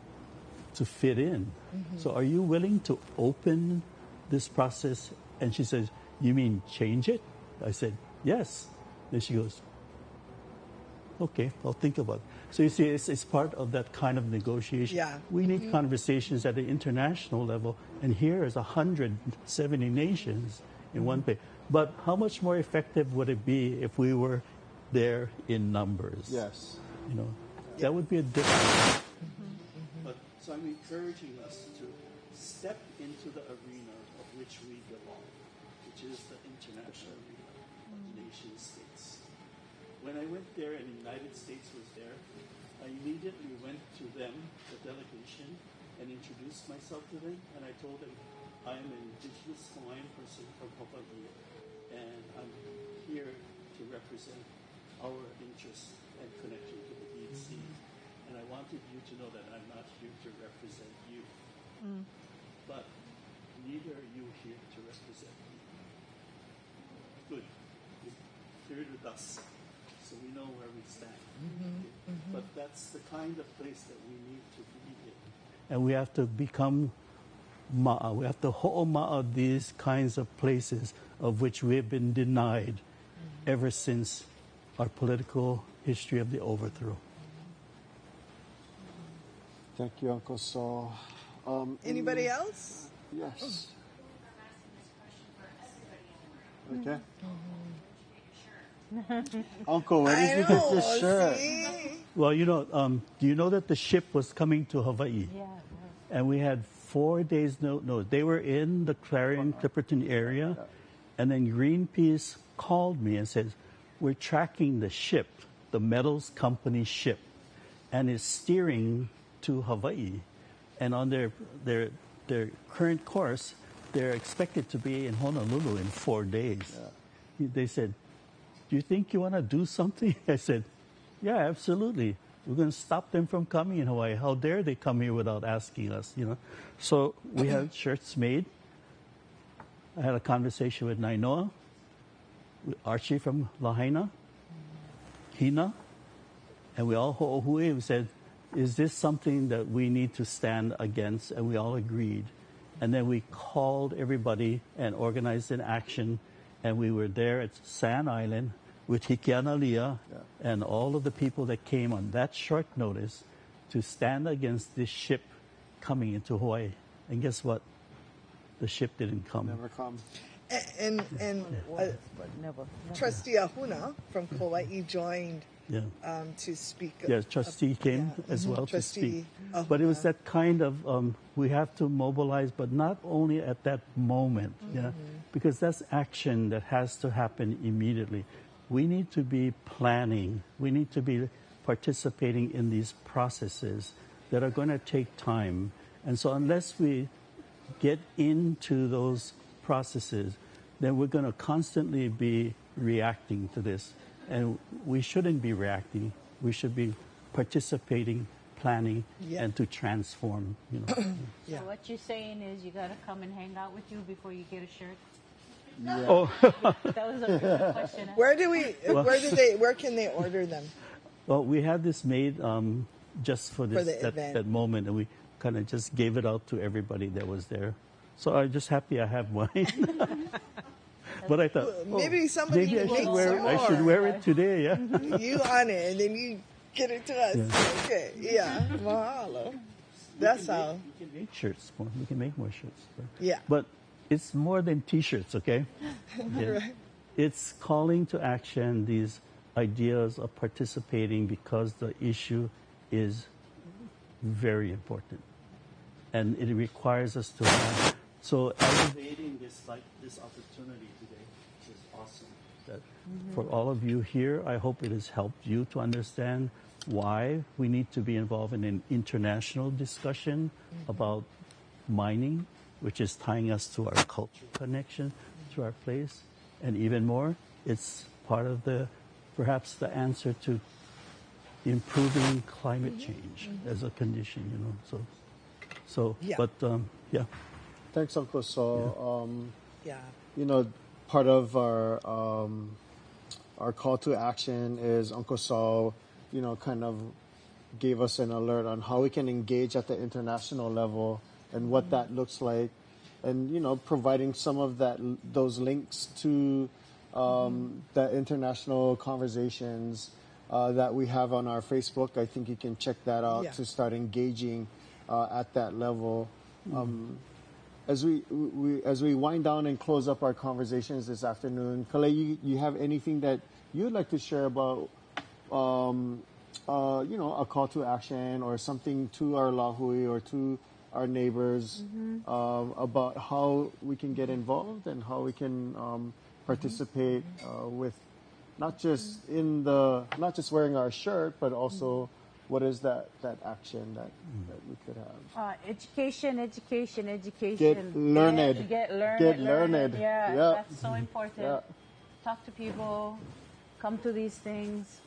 fit in. Mm-hmm. So are you willing to open this process? And she says, you mean change it? I said, yes. Then she goes, okay, I'll think about it. So you see, it's part of that kind of negotiation. Yeah. We need conversations at the international level, and here is 170 nations in one place. But how much more effective would it be if we were there in numbers? Yes. You know, that would be a difference. But so I'm encouraging us to step into the arena of which we belong, which is the international arena of nation states. When I went there and the United States was there, I immediately went to them, the delegation, and introduced myself to them. And I told them, I am an indigenous Hawaiian person from Hawaii, and I'm here to represent our interests and connection to the deep sea. And I wanted you to know that I'm not here to represent you. But neither are you here to represent me. Good. You've cleared the dust, so we know where we stand. But that's the kind of place that we need to be in. And we have to become ma'a. We have to ho'oma'a these kinds of places of which we have been denied ever since our political history of the overthrow. Thank you, Uncle Sol. Anybody else? Yes. Okay. Uncle, where did you get this shirt? Well, do you know that the ship was coming to Hawaii? Yeah. And we had 4 days no. They were in the Clarion-Clipperton area, and then Greenpeace called me and said, we're tracking the ship, the metals company ship, and it's steering to Hawaii. And on their current course, they're expected to be in Honolulu in 4 days. Yeah. They said, do you think you want to do something? I said, yeah, absolutely. We're going to stop them from coming in Hawaii. How dare they come here without asking us, So we had shirts made. I had a conversation with Nainoa, with Archie from Lahaina, Hina, and we all ho'ohui. We said, is this something that we need to stand against? And we all agreed. And then we called everybody and organized an action, and we were there at Sand Island with Hikeanalia and all of the people that came on that short notice to stand against this ship coming into Hawaii. And guess what? The ship didn't come. Never come. And Trustee Ahuna from Kauai joined to speak. Yes, Trustee came as well to speak. But it was that kind of, we have to mobilize, but not only at that moment, because that's action that has to happen immediately. We need to be planning. We need to be participating in these processes that are going to take time. And so unless we get into those processes, then we're going to constantly be reacting to this. And we shouldn't be reacting. We should be participating, planning, and to transform. So what you're saying is you got to come and hang out with you before you get a shirt? Yeah. Oh. That was a good question. Where can they order them? Well, we had this made just for this that moment, and we kind of just gave it out to everybody that was there. So I'm just happy I have mine. But I thought maybe somebody maybe can make some more. I should wear it today. Yeah. You on it, and then you get it to us. Yeah. Okay. Yeah. Mahalo. That's how. We can make shirts more. We can make more shirts. Yeah. But it's more than T-shirts, okay? Right. It's calling to action these ideas of participating because the issue is very important. And it requires us to have, so elevating this opportunity today is awesome. That for all of you here, I hope it has helped you to understand why we need to be involved in an international discussion about mining, which is tying us to our cultural connection, to our place. And even more, it's part of perhaps the answer to improving climate change as a condition, So, Yeah. but, yeah. Thanks, Uncle Sol. Yeah. Part of our call to action is Uncle Sol, kind of gave us an alert on how we can engage at the international level and what that looks like, and providing some of those links to the international conversations that we have on our Facebook. I think you can check that out to start engaging at that level. As we wind down and close up our conversations this afternoon, Kalei, you have anything that you'd like to share about, a call to action or something to our lahui or to our neighbors about how we can get involved and how we can participate with not just wearing our shirt, but also what is that action that we could have? Education. Get learned. Get learned. Yeah, that's so important. Yeah. Talk to people. Come to these things.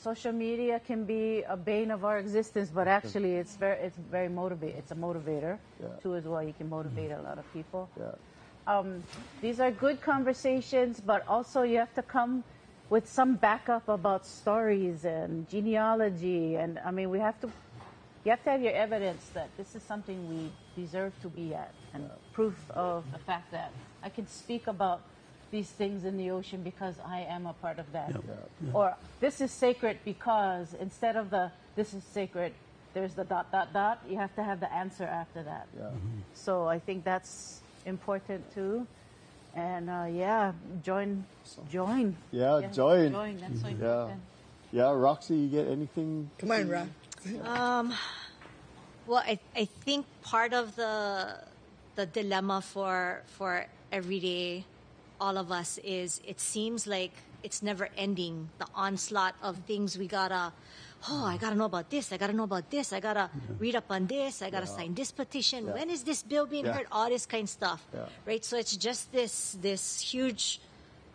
Social media can be a bane of our existence, but actually it's very motivating. It's a motivator too as well. You can motivate a lot of people. Yeah. These are good conversations, but also you have to come with some backup about stories and genealogy, and you have to have your evidence that this is something we deserve to be at, and proof of the fact that I can speak about these things in the ocean because I am a part of that. Or this is sacred because instead of this is sacred, there's the ... You have to have the answer after that. So I think that's important too. And join. Yeah, join. Join. That's so important. Yeah, Roxy, you get anything? Come on, Rox. Well, I think part of the dilemma for everyday all of us is it seems like it's never ending. The onslaught of things we gotta. I gotta know about this. I gotta know about this. I gotta read up on this. I gotta sign this petition. When is this bill being heard? All this kind of stuff, right? So it's just this huge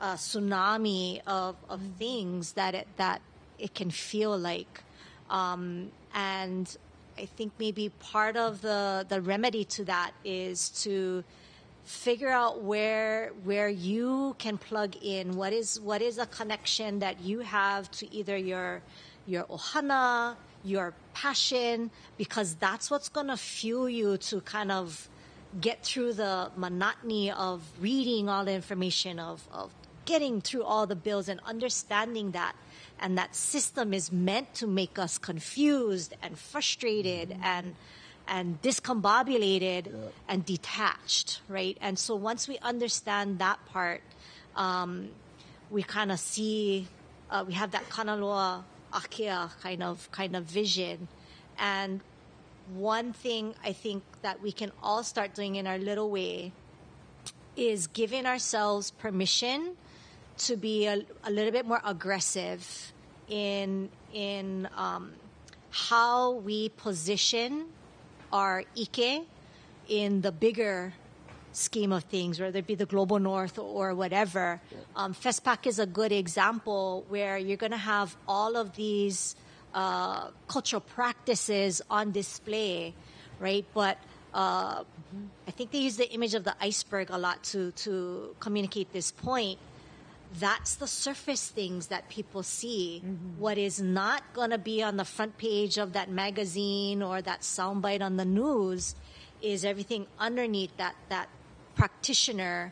tsunami of things that it can feel like, and I think maybe part of the remedy to that is to figure out where you can plug in. What is a connection that you have to either your ohana, your passion, because that's what's going to fuel you to kind of get through the monotony of reading all the information, of getting through all the bills and understanding that. And that system is meant to make us confused and frustrated and discombobulated and detached, right? And so once we understand that part, we kind of see, we have that kanaloa akea kind of vision. And one thing I think that we can all start doing in our little way is giving ourselves permission to be a little bit more aggressive in how we position our ike in the bigger scheme of things, whether it be the global north or whatever. FESPAC is a good example where you're going to have all of these cultural practices on display, right? But I think they use the image of the iceberg a lot to communicate this point. That's the surface things that people see. What is not going to be on the front page of that magazine or that soundbite on the news is everything underneath that practitioner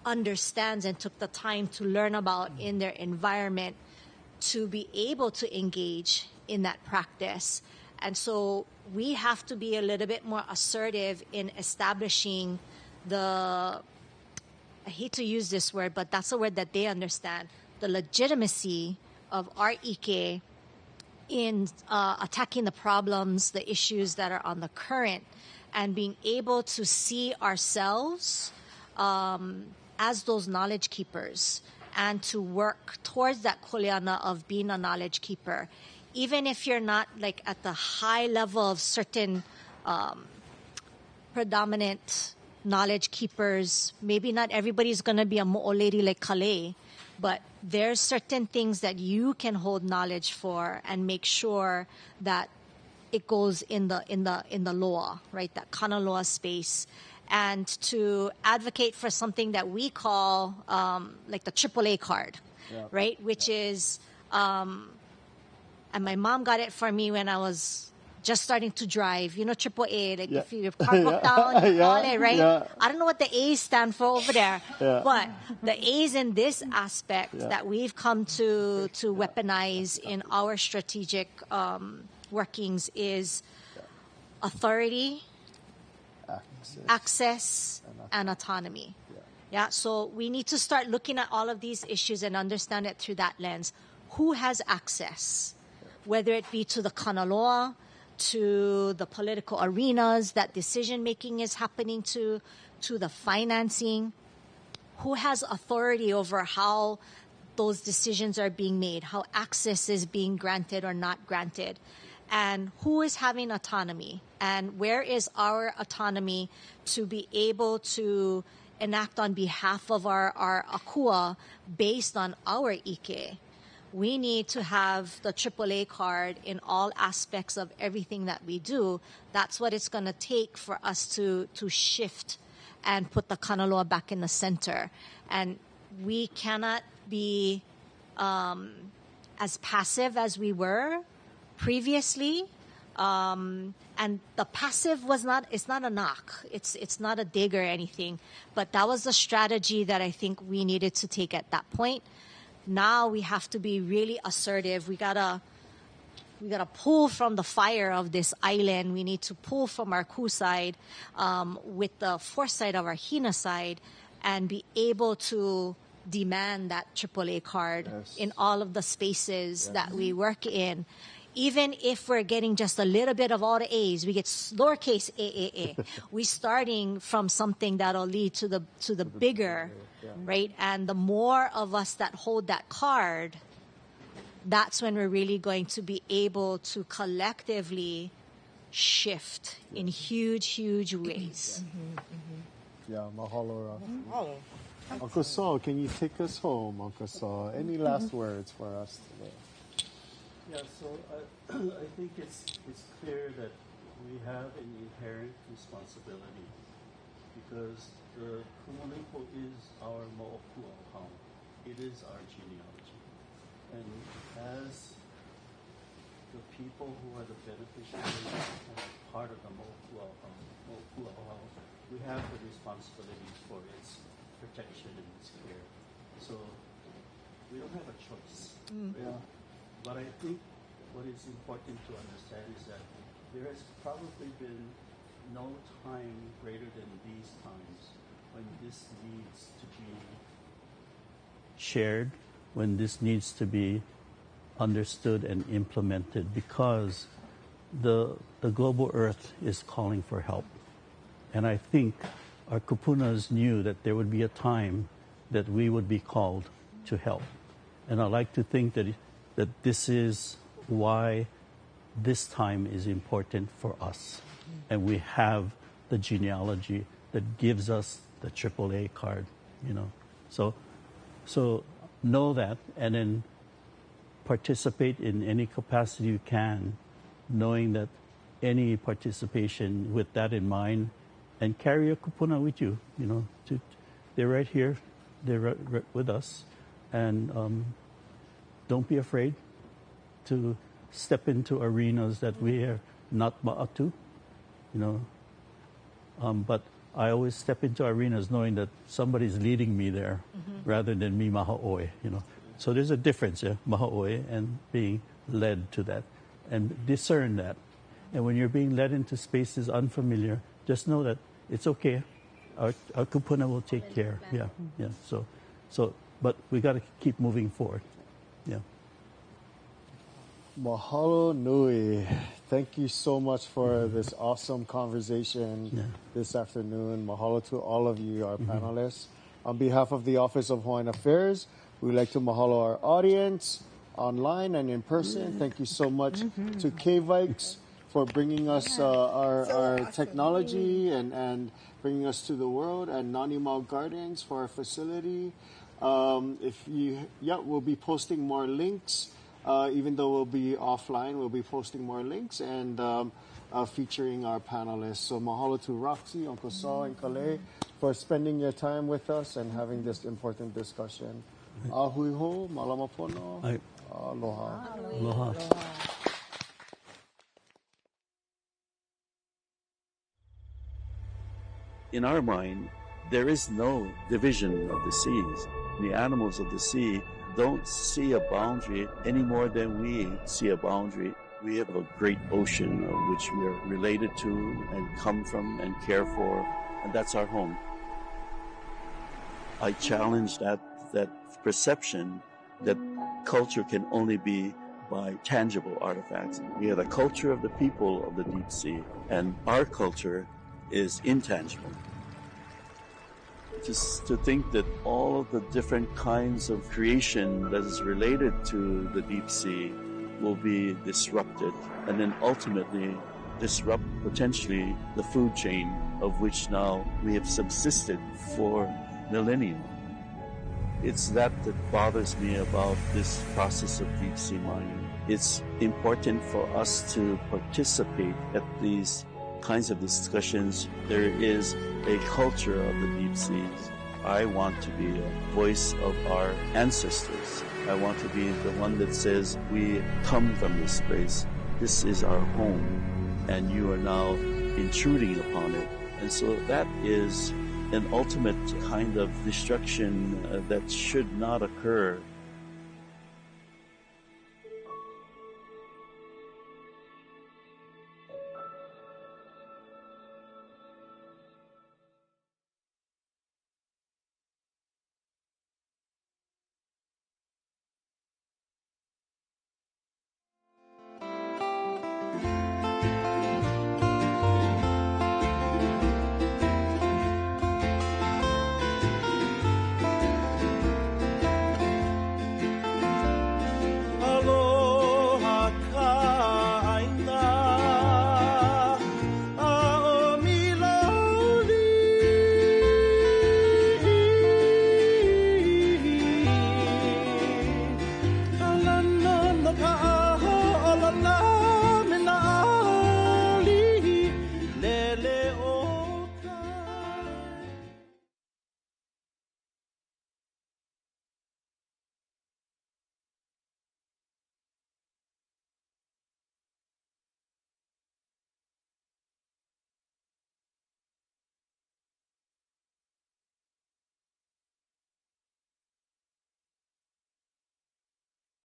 understands and took the time to learn about in their environment to be able to engage in that practice. And so we have to be a little bit more assertive in establishing I hate to use this word, but that's a word that they understand, the legitimacy our ike in attacking the problems, the issues that are on the current, and being able to see ourselves as those knowledge keepers, and to work towards that kuleana of being a knowledge keeper. Even if you're not like at the high level of certain predominant knowledge keepers, maybe not everybody's going to be a mo'o lady like Kalei, but there's certain things that you can hold knowledge for and make sure that it goes in the loa, right? That kanaloa space. And to advocate for something that we call like the AAA card, right? Which is, and my mom got it for me when I was just starting to drive. You know, AAA, like if your car broke down, you call it, right? I don't know what the A's stand for over there, but the A's in this aspect that we've come to weaponize in our strategic workings is authority, access, and autonomy. So we need to start looking at all of these issues and understand it through that lens. Who has access? Whether it be to the kanaloa, to the political arenas that decision making is happening to the financing. Who has authority over how those decisions are being made, how access is being granted or not granted? And who is having autonomy? And where is our autonomy to be able to enact on behalf of our akua based on our ike? We need to have the AAA card in all aspects of everything that we do. That's what it's going to take for us to shift and put the kanaloa back in the center. And we cannot be as passive as we were previously, and the passive it's not a knock. It's not a dig or anything, but that was the strategy that I think we needed to take at that point. Now we have to be really assertive. We gotta pull from the fire of this island. We need to pull from our ku side, with the foresight of our hina side, and be able to demand that AAA card in all of the spaces that we work in. Even if we're getting just a little bit of all the A's, we get lowercase a. We're starting from something that'll lead to the bigger, right? And the more of us that hold that card, that's when we're really going to be able to collectively shift in huge, huge ways. Mahalo. Uncle Sol, can you take us home, Uncle Sol? Any last words for us today? Yeah, so I think it's clear that we have an inherent responsibility because the Kumulipo is our mo'opu'auhau. It is our genealogy. And as the people who are the beneficiaries and part of the mo'opu'auhau, we have the responsibility for its protection and its care. So we don't have a choice. Right? But I think what is important to understand is that there has probably been no time greater than these times when this needs to be shared, when this needs to be understood and implemented, because the global earth is calling for help. And I think our kupunas knew that there would be a time that we would be called to help. And I like to think that this is why this time is important for us. And we have the genealogy that gives us the AAA card, you know. So know that, and then participate in any capacity you can, knowing that any participation with that in mind, and carry a kupuna with you, you know. They're right here, they're right with us, and don't be afraid to step into arenas that we are not ma'atu, you know. But I always step into arenas knowing that somebody's leading me there rather than me maha'oi, you know. So there's a difference, maha'oi and being led to that, and discern that. And when you're being led into spaces unfamiliar, just know that it's okay. Our kupuna will take care. Yeah. So, but we got to keep moving forward. Yeah. Mahalo nui. Thank you so much for this awesome conversation this afternoon. Mahalo to all of you, our panelists. On behalf of the Office of Hawaiian Affairs, we'd like to mahalo our audience online and in person. Thank you so much to K-Vikes for bringing us our technology and bringing us to the world, and Nani Mau Gardens for our facility. We'll be posting more links. Even though we'll be offline, we'll be posting more links and featuring our panelists. So mahalo to Roxy, Uncle Sol, and Kalei for spending your time with us and having this important discussion. Ahui ho, malama pono, aloha. Aloha. In our mind, there is no division of the seas. The animals of the sea don't see a boundary any more than we see a boundary. We have a great ocean of which we are related to and come from and care for, and that's our home. I challenge that perception that culture can only be by tangible artifacts. We are the culture of the people of the deep sea, and our culture is intangible. Just to think that all of the different kinds of creation that is related to the deep sea will be disrupted, and then ultimately disrupt potentially the food chain of which now we have subsisted for millennia. It's that bothers me about this process of deep sea mining. It's important for us to participate at these kinds of discussions. There is a culture of the deep seas. I want to be a voice of our ancestors. I want to be the one that says we come from this place. This is our home, and you are now intruding upon it. And so that is an ultimate kind of destruction that should not occur